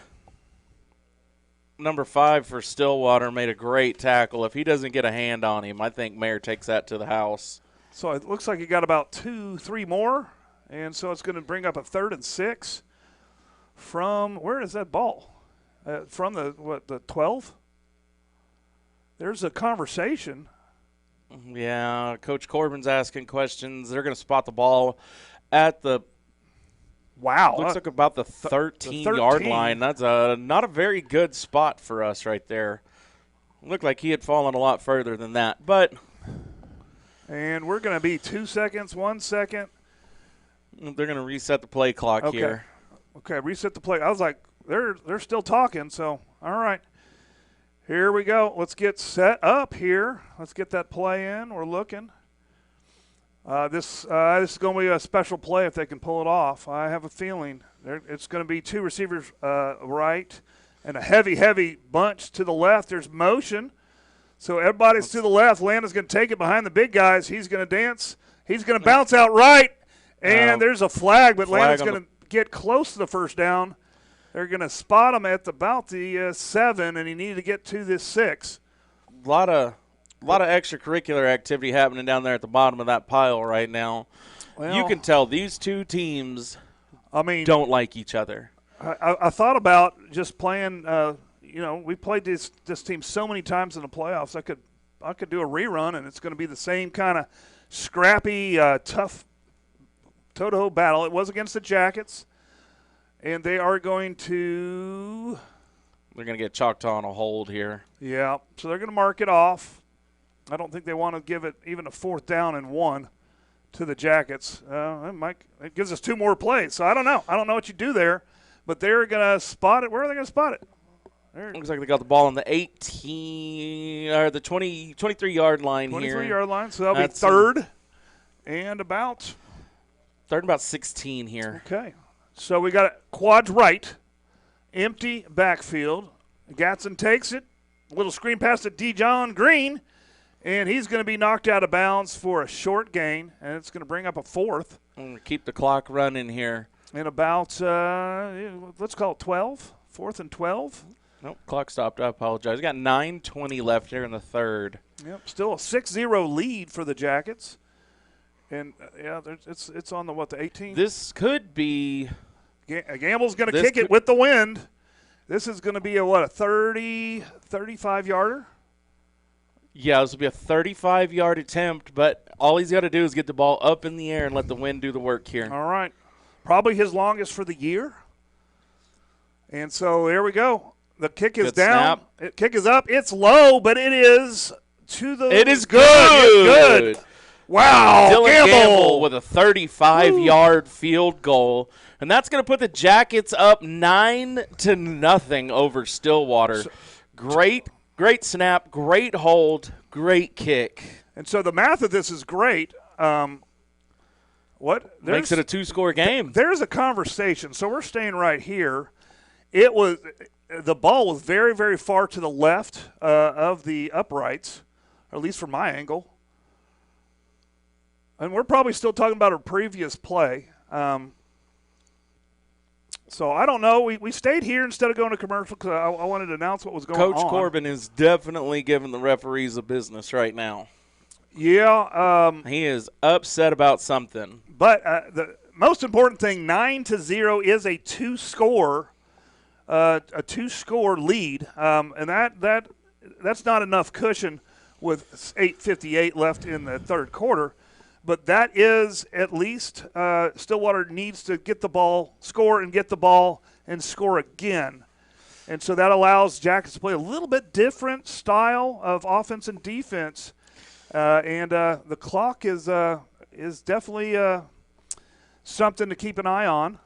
number 5 for Stillwater made a great tackle. If he doesn't get a hand on him, I think Mayor takes that to the house. So it looks like he got about 2-3 more, and so it's going to bring up a 3rd and 6 from – where is that ball? From the 12? There's a conversation. Yeah, Coach Corbin's asking questions. They're going to spot the ball at the Wow. looks like about the 13-yard line. That's not a very good spot for us right there. Looked like he had fallen a lot further than that, but. And we're going to be 2 seconds, 1 second. They're going to reset the play clock here. Okay, reset the play. I was like, they're still talking, so all right. Here we go. Let's get set up here. Let's get that play in. We're looking. This is going to be a special play if they can pull it off. I have a feeling it's going to be two receivers right and a heavy bunch to the left. There's motion. So everybody's to the left. Landon's going to take it behind the big guys. He's going to dance. He's going to bounce out right. And there's a flag, but Landon's going to get close to the first down. They're going to spot him at about the 7, and he needed to get to this 6. A lot of extracurricular activity happening down there at the bottom of that pile right now. Well, you can tell these two teams don't like each other. I thought about just playing we played this team so many times in the playoffs. I could do a rerun, and it's going to be the same kind of scrappy, tough toe-to-toe battle. It was against the Jackets, and they are going to – They're going to get Choctaw on a hold here. Yeah, so they're going to mark it off. I don't think they want to give it even a 4th down and 1 to the Jackets. It gives us 2 more plays, so I don't know. I don't know what you do there, but they're going to spot it. Where are they going to spot it? Looks like they got the ball on the 18 or the 23-yard line here. 23-yard line, so that'll be third and about – Third and about 16 here. Okay. So we got quads right, empty backfield. Gatson takes it. A little screen pass to Dijon Green, and he's going to be knocked out of bounds for a short gain, and it's going to bring up a 4th. I'm going to keep the clock running here. And about, let's call it 12, 4th and 12. Nope, clock stopped. I apologize. We got 9:20 left here in the third. Yep, still a 6-0 lead for the Jackets. And, it's on the 18th? This could be – Gamble's going to kick it with the wind. This is going to be a 35-yarder? Yeah, this will be a 35-yard attempt, but all he's got to do is get the ball up in the air and let the wind do the work here. All right. Probably his longest for the year. And so here we go. The kick is down. Kick is up. It's low, but it is to the – It is good. Wow, Dylan Gamble with a 35-yard field goal, and that's going to put the Jackets up 9-0 over Stillwater. Great snap, great hold, great kick. And so the math of this is great. Makes it a 2-score game. There's a conversation. So we're staying right here. The ball was very, very far to the left of the uprights, or at least from my angle. And we're probably still talking about a previous play. So I don't know. We stayed here instead of going to commercial because I wanted to announce what was going on. Coach Corbin is definitely giving the referees a business right now. Yeah. He is upset about something. But the most important thing, 9-0 is a 2-score lead. And that's not enough cushion with 8:58 left in the third quarter. But that is at least Stillwater needs to get the ball, score and get the ball and score again. And so that allows Jackets to play a little bit different style of offense and defense. The clock is definitely something to keep an eye on.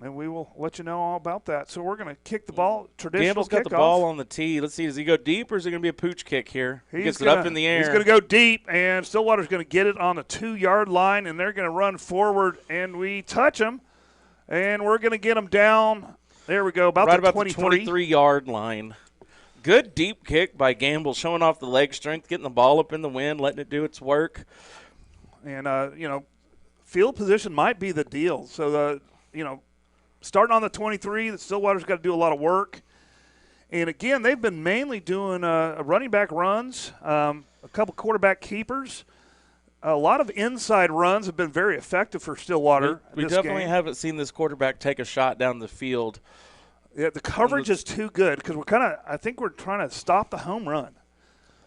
And we will let you know all about that. So we're going to kick the ball, traditional Gamble's got kickoff. the ball on the tee. Let's see, does he go deep or is it going to be a pooch kick here? He gets it up in the air. He's going to go deep, and Stillwater's going to get it on the 2-yard line, and they're going to run forward, and we touch him, and we're going to get him down. There we go, about the 23-yard line. Good deep kick by Gamble, showing off the leg strength, getting the ball up in the wind, letting it do its work. And, field position might be the deal. So, starting on the 23, the Stillwater's got to do a lot of work. And, again, they've been mainly doing running back runs, a couple quarterback keepers. A lot of inside runs have been very effective for Stillwater. We definitely haven't seen this quarterback take a shot down the field. Yeah, the coverage is too good because I think we're trying to stop the home run.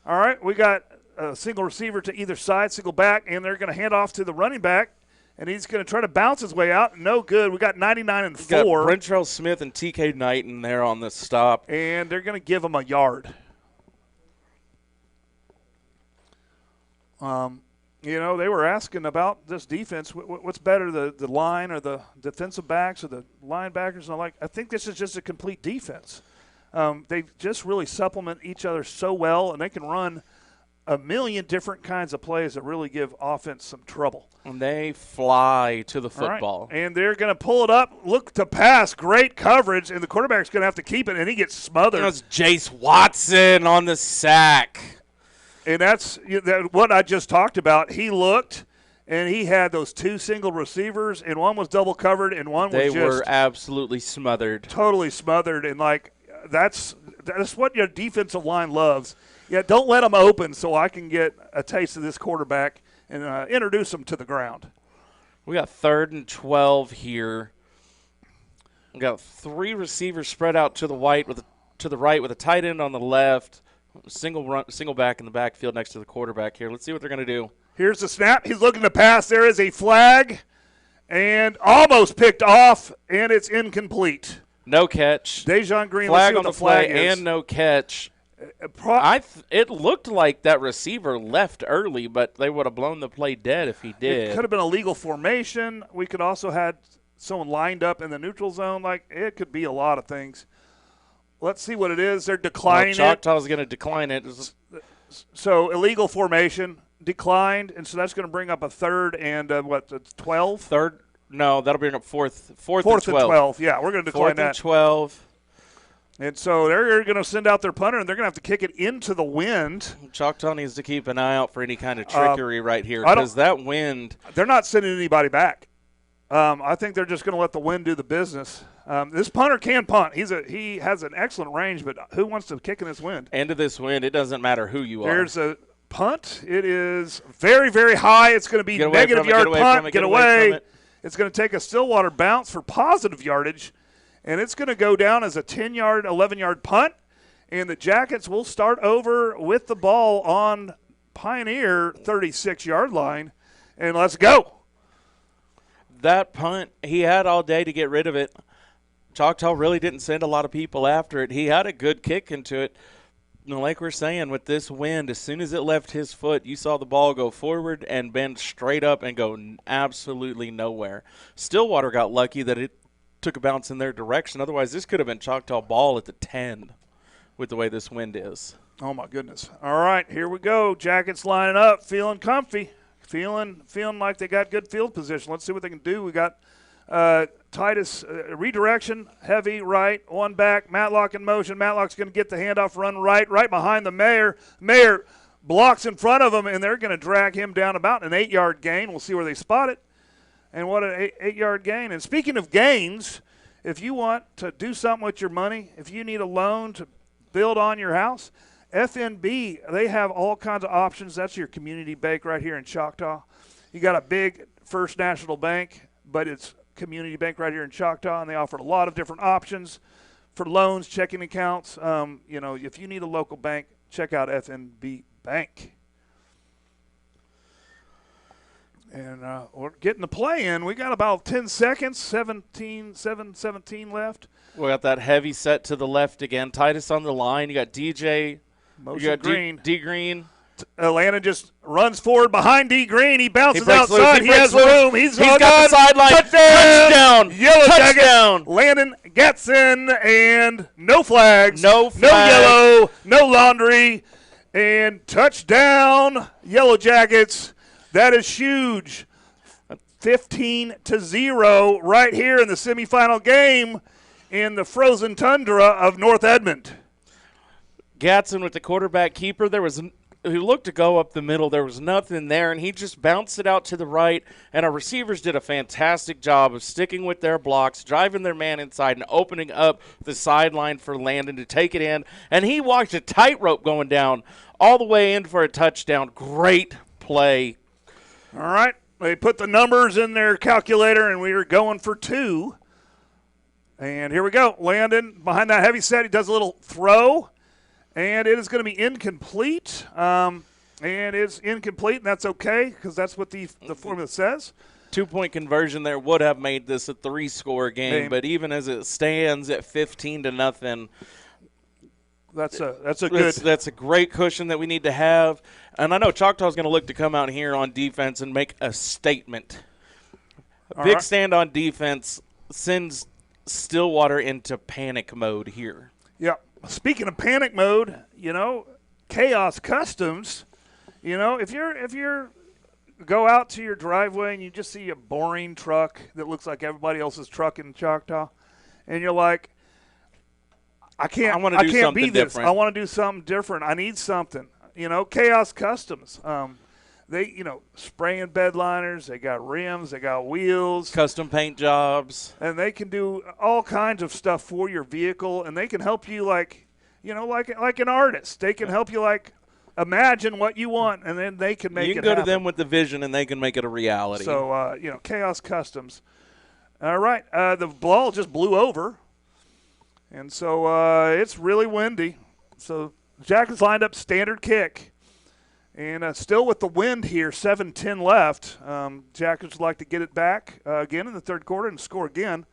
All right, we got a single receiver to either side, single back, and they're going to hand off to the running back, and he's going to try to bounce his way out. No good. We got 99 and 4. Got Brentrell Smith and TK Knighton there on the stop. And they're going to give him a yard. You know, they were asking about this defense. What's better, the line or the defensive backs or the linebackers? And I think this is just a complete defense. They just really supplement each other so well, and they can run a million different kinds of plays that really give offense some trouble. And they fly to the football. Right. And they're going to pull it up, look to pass, great coverage, and the quarterback's going to have to keep it, and he gets smothered. That's Jace Watson on the sack. And that's what I just talked about. He looked, and he had those 2 single receivers, and one was double covered, and one was just they were absolutely smothered. Totally smothered, and that's what your defensive line loves. Yeah, don't let them open so I can get a taste of this quarterback and introduce him to the ground. We got 3rd and 12 here. We got 3 receivers spread out to the right with a tight end on the left. Single back in the backfield next to the quarterback here. Let's see what they're going to do. Here's the snap. He's looking to pass. There is a flag, and almost picked off, and it's incomplete. No catch. Dejon Green. Flag on the flag is. and no catch. It looked like that receiver left early, but they would have blown the play dead if he did. It could have been a legal formation. We could also had someone lined up in the neutral zone. It could be a lot of ththings. Let's see what it is. They're declining Choctaw's going to decline it. So illegal formation, declined, and so that's going to bring up a 3rd and 12? 3rd? No, that'll bring up 4th and 12. Yeah, we're going to decline 4th that. and 12. And so they're going to send out their punter, and they're going to have to kick it into the wind. Choctaw needs to keep an eye out for any kind of trickery right here because that wind. They're not sending anybody back. I think they're just going to let the wind do the business. This punter can punt. He has an excellent range, but who wants to kick in this wind? Into this wind, it doesn't matter who you are. There's a punt. It is very, very high. It's going to be negative yard punt. Get away. It's going to take a Stillwater bounce for positive yardage, and it's going to go down as a 10-yard, 11-yard punt, and the Jackets will start over with the ball on Pioneer 36-yard line, and let's go. That punt, he had all day to get rid of it. Choctaw really didn't send a lot of people after it. He had a good kick into it. Like we're saying, with this wind, as soon as it left his foot, you saw the ball go forward and bend straight up and go absolutely nowhere. Stillwater got lucky that it took a bounce in their direction. Otherwise, this could have been Choctaw ball at the 10 with the way this wind is. Oh, my goodness. All right, here we go. Jackets lining up, feeling comfy, feeling like they got good field position. Let's see what they can do. We got Titus redirection, heavy right, one back, Matlock in motion. Matlock's going to get the handoff, run right behind the Mayor. Mayor blocks in front of him, and they're going to drag him down about an 8-yard gain. We'll see where they spot it. And what an 8-yard gain. And speaking of gains, if you want to do something with your money, if you need a loan to build on your house, FNB, they have all kinds of options. That's your community bank right here in Choctaw. You got a big First National Bank, but it's community bank right here in Choctaw, and they offer a lot of different options for loans, checking accounts. If you need a local bank, check out FNB Bank. And we're getting the play in. We got about 10 seconds, 17 left. We got that heavy set to the left again. Titus on the line. You got DJ. Motion you got Green. D Green. Landon just runs forward behind D Green. He bounces breaks outside. loose. He has room. He's got the sideline. Touchdown. Yellow Touchdown. Jacket. Landon gets in, and no flags. No yellow. No laundry. And touchdown, Yellow Jackets. That is huge. 15-0 right here in the semifinal game in the frozen tundra of North Edmond. Gatson with the quarterback keeper. He looked to go up the middle. There was nothing there, and he just bounced it out to the right. And our receivers did a fantastic job of sticking with their blocks, driving their man inside, and opening up the sideline for Landon to take it in. And he walked a tightrope going down all the way in for a touchdown. Great play. All right. They put the numbers in their calculator, and we are going for 2. And here we go. Landon behind that heavy set. He does a little throw. And it is going to be incomplete. And it's incomplete, and that's okay because that's what the formula says. 2-point conversion there would have made this a 3-score game, but even as it stands at 15-0, that's a great cushion that we need to have. And I know Choctaw's going to look to come out here on defense and make a statement. A big stand on defense sends Stillwater into panic mode here. Yeah. Speaking of panic mode, Chaos Customs, if you're go out to your driveway and you just see a boring truck that looks like everybody else's truck in Choctaw, and you're like, I can't be this. Different. I want to do something different. I need something. Chaos Customs. They, spraying bed liners. They got rims. They got wheels. Custom paint jobs. And they can do all kinds of stuff for your vehicle, and they can help you like an artist. They can help you imagine what you want, and then they can make it You can go happen. To them with the vision, and they can make it a reality. So, Chaos Customs. All right. The ball just blew over, and so it's really windy. So Jackets lined up standard kick, and still with the wind here, 7:10 left. Jackets would like to get it back again in the third quarter and score again.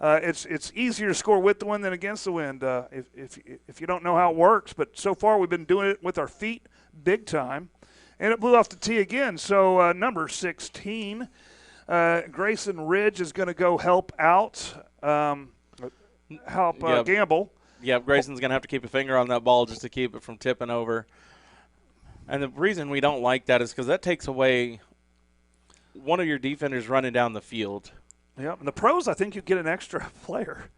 It's easier to score with the wind than against the wind if you don't know how it works. But so far we've been doing it with our feet big time. And it blew off the tee again. So number 16, Grayson Ridge is going to go help out, Gamble. Yeah, Grayson's going to have to keep a finger on that ball just to keep it from tipping over. And the reason we don't like that is because that takes away one of your defenders running down the field. Yeah, and the pros, I think you get an extra player.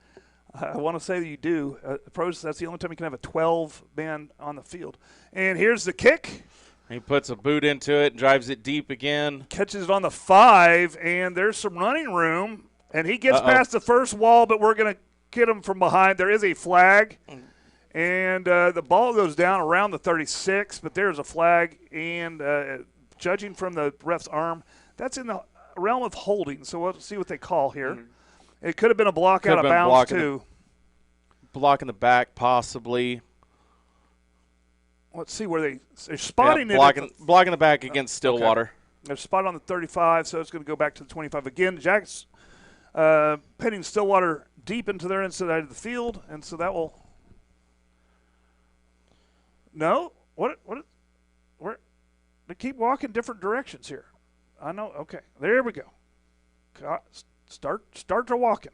I want to say that you do. The pros, that's the only time you can have a 12-man on the field. And here's the kick. He puts a boot into it and drives it deep again. Catches it on the 5, and there's some running room. And he gets past the first wall, but we're going to get him from behind. There is a flag. And the ball goes down around the 36, but there's a flag. And judging from the ref's arm, that's in the realm of holding. So we'll see what they call here. It could have been a block out of bounds, too. Block in the back, possibly. Let's see where they're spotting it. Blocking the back against Stillwater. Okay. They're spotted on the 35, so it's going to go back to the 25 again. Jack's pinning Stillwater deep into their inside of the field, and so that will – no? What? Where? They keep walking different directions here. I know. Okay, there we go. Start to walking.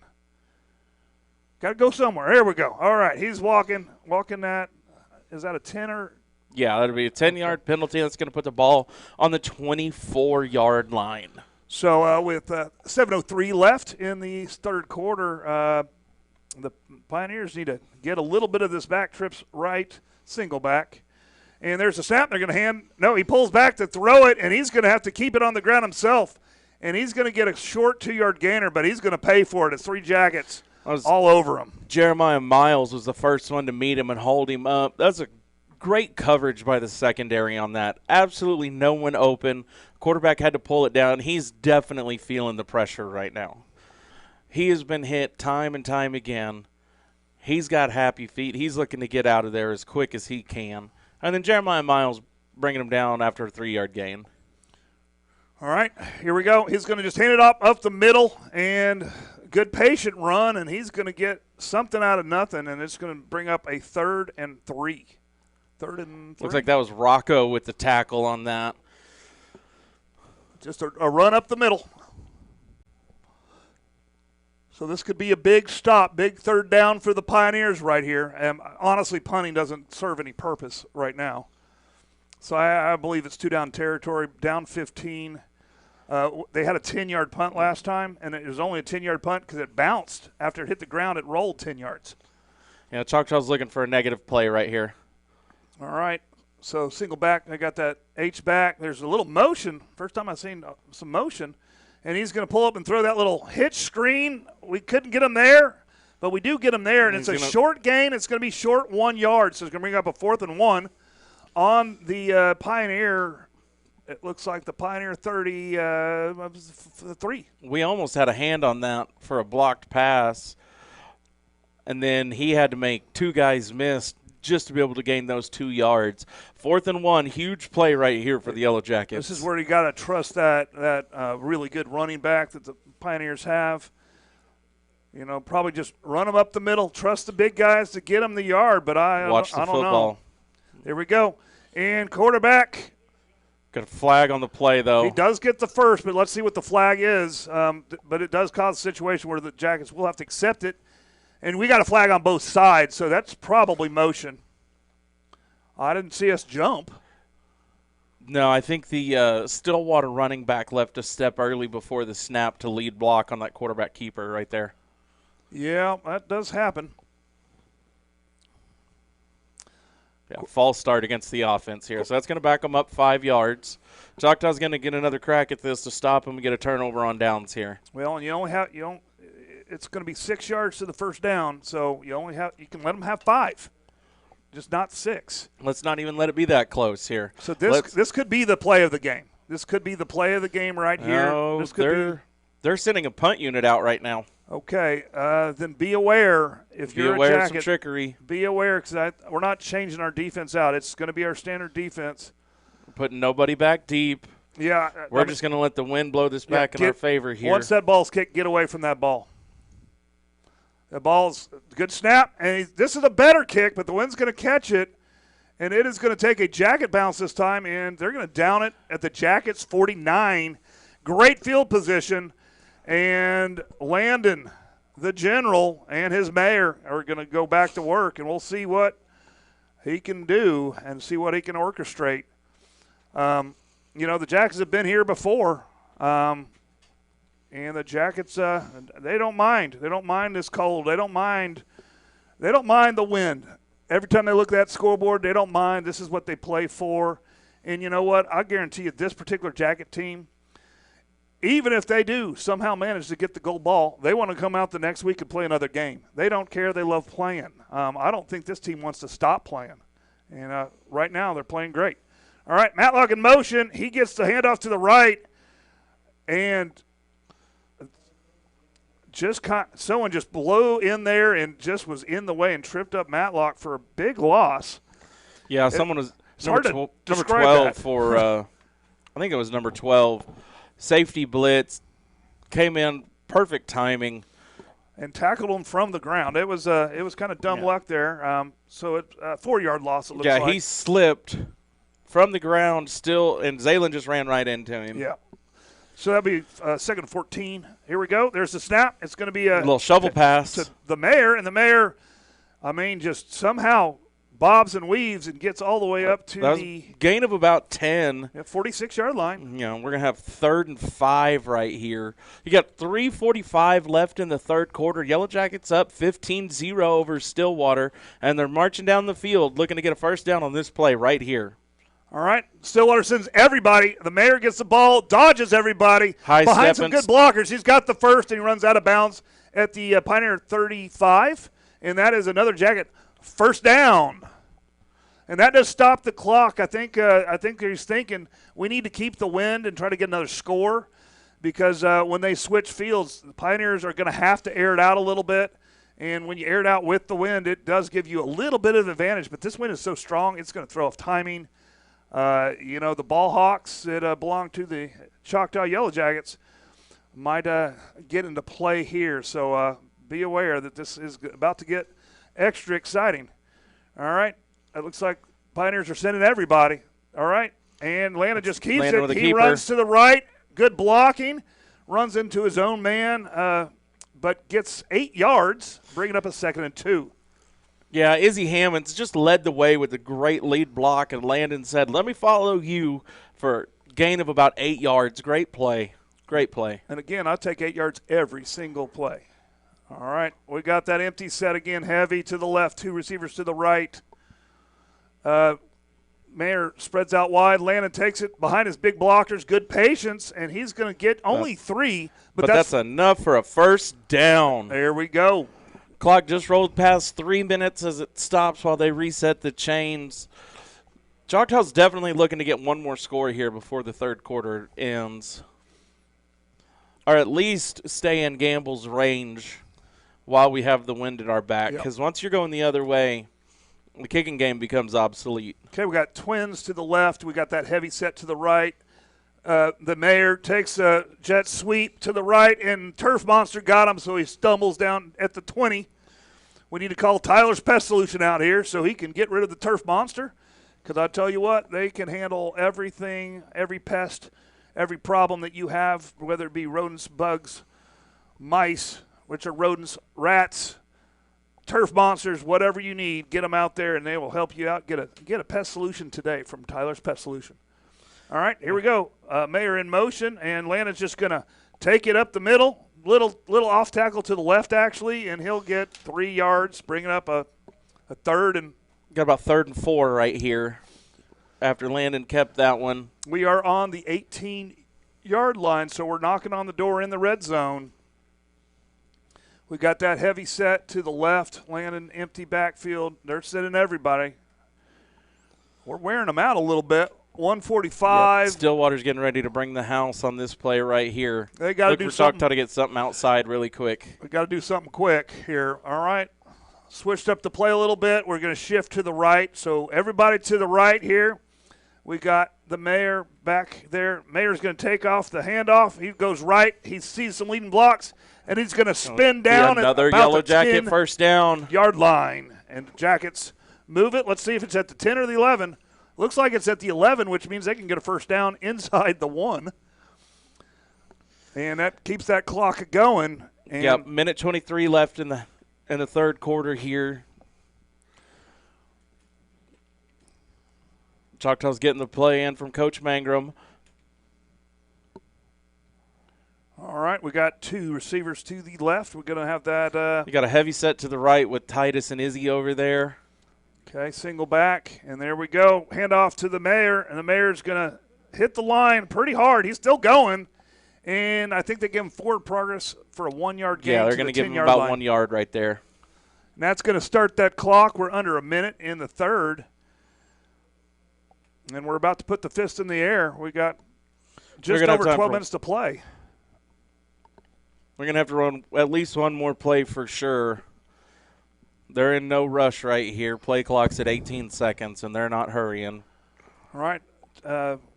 Got to go somewhere. There we go. All right, he's walking that. Is that a 10 or? Yeah, that'll be a 10-yard penalty. That's going to put the ball on the 24-yard line. So with 7:03 left in the third quarter, the Pioneers need to get a little bit of this back trips right, single back. And there's a snap. They're going to hand. No, he pulls back to throw it, and he's going to have to keep it on the ground himself. And he's going to get a short 2-yard gainer, but he's going to pay for it. It's 3 Jackets all over him. Jeremiah Miles was the first one to meet him and hold him up. That's a great coverage by the secondary on that. Absolutely no one open. Quarterback had to pull it down. He's definitely feeling the pressure right now. He has been hit time and time again. He's got happy feet. He's looking to get out of there as quick as he can. And then Jeremiah Miles bringing him down after a 3-yard gain. All right, here we go. He's going to just hand it up the middle, and good patient run, and he's going to get something out of nothing, and it's going to bring up a 3rd and 3. 3rd and 3. Looks like that was Rocco with the tackle on that. Just a run up the middle. So this could be a big stop, big 3rd down for the Pioneers right here. Honestly, punting doesn't serve any purpose right now. So I believe it's 2-down territory, down 15. They had a 10-yard punt last time, and it was only a 10-yard punt because it bounced. After it hit the ground, it rolled 10 yards. Yeah, Choctaw's looking for a negative play right here. All right. So single back. They got that H back. There's a little motion. First time I've seen some motion. And he's going to pull up and throw that little hitch screen. We couldn't get him there, but we do get him there. And it's a short gain. It's going to be short 1 yard. So it's going to bring up a 4th and 1 on the Pioneer. It looks like the Pioneer 33. We almost had a hand on that for a blocked pass. And then he had to make 2 guys miss just to be able to gain those 2 yards. 4th and 1, huge play right here for the Yellow Jackets. This is where you got to trust that really good running back that the Pioneers have. You know, probably just run them up the middle, trust the big guys to get them the yard, but I don't football. know. There we go. And quarterback. Got a flag on the play, though. He does get the first, but let's see what the flag is. But it does cause a situation where the Jackets will have to accept it. And we got a flag on both sides, so that's probably motion. I didn't see us jump. No, I think the Stillwater running back left a step early before the snap to lead block on that quarterback keeper right there. Yeah, that does happen. Yeah, false start against the offense here. So that's going to back them up 5 yards. Choctaw's going to get another crack at this to stop them and get a turnover on downs here. Well, and it's going to be 6 yards to the first down, so you can let them have 5, just not 6. Let's not even let it be that close here. So this could be the play of the game. This could be the play of the game right here. No, they're sending a punt unit out right now. Okay, then be aware if you're a Jacket. Be aware of some trickery. Be aware because we're not changing our defense out. It's going to be our standard defense. We're putting nobody back deep. Yeah. We're just going to let the wind blow this back in our favor here. Once that ball's kicked, get away from that ball. The ball's a good snap, and this is a better kick, but the wind's going to catch it, and it is going to take a Jacket bounce this time, and they're going to down it at the Jackets' 49. Great field position. And Landon, the general, and his mayor are going to go back to work, and we'll see what he can do and see what he can orchestrate. The Jackets have been here before, and the Jackets, they don't mind. They don't mind this cold. They don't mind the wind. Every time they look at that scoreboard, they don't mind. This is what they play for. And you know what? I guarantee you this particular Jacket team, even if they do somehow manage to get the gold ball, they want to come out the next week and play another game. They don't care. They love playing. I don't think this team wants to stop playing. And right now they're playing great. All right, Matlock in motion. He gets the handoff to the right. And someone just blew in there and just was in the way and tripped up Matlock for a big loss. Yeah, someone was number 12 for I think it was number 12. Safety blitz, came in, perfect timing. And tackled him from the ground. It was kind of dumb luck there. So it's a 4-yard loss, it looks like. Yeah, he slipped from the ground still, and Zaylen just ran right into him. Yeah. So that'll be second 14. Here we go. There's the snap. It's going to be a little shovel pass to the mayor. And the mayor, just somehow bobs and weaves and gets all the way up to the gain of about 10. 46-yard line. We're going to have 3rd and 5 right here. You got 3:45 left in the third quarter. Yellow Jackets up 15-0 over Stillwater, and they're marching down the field looking to get a first down on this play right here. All right. Stillwater sends everybody. The mayor gets the ball, dodges everybody. Behind some good blockers. He's got the first, and he runs out of bounds at the Pioneer 35, and that is another Jacket first down. And that does stop the clock. I think he's thinking we need to keep the wind and try to get another score because when they switch fields, the Pioneers are going to have to air it out a little bit. And when you air it out with the wind, it does give you a little bit of advantage. But this wind is so strong, it's going to throw off timing. The Ball Hawks that belong to the Choctaw Yellow Jackets might get into play here. So be aware that this is about to get extra exciting. All right. It looks like Pioneers are sending everybody. All right. And Landon just keeps it. He runs to the right. Good blocking. Runs into his own man, but gets 8 yards, bringing up a 2nd and 2. Yeah, Izzy Hammonds just led the way with a great lead block, and Landon said, let me follow you for a gain of about 8 yards. Great play. Great play. And, again, I'll take 8 yards every single play. All right. We got that empty set again, heavy to the left, 2 receivers to the right. Mayer spreads out wide. Landon takes it behind his big blockers. Good patience, and he's going to get only 3. But that's enough for a first down. There we go. Clock just rolled past 3 minutes as it stops while they reset the chains. Choctaw's definitely looking to get one more score here before the third quarter ends. Or at least stay in Gamble's range while we have the wind at our back. Because once you're going the other way, the kicking game becomes obsolete. Okay, we got Twins to the left. We got that heavy set to the right. The mayor takes a jet sweep to the right, and Turf Monster got him, so he stumbles down at the 20. We need to call Tyler's Pest Solution out here so he can get rid of the Turf Monster, because I tell you what, they can handle everything, every pest, every problem that you have, whether it be rodents, bugs, mice, which are rodents, rats, turf monsters, whatever you need. Get them out there, and they will help you out. Get a pest solution today from Tyler's Pest Solution. All right, here we go. Mayor in motion, and Landon's just going to take it up the middle, little off tackle to the left, actually, and he'll get 3 yards, bringing up a third. And got about 3rd and 4 right here after Landon kept that one. We are on the 18-yard line, so we're knocking on the door in the red zone. We got that heavy set to the left, Landon empty backfield. They're sending everybody. We're wearing them out a little bit. 145. Yep. Stillwater's getting ready to bring the house on this play right here. They got to do something. Choctaw to get something outside really quick. We got to do something quick here. All right. Switched up the play a little bit. We're going to shift to the right. So everybody to the right here. We got the mayor back there. Mayor's going to take off the handoff. He goes right. He sees some leading blocks, and he's going to spin down. Another at Yellow the Jacket first down. Yard line. And the Jackets move it. Let's see if it's at the 10 or the 11. Looks like it's at the 11, which means they can get a first down inside the 1. And that keeps that clock going. And yeah, minute 23 left in the third quarter here. Choctaw's getting the play in from Coach Mangrum. All right, we got 2 receivers to the left. We're going to have that. You got a heavy set to the right with Titus and Izzy over there. Okay, single back, and there we go. Hand off to the mayor, and the mayor's going to hit the line pretty hard. He's still going, and I think they give him forward progress for a 1-yard gain. Yeah, they're going to give him about 1 yard right there. And that's going to start that clock. We're under a minute in the third, and we're about to put the fist in the air. We got just over 12 minutes to play. We're going to have to run at least one more play for sure. They're in no rush right here. Play clock's at 18 seconds, and they're not hurrying. All right.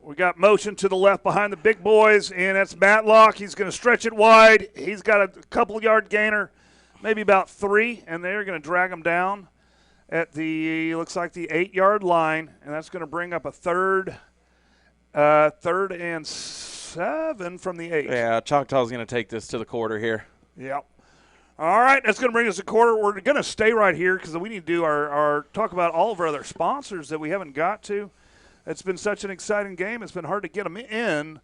We got motion to the left behind the big boys, and that's Matlock. He's going to stretch it wide. He's got a couple-yard gainer, maybe about 3, and they're going to drag him down at the, looks like the 8-yard line, and that's going to bring up a third and 7 from the 8. Yeah, Choctaw's going to take this to the quarter here. Yep. All right, that's going to bring us a quarter. We're going to stay right here because we need to do our talk about all of our other sponsors that we haven't got to. It's been such an exciting game. It's been hard to get them in,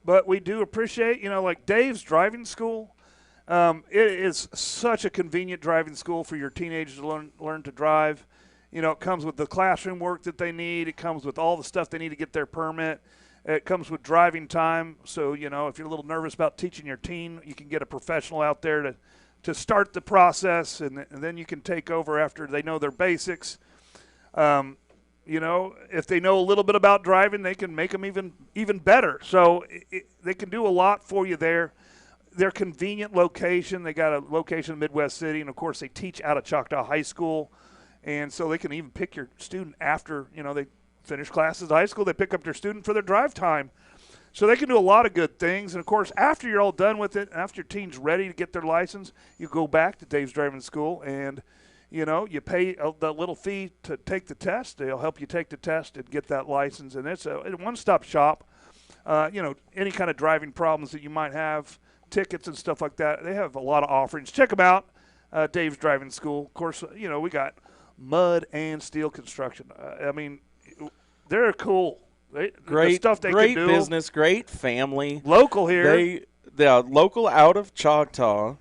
but we do appreciate, like Dave's Driving School. It is such a convenient driving school for your teenagers to learn to drive. It comes with the classroom work that they need. It comes with all the stuff they need to get their permit. It comes with driving time. So, if you're a little nervous about teaching your teen, you can get a professional out there to start the process, and then you can take over after they know their basics. If they know a little bit about driving, they can make them even better. So they can do a lot for you there. Their convenient location, they got a location in Midwest City, and, of course, they teach out of Choctaw High School. And so they can even pick your student after, they finish classes at high school. They pick up their student for their drive time. So they can do a lot of good things. And, of course, after you're all done with it, after your teen's ready to get their license, you go back to Dave's Driving School and, you pay the little fee to take the test. They'll help you take the test and get that license. And it's a one-stop shop. Any kind of driving problems that you might have, tickets and stuff like that, they have a lot of offerings. Check them out, Dave's Driving School. Of course, we got mud and steel construction. They're cool. The stuff they great can do. Business, great family. Local here. They're local out of Choctaw.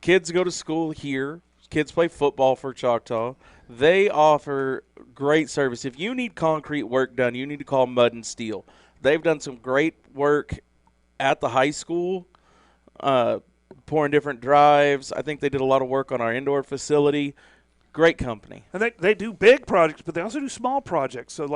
Kids go to school here. Kids play football for Choctaw. They offer great service. If you need concrete work done, you need to call Mud and Steel. They've done some great work at the high school, pouring different drives. I think they did a lot of work on our indoor facility. Great company. And they do big projects, but they also do small projects. So,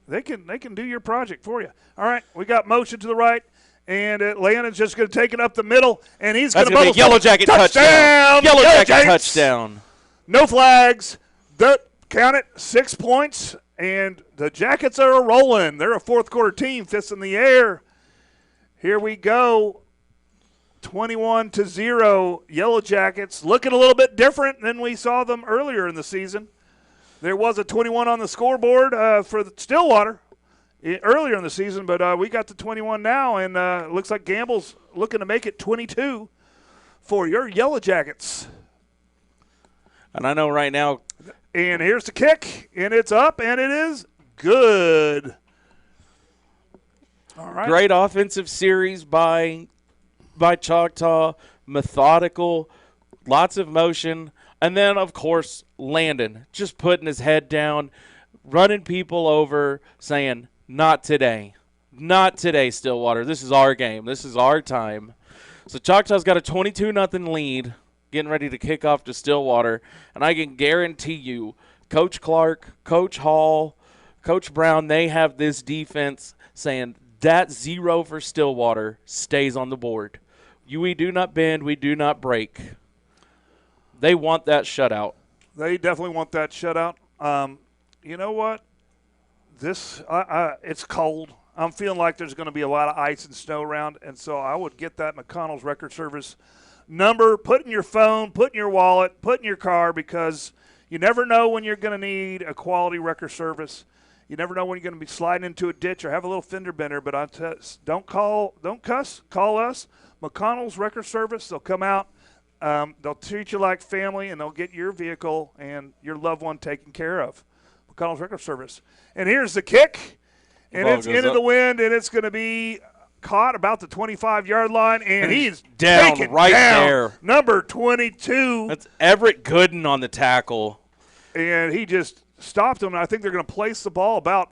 they can do your project for you. All right, we got motion to the right, and Landon's just going to take it up the middle, and he's going to be Yellow Jacket touchdown. Yellow Jacket touchdown. No flags. The Count it, 6 points, and the Jackets are rolling. They're a fourth-quarter team, fists in the air. Here we go, 21-0. Yellow Jackets looking a little bit different than we saw them earlier in the season. There was a 21 on the scoreboard for the Stillwater earlier in the season, but we got to 21 now, and it looks like Gamble's looking to make it 22 for your Yellow Jackets. And I know right now. And here's the kick, and it's up, and it is good. All right. Great offensive series by Choctaw, methodical, lots of motion. And then, of course, Landon just putting his head down, running people over, saying, not today. Not today, Stillwater. This is our game. This is our time. So Choctaw's got a 22-0 lead, getting ready to kick off to Stillwater. And I can guarantee you, Coach Clark, Coach Hall, Coach Brown, they have this defense saying that 0 for Stillwater stays on the board. We do not bend, we do not break. They want that shutout. They definitely want that shutout. You know what? It's cold. I'm feeling like there's going to be a lot of ice and snow around, and so I would get that McConnell's Record Service number, put in your phone, put in your wallet, put in your car, because you never know when you're going to need a quality record service. You never know when you're going to be sliding into a ditch or have a little fender bender. But don't cuss. Call us, McConnell's Record Service. They'll come out. They'll treat you like family, and they'll get your vehicle and your loved one taken care of. McConnell's Record Service. And here's the kick, and it's into the wind, and it's going to be caught about the 25-yard line, and he's down right there. Number 22. That's Everett Gooden on the tackle. And he just stopped him, and I think they're going to place the ball about,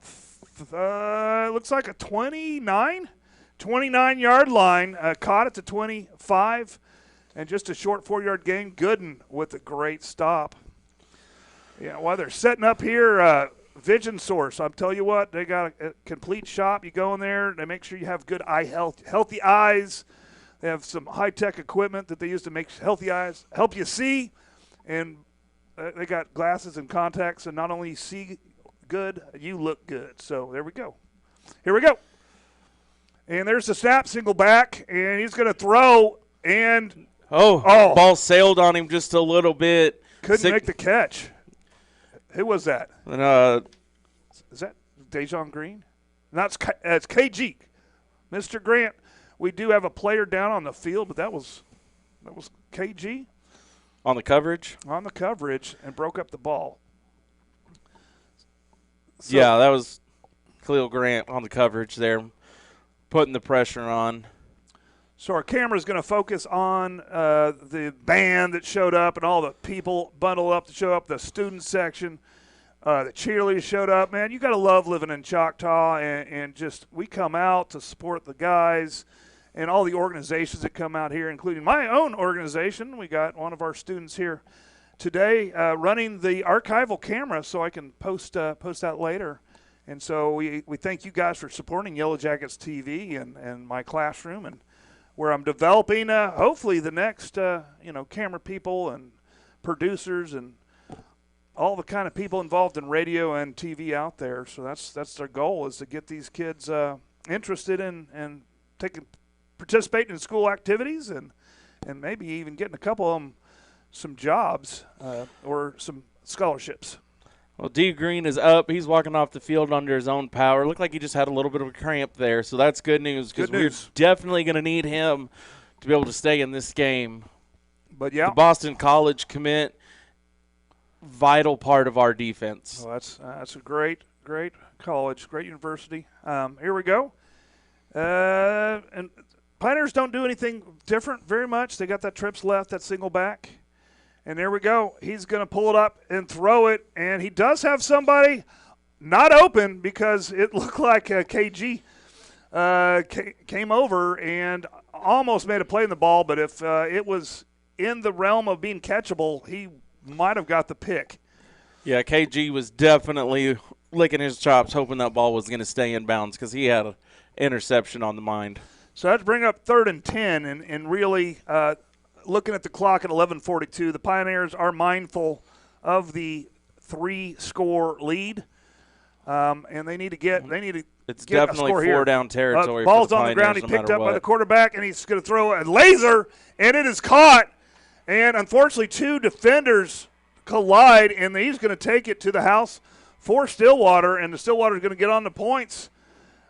it looks like a 29-yard line. Caught at the 25, and just a short 4-yard gain. Gooden with a great stop. Yeah, while they're setting up here, Vision Source, I'll tell you what, they got a complete shop. You go in there, they make sure you have good eye health, healthy eyes. They have some high-tech equipment that they use to make healthy eyes help you see, and they got glasses and contacts, and not only see good, you look good. So there we go. Here we go. And there's the snap, single back, and he's going to throw, and ball sailed on him just a little bit. Couldn't make the catch. Who was that? Is that Dejon Green? No, it's KG. Mr. Grant, we do have a player down on the field, but that was KG. On the coverage? On the coverage, and broke up the ball. So, yeah, that was Khalil Grant on the coverage there, putting the pressure on. So our camera is going to focus on the band that showed up and all the people bundled up to show up, the student section. The cheerleaders showed up. Man, you got to love living in Choctaw, and just we come out to support the guys and all the organizations that come out here, including my own organization. We got one of our students here today running the archival camera, so I can post that later. And so we thank you guys for supporting Yellow Jackets TV and my classroom, and where I'm developing hopefully the next camera people and producers and all the kind of people involved in radio and TV out there. So that's their goal, is to get these kids interested in and participating in school activities and maybe even getting a couple of them some jobs or some scholarships. Well, D. Green is up. He's walking off the field under his own power. Looked like he just had a little bit of a cramp there, so that's good news because we're definitely going to need him to be able to stay in this game. But yeah, the Boston College commit, vital part of our defense. Well, that's a great college, great university. Here we go. And Pioneers don't do anything different very much. They got that trips left, that single back. And there we go. He's going to pull it up and throw it. And he does have somebody not open because it looked like KG came over and almost made a play in the ball. But if it was in the realm of being catchable, he might have got the pick. Yeah, KG was definitely licking his chops, hoping that ball was going to stay in bounds because he had an interception on the mind. So that's bring up 3rd and 10, and really looking at the clock at 11:42, the Pioneers are mindful of the 3-score lead, and they need to get It's get a definitely score here. four-down territory. Ball's for the on the ground. He Pioneers, no picked matter up by the what. quarterback, and he's going to throw a laser, and it is caught. And unfortunately, 2 defenders collide, and he's going to take it to the house for Stillwater, and the Stillwater is going to get on the points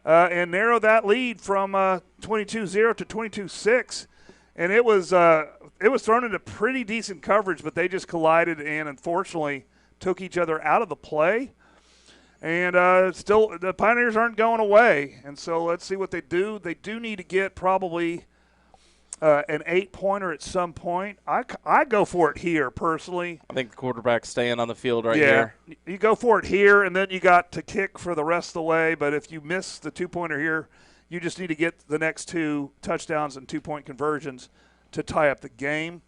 and narrow that lead from 22-0 to 22-6. And it was thrown into pretty decent coverage, but they just collided and unfortunately took each other out of the play. And still, the Pioneers aren't going away. And so let's see what they do. They do need to get probably an 8-pointer at some point. I go for it here, personally. I think the quarterback's staying on the field here. You go for it here, and then you got to kick for the rest of the way. But if you miss the 2-pointer here, you just need to get the next 2 touchdowns and 2-point conversions to tie up the game.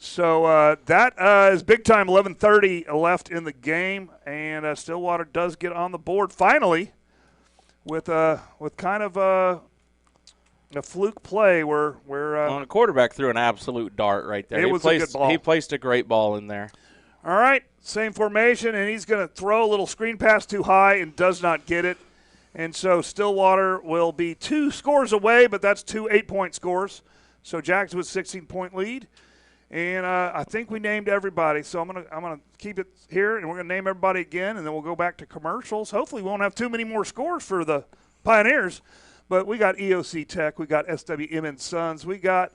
So that is big time. 11:30 left in the game, and Stillwater does get on the board finally with kind of a fluke play where the quarterback threw an absolute dart right there. It was a good ball. He placed a great ball in there. All right, same formation, and he's going to throw a little screen pass too high and does not get it. And so Stillwater will be 2 scores away, but that's 2 8-point scores. So Jacks with 16-point lead. And I think we named everybody, so I'm gonna keep it here, and we're gonna name everybody again, and then we'll go back to commercials. Hopefully, we won't have too many more scores for the Pioneers, but we got EOC Tech, we got SWM and Sons, we got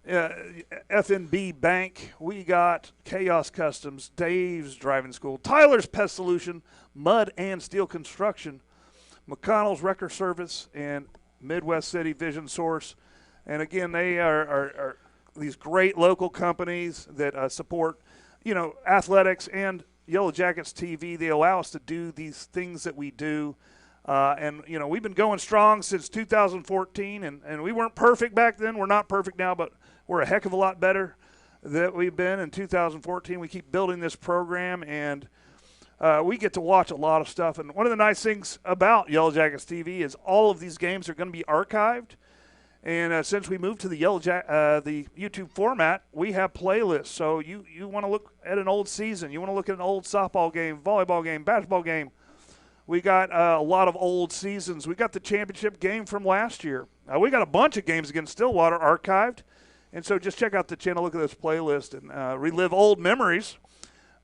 FNB Bank, we got Chaos Customs, Dave's Driving School, Tyler's Pest Solution, Mud and Steel Construction, McConnell's Wrecker Service, and Midwest City Vision Source. And again, they are these great local companies that support, athletics and Yellow Jackets TV. They allow us to do these things that we do. And we've been going strong since 2014, and we weren't perfect back then. We're not perfect now, but we're a heck of a lot better than we've been in 2014. We keep building this program, and we get to watch a lot of stuff. And one of the nice things about Yellow Jackets TV is all of these games are going to be archived. And since we moved to the the YouTube format, we have playlists. So you want to look at an old season, you want to look at an old softball game, volleyball game, basketball game. We got a lot of old seasons. We got the championship game from last year. We got a bunch of games against Stillwater archived. And so just check out the channel, look at this playlist, and relive old memories.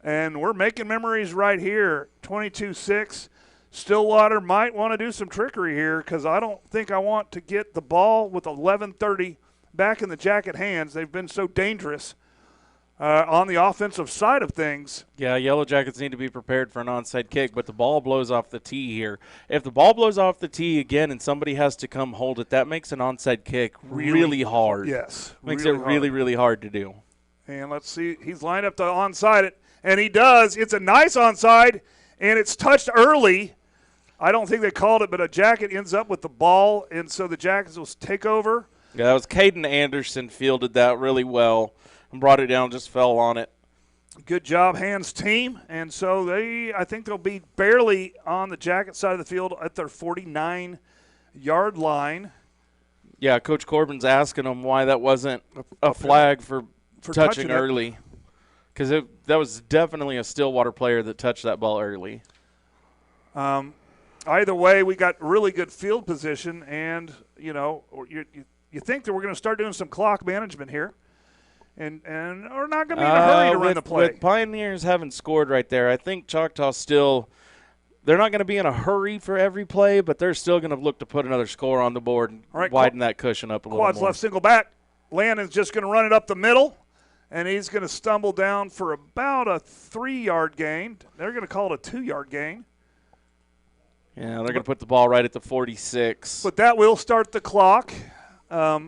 And we're making memories right here, 22-6. Stillwater might want to do some trickery here because I don't think I want to get the ball with 11:30 back in the Jacket hands. They've been so dangerous on the offensive side of things. Yeah, Yellow Jackets need to be prepared for an onside kick, but the ball blows off the tee here. If the ball blows off the tee again and somebody has to come hold it, that makes an onside kick really hard. Yes. Makes it really hard to do. And let's see. He's lined up to onside it, and he does. It's a nice onside, and it's touched early. I don't think they called it, but a Jacket ends up with the ball, and so the Jackets will take over. Yeah, that was Caden Anderson fielded that really well and brought it down, just fell on it. Good job, Hands team. And so I think they'll be barely on the Jacket side of the field at their 49-yard line. Yeah, Coach Corbin's asking them why that wasn't a flag for touching early, because that was definitely a Stillwater player that touched that ball early. Either way, we got really good field position, and you think that we're going to start doing some clock management here, and we're not going to be in a hurry to run the play. With Pioneers haven't scored right there, I think Choctaw still they're not going to be in a hurry for every play, but they're still going to look to put another score on the board and widen that cushion up a little more. Quads left, single back. Landon's just going to run it up the middle, and he's going to stumble down for about a 3-yard gain. They're going to call it a 2-yard gain. Yeah, they're going to put the ball right at the 46. But that will start the clock. They're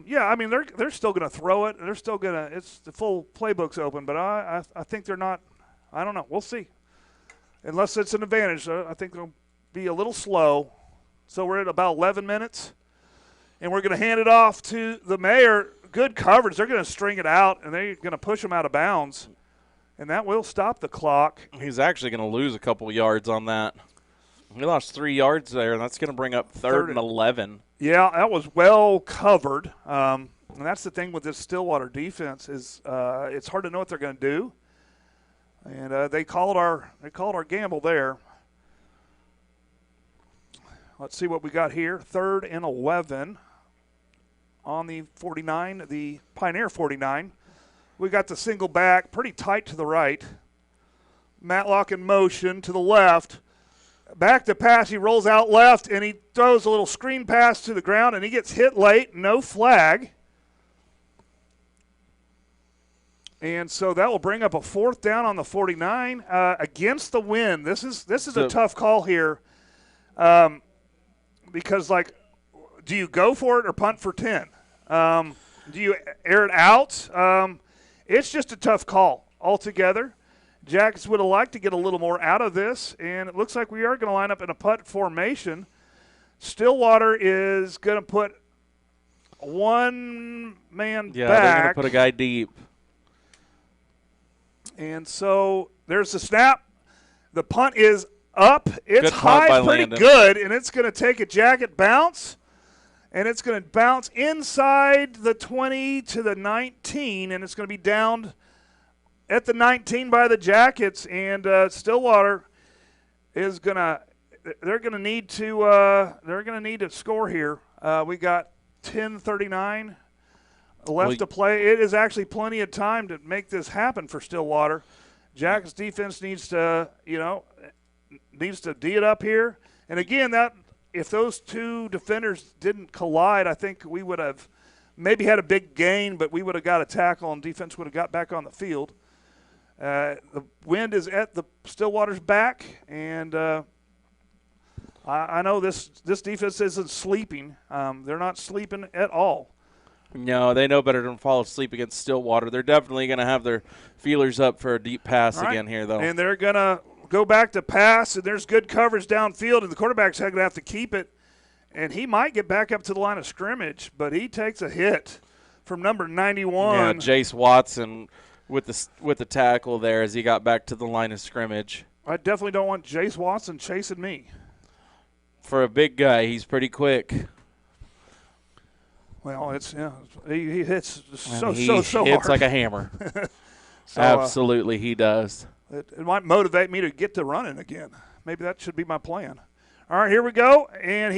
still going to throw it. They're still going to – it's the full playbook's open. But I think they're not – I don't know. We'll see. Unless it's an advantage, I think they'll be a little slow. So we're at about 11 minutes. And we're going to hand it off to the mayor. Good coverage. They're going to string it out, and they're going to push them out of bounds. And that will stop the clock. He's actually going to lose a couple yards on that. He lost 3 yards there, and that's going to bring up third and 11. Yeah, that was well covered. And that's the thing with this Stillwater defense is it's hard to know what they're going to do. And they called our gamble there. Let's see what we got here. 3rd and 11 on the 49, the Pioneer 49. We got the single back, pretty tight to the right. Matlock in motion to the left. Back to pass, he rolls out left, and he throws a little screen pass to the ground, and he gets hit late, no flag. And so that will bring up a 4th down on the 49 against the wind. This is a tough call here because, like, do you go for it or punt for 10? Do you air it out? It's just a tough call altogether. Jackets would have liked to get a little more out of this, and it looks like we are going to line up in a punt formation. Stillwater is going to put one man back. Yeah, they're going to put a guy deep. And so there's the snap. The punt is up. It's Good punt by high, pretty Landon. good, and it's going to take a jacket bounce, and it's going to bounce inside the 20 to the 19, and it's going to be downed at the 19 by the Jackets, and Stillwater is gonna. They're gonna need to score here. We got 10:39 left to play. It is actually plenty of time to make this happen for Stillwater. Jackets defense needs to D it up here. And again, that if those two defenders didn't collide, I think we would have maybe had a big gain, but we would have got a tackle and defense would have got back on the field. The wind is at the Stillwater's back, and I know this defense isn't sleeping. They're not sleeping at all. No, they know better than fall asleep against Stillwater. They're definitely going to have their feelers up for a deep pass again here, though. And they're going to go back to pass, and there's good coverage downfield, and the quarterback's going to have to keep it. And he might get back up to the line of scrimmage, but he takes a hit from number 91. Yeah, Jace Watson with the tackle there as he got back to the line of scrimmage. I definitely don't want Jace Watson chasing me. For a big guy, he's pretty quick. Well, he hits so He hard. hits like a hammer. So, Absolutely, he does. It might motivate me to get to running again. Maybe that should be my plan. All right, here we go, and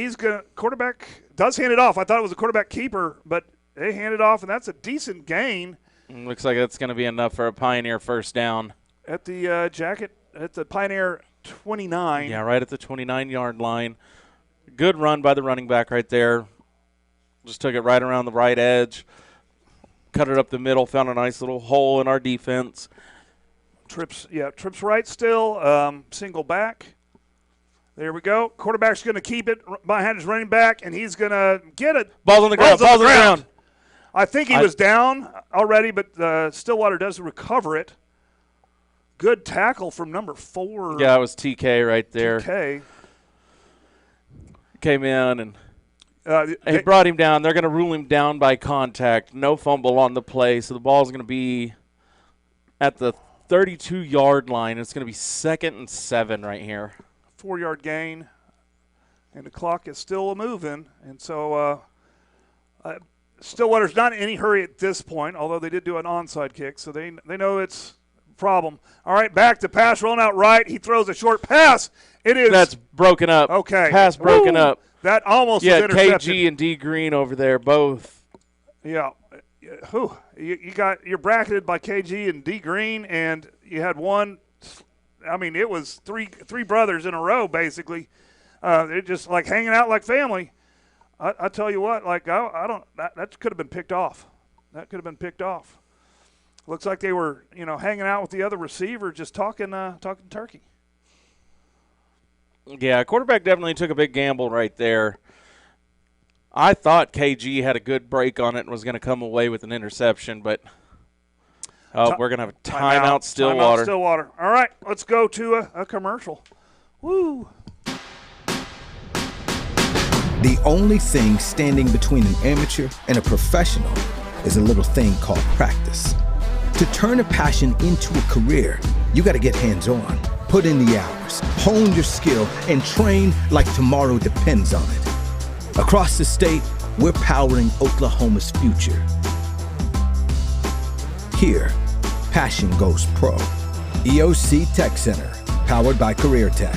quarterback does hand it off. I thought it was a quarterback keeper, but they hand it off, and that's a decent gain. Looks like that's going to be enough for a Pioneer first down. At the at the Pioneer 29. Yeah, right at the 29-yard line. Good run by the running back right there. Just took it right around the right edge, cut it up the middle, found a nice little hole in our defense. Trips right still, single back. There we go. Quarterback's going to keep it behind his running back, and he's going to get it. Ball's on the ground. I think he was down already, but Stillwater does recover it. Good tackle from number 4. Yeah, it was TK right there. TK. Came in and he brought him down. They're going to rule him down by contact. No fumble on the play, so the ball's going to be at the 32-yard line. It's going to be 2nd and 7 right here. 4-yard gain, and the clock is still moving. And so Stillwater's not in any hurry at this point, although they did do an onside kick, so they know it's a problem. All right, back to pass, rolling out right. He throws a short pass. That's broken up. Okay. Pass broken up. That almost was intercepted. KG and D Green over there, both. Yeah. You're bracketed by KG and D Green, and you had one. I mean, it was three brothers in a row, basically. They're just like hanging out like family. I tell you what, like that could have been picked off. That could have been picked off. Looks like they were, hanging out with the other receiver, just talking turkey. Yeah, quarterback definitely took a big gamble right there. I thought KG had a good break on it and was going to come away with an interception, but we're going to have a timeout Stillwater. Timeout Stillwater. All right, let's go to a commercial. Woo. The only thing standing between an amateur and a professional is a little thing called practice. To turn a passion into a career, you got to get hands-on, put in the hours, hone your skill, and train like tomorrow depends on it. Across the state, we're powering Oklahoma's future. Here, passion goes pro. EOC Tech Center, powered by Career Tech.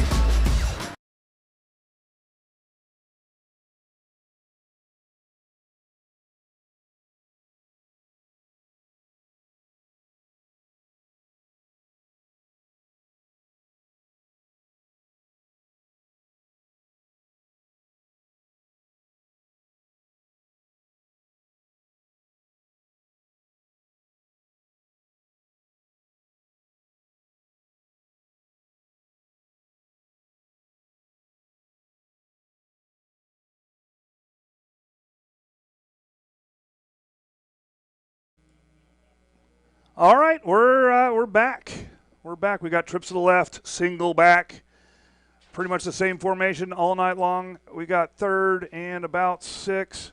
All right, we're back. We're back. We got trips to the left, single back. Pretty much the same formation all night long. We got third and about 6.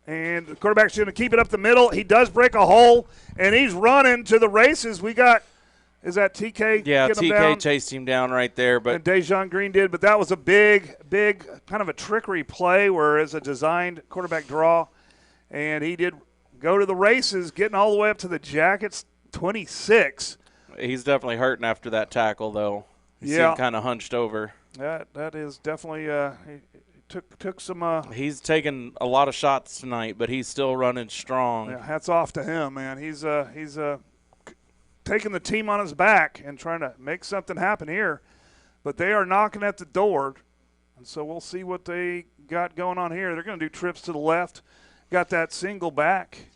And the quarterback's going to keep it up the middle. He does break a hole, and he's running to the races. We got, is that TK? Yeah, get him TK down? chased him down right there. But And Dejon Green did, but that was a big kind of a trickery play where it's a designed quarterback draw. And he did go to the races, getting all the way up to the Jackets 26. he's definitely hurting after that tackle, though. He seemed kind of hunched over. That is definitely he took some. He's taken a lot of shots tonight, but he's still running strong. Yeah, hats off to him, man. He's taking the team on his back and trying to make something happen here. But they are knocking at the door, and so we'll see what they got going on here. They're going to do trips to the left. Got that single back.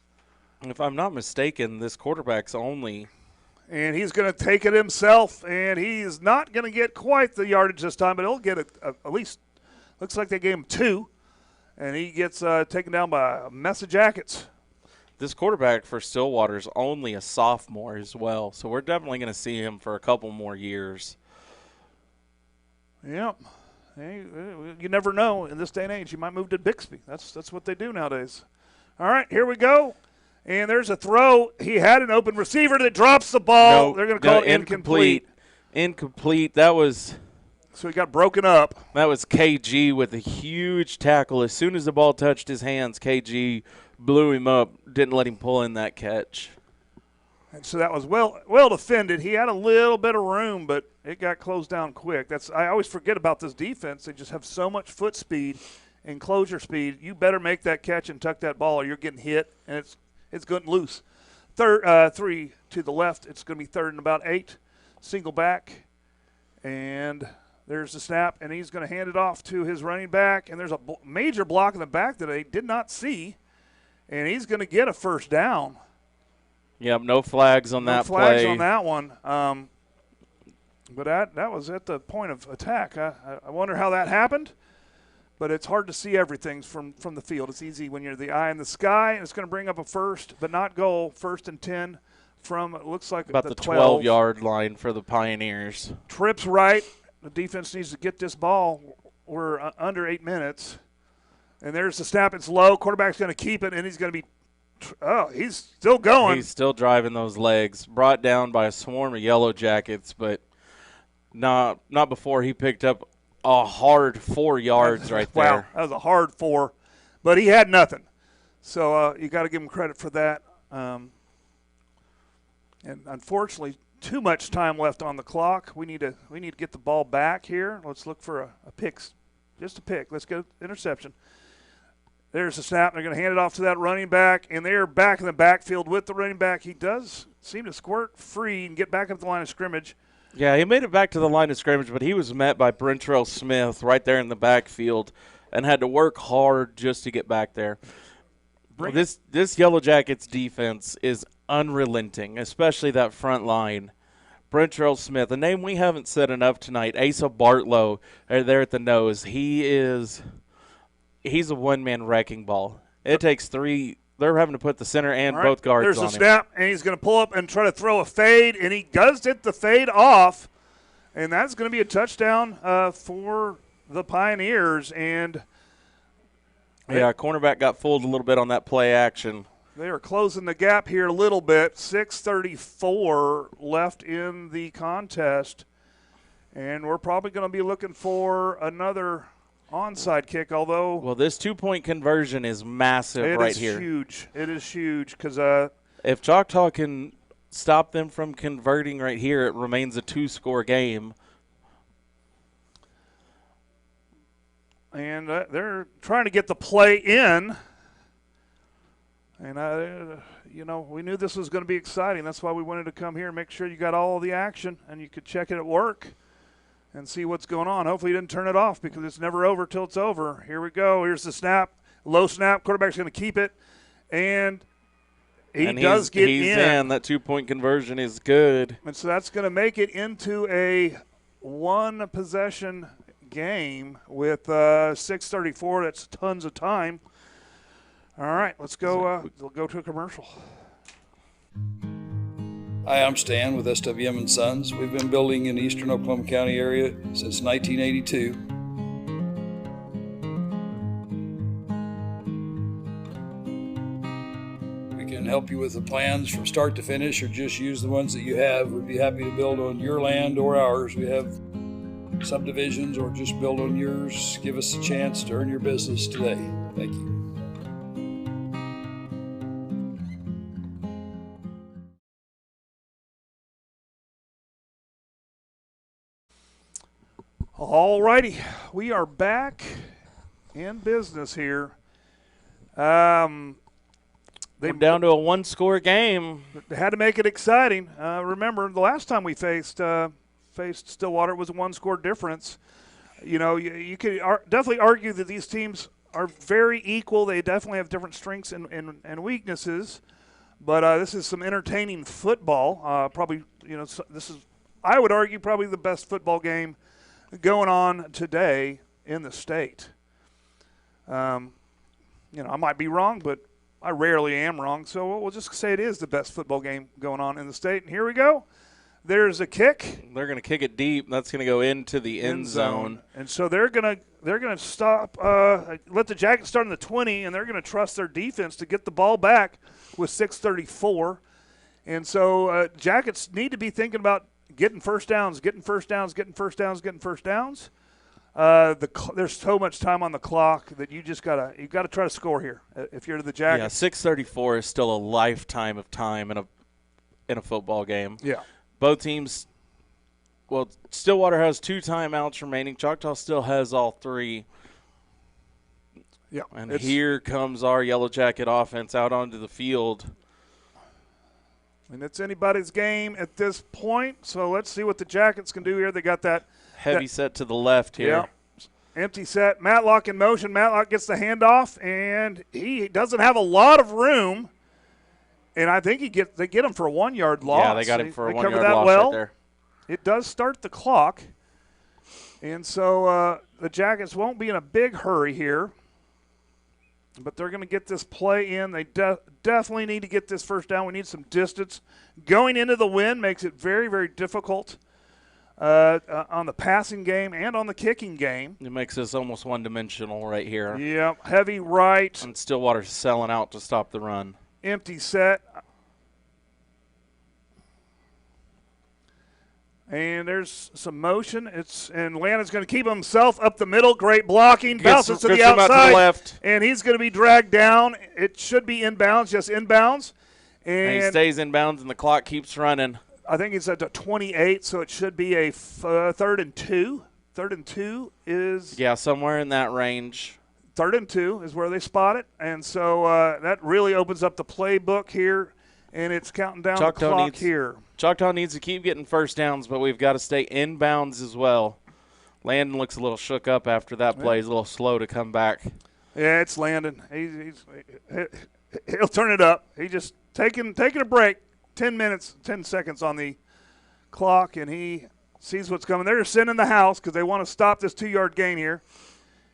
If I'm not mistaken, this quarterback's only. And he's going to take it himself, and he's not going to get quite the yardage this time, but he'll get at least, looks like they gave him 2, and he gets taken down by a mess of Jackets. This quarterback for Stillwater's only a sophomore as well, so we're definitely going to see him for a couple more years. Yep. Hey, you never know. In this day and age, you might move to Bixby. That's what they do nowadays. All right, here we go. And there's a throw. He had an open receiver that drops the ball. They're going to call it incomplete. Incomplete. That was So he got broken up. That was KG with a huge tackle. As soon as the ball touched his hands, KG blew him up, didn't let him pull in that catch. And so that was well defended. He had a little bit of room, but it got closed down quick. I always forget about this defense. They just have so much foot speed and closure speed. You better make that catch and tuck that ball, or you're getting hit, and it's going loose. 3 to the left. It's going to be third and about 8. Single back, and there's the snap, and he's going to hand it off to his running back. And there's a major block in the back that I did not see, and he's going to get a first down. Yep, no flags on that play. No flags on that one. But that was at the point of attack. I wonder how that happened. But it's hard to see everything from the field. It's easy when you're the eye in the sky. And it's going to bring up a first, but not goal. 1st and 10 from, it looks like about the 12-yard line for the Pioneers. Trips right. The defense needs to get this ball. We're under 8 minutes. And there's the snap. It's low. Quarterback's going to keep it, and he's going to be he's still going. He's still driving those legs. Brought down by a swarm of Yellow Jackets, but not before he picked up a hard 4 yards right there. Wow, that was a hard 4. But he had nothing. So you got to give him credit for that. And unfortunately, too much time left on the clock. We need to get the ball back here. Let's look for a pick. Just a pick. Let's go interception. There's the snap. They're going to hand it off to that running back, and they're back in the backfield with the running back. He does seem to squirt free and get back up the line of scrimmage. Yeah, he made it back to the line of scrimmage, but he was met by Brentrell Smith right there in the backfield and had to work hard just to get back there. This Yellow Jackets defense is unrelenting, especially that front line. Brentrell Smith, a name we haven't said enough tonight, Asa Bartlow, there at the nose. He's a one-man wrecking ball. It takes 3. They're having to put the center and both guards on him. There's a snap, and he's going to pull up and try to throw a fade, and he does get the fade off, and that's going to be a touchdown for the Pioneers. And cornerback got fooled a little bit on that play action. They are closing the gap here a little bit. 6:34 left in the contest, and we're probably going to be looking for another onside kick, although. Well, this 2-point conversion is massive here. It is huge. It is huge because if Choctaw can stop them from converting right here, it remains a 2-score game. And they're trying to get the play in. And, we knew this was going to be exciting. That's why we wanted to come here and make sure you got all of the action and you could check it at work and see what's going on. Hopefully you didn't turn it off because it's never over till it's over. Here we go. Here's the snap. Low snap. Quarterback's going to keep it. And he does get in. He's in. That 2-point conversion is good. And so that's going to make it into a one-possession game with 6:34. That's tons of time. All right, let's go. We'll go to a commercial. Hi, I'm Stan with SWM & Sons. We've been building in the eastern Oklahoma County area since 1982. We can help you with the plans from start to finish or just use the ones that you have. We'd be happy to build on your land or ours. We have subdivisions or just build on yours. Give us a chance to earn your business today. Thank you. All righty, we are back in business here. We're down to a 1-score game. They had to make it exciting. Remember, the last time we faced Stillwater, it was a 1-score difference. You could definitely argue that these teams are very equal. They definitely have different strengths and weaknesses. But this is some entertaining football. This is, I would argue, probably the best football game going on today in the state. I might be wrong, but I rarely am wrong, so we'll just say it is the best football game going on in the state. And here we go. There's a kick. They're going to kick it deep. That's going to go into the end zone. And so they're going to stop, let the Jackets start in the 20, and they're going to trust their defense to get the ball back with 6:34. And so Jackets need to be thinking about getting first downs. There's so much time on the clock that you got to try to score here if you're the Jackets. Yeah, 6:34 is still a lifetime of time in a football game. Yeah. Both teams, well, Stillwater has 2 timeouts remaining. Choctaw still has all 3. Yeah. And here comes our Yellow Jacket offense out onto the field. And it's anybody's game at this point, so let's see what the Jackets can do here. They got that heavy set to the left here. Yeah. Empty set. Matlock in motion. Matlock gets the handoff, and he doesn't have a lot of room. And I think they get him for a 1-yard loss. Yeah, they got him for a 1-yard loss well. right there. It does start the clock. And so the Jackets won't be in a big hurry here. But they're going to get this play in. They definitely need to get this first down. We need some distance. Going into the wind makes it very, very difficult on the passing game and on the kicking game. It makes us almost one-dimensional right here. Yeah, heavy right. And Stillwater's selling out to stop the run. Empty set. And there's some motion. And Landon's going to keep himself up the middle. Great blocking. Bounces to the outside. Out to the left. And he's going to be dragged down. It should be inbounds, just inbounds. And he stays inbounds, and the clock keeps running. I think it's at the 28, so it should be a 3rd and 2. 3rd and 2 is – yeah, somewhere in that range. 3rd and 2 is where they spot it. And so that really opens up the playbook here, and it's counting down the clock here. Choctaw needs to keep getting first downs, but we've got to stay inbounds as well. Landon looks a little shook up after that play. He's a little slow to come back. Yeah, it's Landon. He'll turn it up. He just taking a break, 10 seconds on the clock, and he sees what's coming. They're sending the house because they want to stop this 2-yard gain here.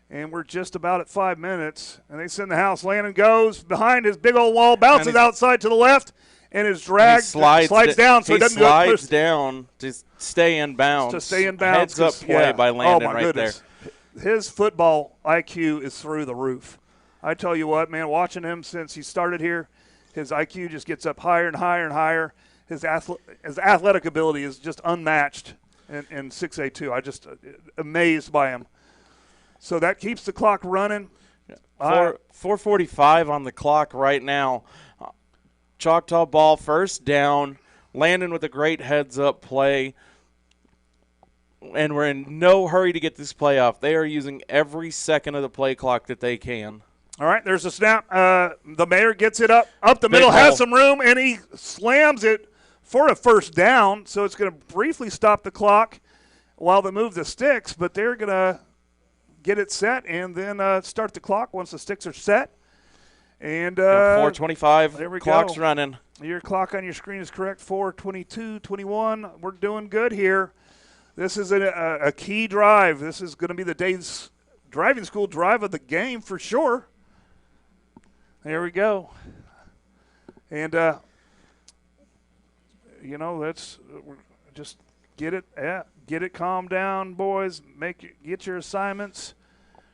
And we're just about at 5 minutes, and they send the house. Landon goes behind his big old wall, bounces outside to the left, and is dragged, slides down, so he doesn't slides down to stay in bounds. Heads up play by Landon goodness. There. His football IQ is through the roof. I tell you what, man, watching him since he started here, his IQ just gets up higher and higher and higher. His athletic ability is just unmatched in 6A2. I just amazed by him. So that keeps the clock running. 4:45 on the clock right now. Choctaw ball first down Landon with a great heads-up play. And we're in no hurry to get this play off. They are using every second of the play clock that they can. All right, there's a snap. The Mayor gets it up the Big middle, hole. has some room, and he slams it for a first down. So it's going to briefly stop the clock while they move the sticks, but they're going to get it set and then start the clock once the sticks are set. And 4:25. there we Clock's go. running. Your clock on your screen is correct. 4:22:21. We're doing good here. This is a key drive. This is going to be the day's driving school drive of the game for sure. There we go. And, let's just get it calmed down, boys. Get your assignments.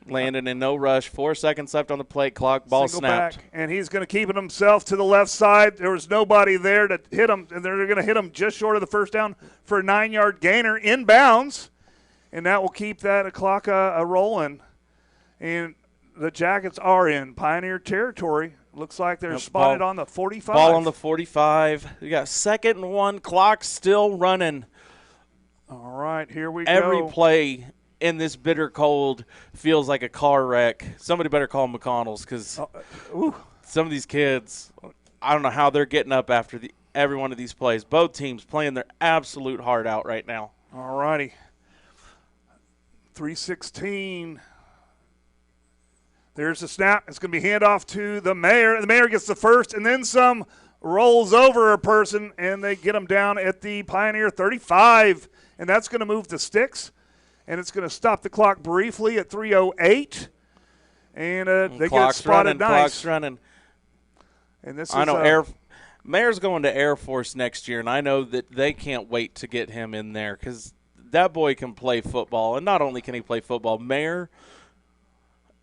Landon in no rush. 4 seconds left on the play clock. Ball Single snapped. back, and he's going to keep it himself to the left side. There was nobody there to hit him, and they're going to hit him just short of the first down for a 9-yard gainer inbounds, and that will keep that clock rolling. And the Jackets are in Pioneer territory. Looks like they're spotted on the 45. Ball on the 45. We got 2nd and 1. Clock still running. All right, here we Every go. play in this bitter cold feels like a car wreck. Somebody better call McConnell's because some of these kids, I don't know how they're getting up after every one of these plays. Both teams playing their absolute heart out right now. All righty. 3:16. There's the snap. It's going to be handoff to the Mayor. The Mayor gets the first and then some, rolls over a person, and they get him down at the Pioneer 35. And that's going to move the sticks. And it's going to stop the clock briefly at 3:08. And they get it spotted nice. Clock's running. And this I is know Mayor's going to Air Force next year, and I know that they can't wait to get him in there because that boy can play football. And not only can he play football, Mayor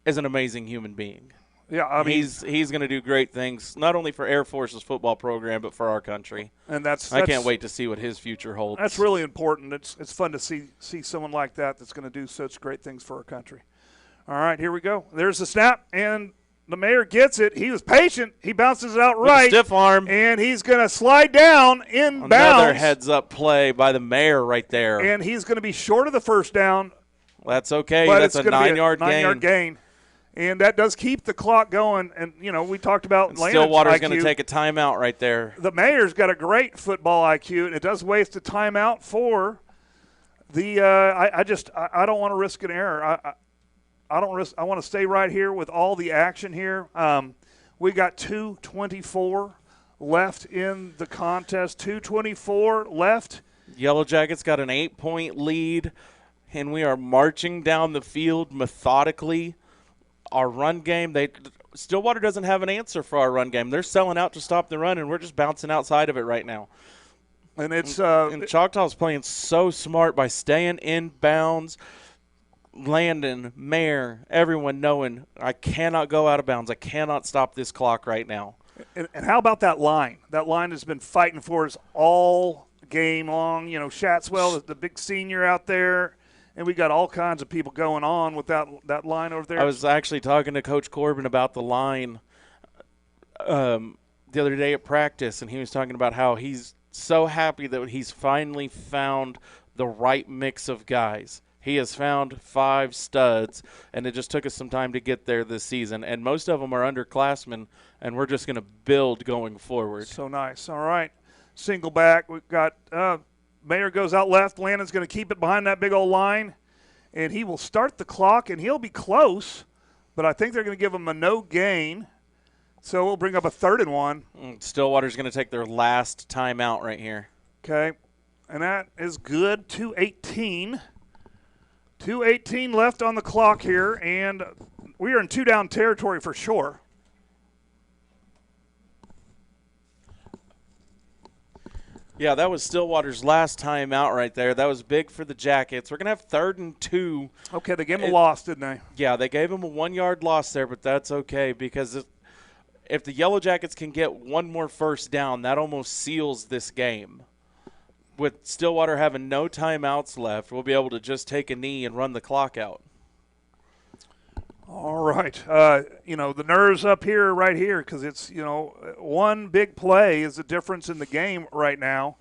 is an amazing human being. Yeah, I mean, he's going to do great things, not only for Air Force's football program, but for our country. And I can't wait to see what his future holds. That's really important. It's fun to see someone like that that's going to do such great things for our country. All right, here we go. There's the snap, and the Mayor gets it. He was patient. He bounces it out With a right. stiff arm. And he's going to slide down inbounds. Another heads-up play by the Mayor right there. And he's going to be short of the first down. That's okay. But That's it's a gonna be 9-yard gain. And that does keep the clock going. And, we talked about And Landon's Stillwater's IQ. going to take a timeout right there. The Mayor's got a great football IQ, and it does waste a timeout for the I don't want to risk an error. I want to stay right here with all the action here. We got 2:24 left in the contest. 2:24 left. Yellow Jackets got an 8-point lead, and we are marching down the field methodically. Our run game, Stillwater doesn't have an answer for our run game. They're selling out to stop the run, and we're just bouncing outside of it right now. And it's and Choctaw's playing so smart by staying in bounds. Landon, Mayor, everyone knowing I cannot go out of bounds. I cannot stop this clock right now. And how about that line? That line has been fighting for us all game long. Shatswell, the big senior out there. And we got all kinds of people going on with that line over there. I was actually talking to Coach Corbin about the line the other day at practice, and he was talking about how he's so happy that he's finally found the right mix of guys. He has found 5 studs, and it just took us some time to get there this season. And most of them are underclassmen, and we're just going to build going forward. So nice. All right. Single back. We've got Mayor goes out left. Landon's going to keep it behind that big old line, and he will start the clock, and he'll be close, but I think they're going to give him a no gain. So we'll bring up a 3rd and 1. Stillwater's going to take their last timeout right here. Okay. And that is good. 2:18. 2:18 left on the clock here, and we are in 2-down territory for sure. Yeah, that was Stillwater's last timeout right there. That was big for the Jackets. We're going to have 3rd and 2. Okay, they gave him a loss, didn't they? Yeah, they gave him a 1-yard loss there, but that's okay because if the Yellow Jackets can get one more first down, that almost seals this game. With Stillwater having no timeouts left, we'll be able to just take a knee and run the clock out. All right. The nerves up here, right here, because it's, one big play is the difference in the game right now.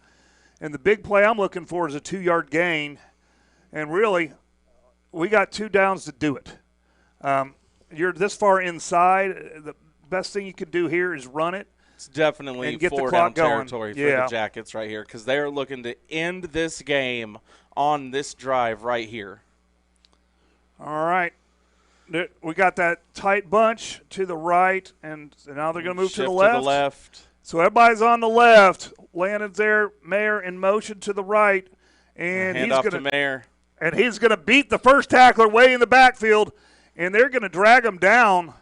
And the big play I'm looking for is a 2-yard gain. And really, we got 2 downs to do it. You're this far inside. The best thing you could do here is run it. It's definitely and get the 4 clock down going. territory for the Jackets right here because they are looking to end this game on this drive right here. All right. We got that tight bunch to the right, and now they're going to move to the left. So everybody's on the left. Landon's there, Mayer in motion to the right, and Hand he's off going to Mayer. And he's going to beat the first tackler way in the backfield, and they're going to drag him down.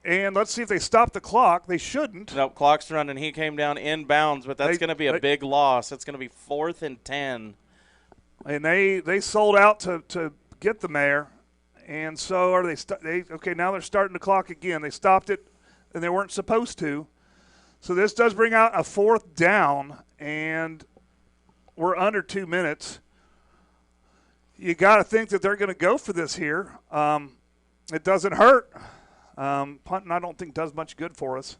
And let's see if they stop the clock. They shouldn't. Nope, clock's running. He came down inbounds, but that's going to be a big loss. That's going to be 4th and 10. And they sold out to get the Mayor. And so are they okay, now they're starting the clock again. They stopped it, and they weren't supposed to. So this does bring out a 4th down, and we're under 2 minutes. You got to think that they're going to go for this here. It doesn't hurt. Punting, I don't think, does much good for us.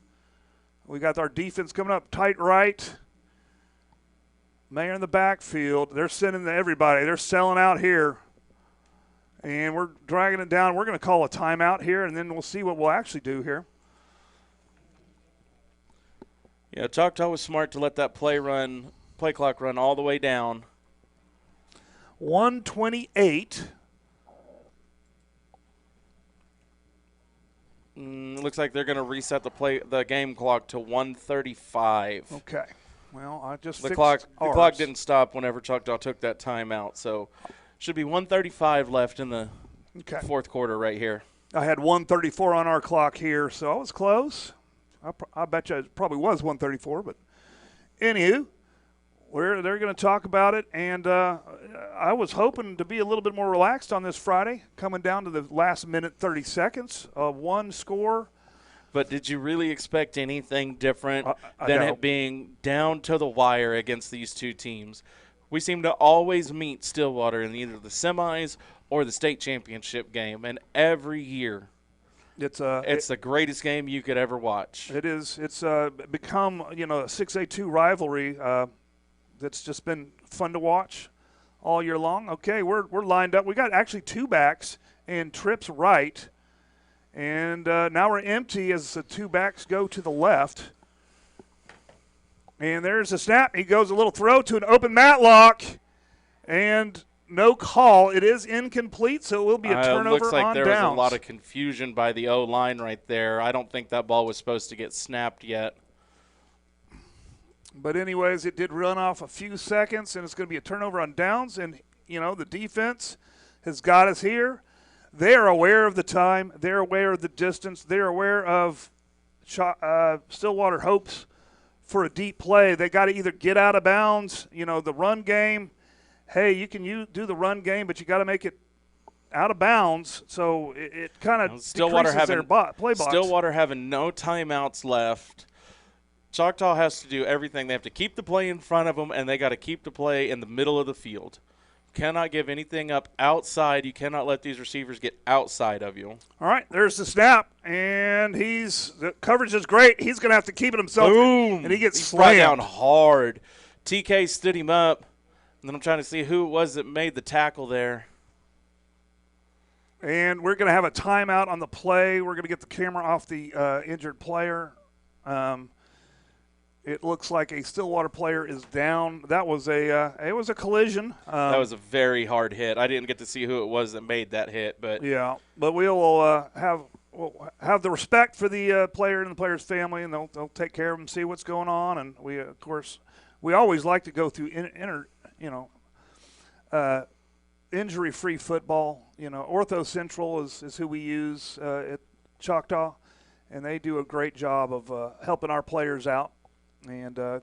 We got our defense coming up tight right. Mayer in the backfield. They're sending everybody. They're selling out here. And we're dragging it down. We're going to call a timeout here, and then we'll see what we'll actually do here. Yeah, Choctaw was smart to let that play clock run all the way down. 1:28. Looks like they're going to reset the game clock to 1:35. Okay. Well, I just the fixed clock didn't stop whenever Choctaw took that timeout, so should be 1:35 left in the fourth quarter right here. I had 1:34 on our clock here, so I was close. I bet you it probably was 1:34, but anywho, they're going to talk about it, and I was hoping to be a little bit more relaxed on this Friday, coming down to the last minute 30 seconds of one score. But did you really expect anything different than it being down to the wire against these two teams? We seem to always meet Stillwater in either the semis or the state championship game, and every year it's the greatest game you could ever watch. It is. It's become a 6A2 rivalry that's just been fun to watch all year long. Okay, we're lined up. We got actually 2 backs and trips right. And now we're empty as the 2 backs go to the left. And there's a snap. He goes a little throw to an open Matlock. And no call. It is incomplete, so it will be a turnover on downs. Looks like there was a lot of confusion by the O-line right there. I don't think that ball was supposed to get snapped yet. But anyways, it did run off a few seconds, and it's going to be a turnover on downs. And, the defense has got us here. They're aware of the time. They're aware of the distance. They're aware of Stillwater hopes for a deep play. They got to either get out of bounds, the run game. Hey, you can do the run game, but you got to make it out of bounds. So it kind of decreases their play box. Stillwater having no timeouts left. Choctaw has to do everything. They have to keep the play in front of them, and they got to keep the play in the middle of the field. Cannot give anything up outside. You cannot let these receivers get outside of you. All right, there's the snap, and the coverage is great. He's going to have to keep it himself. Boom! And he gets slammed down hard. TK stood him up, and then I'm trying to see who it was that made the tackle there. And we're going to have a timeout on the play. We're going to get the camera off the injured player. It looks like a Stillwater player is down. That was it was a collision. That was a very hard hit. I didn't get to see who it was that made that hit, but yeah. But we'll have the respect for the player and the player's family, and they'll take care of him, see what's going on, and we always like to go through injury-free football. Ortho Central is who we use at Choctaw, and they do a great job of helping our players out. And, the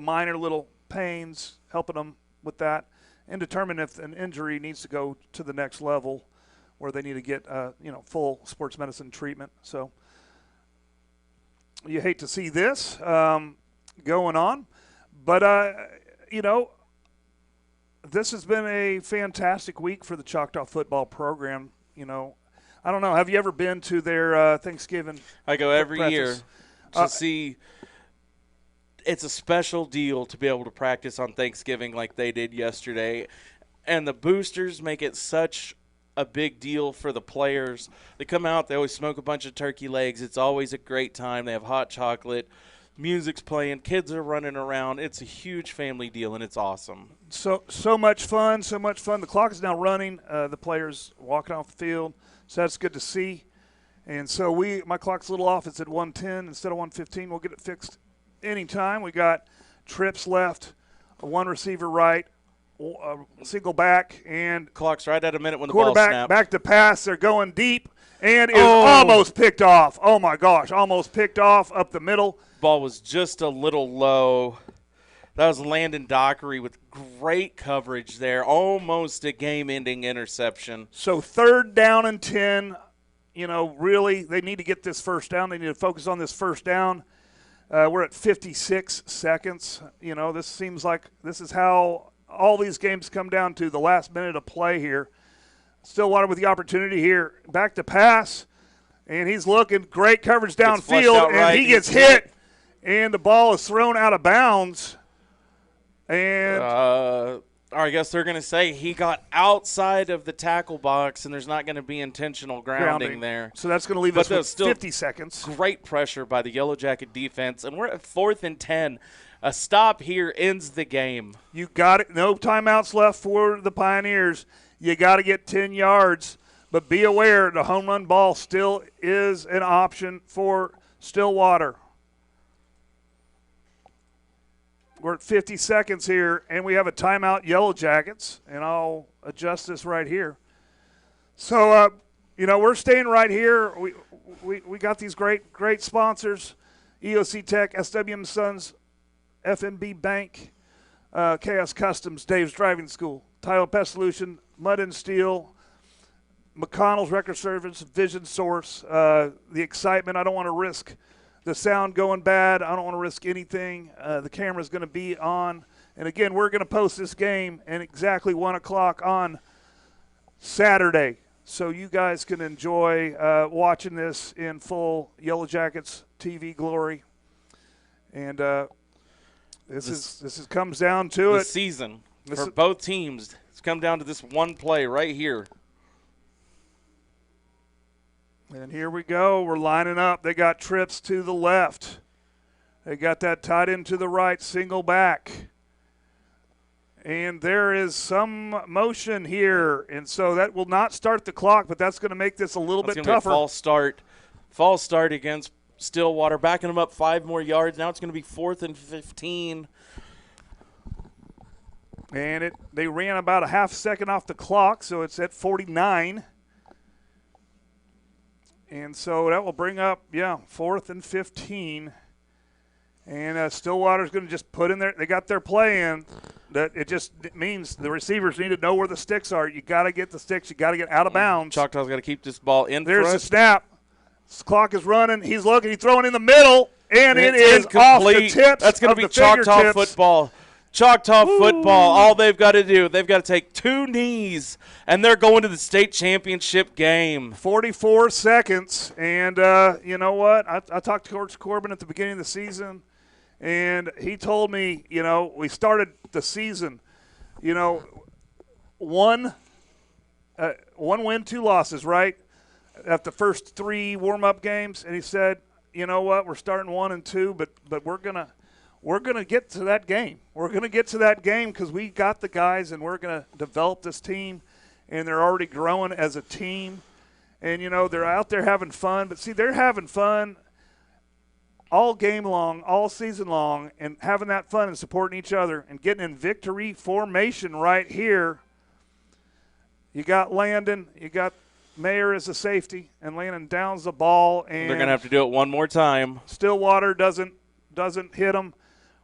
minor little pains, helping them with that, and determine if an injury needs to go to the next level where they need to get, full sports medicine treatment. So you hate to see this going on. But, this has been a fantastic week for the Choctaw football program. I don't know. Have you ever been to their Thanksgiving? I go every year. To see it's a special deal to be able to practice on Thanksgiving like they did yesterday. And the boosters make it such a big deal for the players. They come out, they always smoke a bunch of turkey legs. It's always a great time. They have hot chocolate. Music's playing. Kids are running around. It's a huge family deal, and it's awesome. So much fun, so much fun. The clock is now running. The players walking off the field, so that's good to see. And so my clock's a little off. It's at 1:10 instead of 1:15. We'll get it fixed anytime. We got trips left, one receiver right, a single back, and Clock's right at a minute when the ball quarterback snapped. back to pass. They're going deep and is almost picked off. Oh, my gosh, almost picked off up the middle. Ball was just a little low. That was Landon Dockery with great coverage there. Almost a game-ending interception. So 3rd down and 10. Really, they need to get this first down. They need to focus on this first down. We're at 56 seconds. This seems like this is how all these games come down to the last minute of play here. Stillwater with the opportunity here. Back to pass, and he's looking. Great coverage downfield, and he gets hit, and the ball is thrown out of bounds. And I guess they're going to say he got outside of the tackle box, and there's not going to be intentional grounding there. So that's going to leave us with 50 seconds. Great pressure by the Yellow Jacket defense, and we're at 4th and 10. A stop here ends the game. You got it. No timeouts left for the Pioneers. You got to get 10 yards, but be aware the home run ball still is an option for Stillwater. We're at 50 seconds here, and we have a timeout, Yellow Jackets, and I'll adjust this right here. So, we're staying right here. We got these great sponsors, EOC Tech, SWM Sons, FNB Bank, Chaos Customs, Dave's Driving School, Title Pest Solution, Mud and Steel, McConnell's Record Service, Vision Source, the excitement. I don't want to risk the sound going bad. I don't want to risk anything. The camera's going to be on. And, again, we're going to post this game at exactly 1 o'clock on Saturday. So you guys can enjoy watching this in full Yellow Jackets TV glory. And this comes down to the it. Season for both teams. It's come down to this one play right here. And here we go. We're lining up. They got trips to the left. They got that tight end to the right, single back. And there is some motion here. And so that will not start the clock, but that's going to make this a little bit tougher. False start against Stillwater, backing them up 5 more yards. Now it's going to be 4th and 15. And they ran about a half second off the clock, so it's at 49. And so that will bring up, 4th and 15. And Stillwater's going to just put in there. They got their play in. That it just means the receivers need to know where the sticks are. You got to get the sticks. You got to get out of bounds. Chochtaw's got to keep this ball in There's front. the snap. This clock is running. He's looking. He's throwing in the middle, and it is off the tips. That's going to be Choctaw fingertips. football. Choctaw football. All they've got to do, they've got to take 2 knees, and they're going to the state championship game. 44 seconds. And you know what? I talked to Coach Corbin at the beginning of the season, and he told me, we started the season, one win, 2 losses, right? At the first 3 warm-up games, and he said, you know what? We're starting 1 and 2, but we're gonna get to that game. We're gonna get to that game because we got the guys, and we're gonna develop this team, and they're already growing as a team, and they're out there having fun. But see, they're having fun all game long, all season long, and having that fun and supporting each other and getting in victory formation right here. You got Landon, you got Mayer as a safety, and Landon downs the ball, and they're going to have to do it one more time. Stillwater doesn't hit them.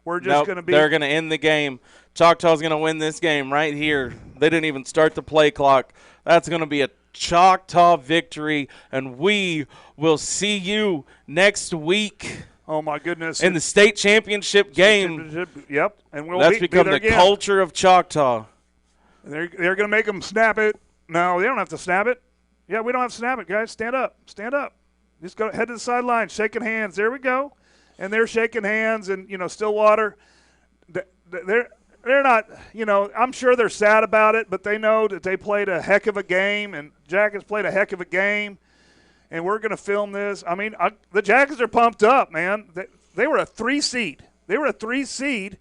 We're just going to be. They're going to end the game. Choctaw's going to win this game right here. They didn't even start the play clock. That's going to be a Choctaw victory, and we will see you next week. Oh my goodness! In the state championship game. Yep, and that's become the culture of Choctaw. They're going to make them snap it. No, they don't have to snap it. Yeah, we don't have to snap it, guys. Stand up. Stand up. Just go head to the sideline, shaking hands. There we go. and they're shaking hands, and Stillwater, they're not, I'm sure they're sad about it, but they know that they played a heck of a game, and Jackets played a heck of a game, and we're going to film this. I mean, the Jackets are pumped up, man. They were a 3 seed. They were a 3 seed,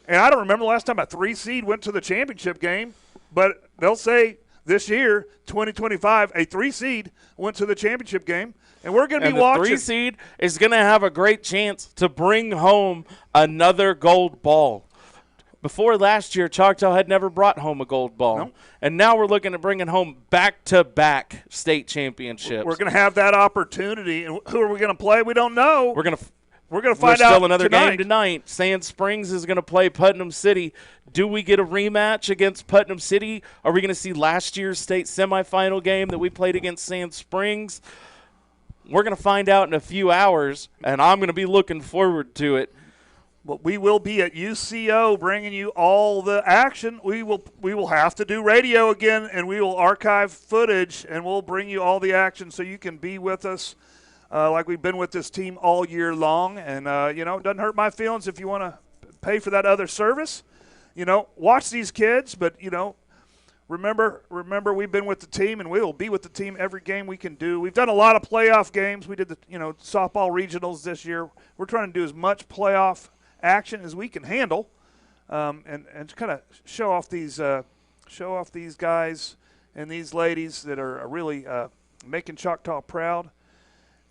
and I don't remember the last time a 3 seed went to the championship game, but they'll say this year, 2025, a 3 seed went to the championship game, and we're going to be watching. The 3 seed is going to have a great chance to bring home another gold ball. Before last year, Choctaw had never brought home a gold ball. Nope. And now we're looking at bringing home back-to-back state championships. We're going to have that opportunity. And who are we going to play? We don't know. We're going to find out still another tonight. game tonight. Sand Springs is going to play Putnam City. Do we get a rematch against Putnam City? Are we going to see last year's state semifinal game that we played against Sand Springs? We're going to find out in a few hours, and I'm going to be looking forward to it. But we will be at UCO bringing you all the action. We will have to do radio again, and we will archive footage, and we'll bring you all the action so you can be with us like we've been with this team all year long. And, it doesn't hurt my feelings if you want to pay for that other service. Watch these kids, but, remember we've been with the team, and we will be with the team every game we can do. We've done a lot of playoff games. We did the, softball regionals this year. We're trying to do as much playoff action as we can handle, and kind of show off these guys and these ladies that are really making Choctaw proud.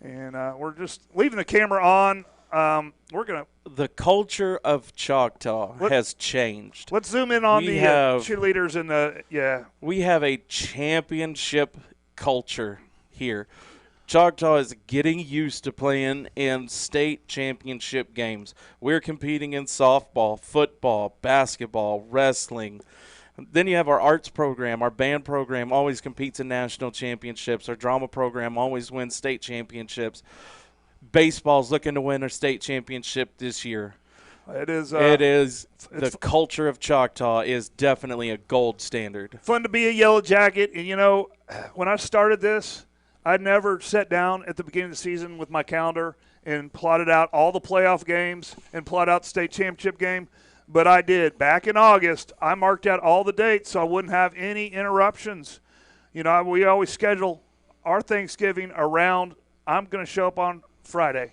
And we're just leaving the camera on. The culture of Choctaw has changed. Let's zoom in on the cheerleaders and We have a championship culture here. Choctaw is getting used to playing in state championship games. We're competing in softball, football, basketball, wrestling. Then you have our arts program. Our band program always competes in national championships. Our drama program always wins state championships. Baseball's looking to win a state championship this year. It is. The culture of Choctaw is definitely a gold standard. Fun to be a Yellow Jacket. And, when I started this, I never sat down at the beginning of the season with my calendar and plotted out all the playoff games and plotted out the state championship game, but I did. Back in August, I marked out all the dates so I wouldn't have any interruptions. We always schedule our Thanksgiving around I'm going to show up on Friday.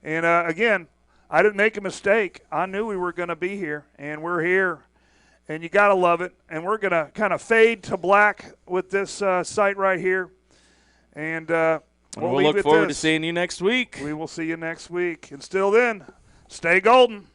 And, again, I didn't make a mistake. I knew we were going to be here, and we're here. And you got to love it. And we're going to kind of fade to black with this site right here. And we'll look forward to seeing you next week. We will see you next week. And still then, stay golden.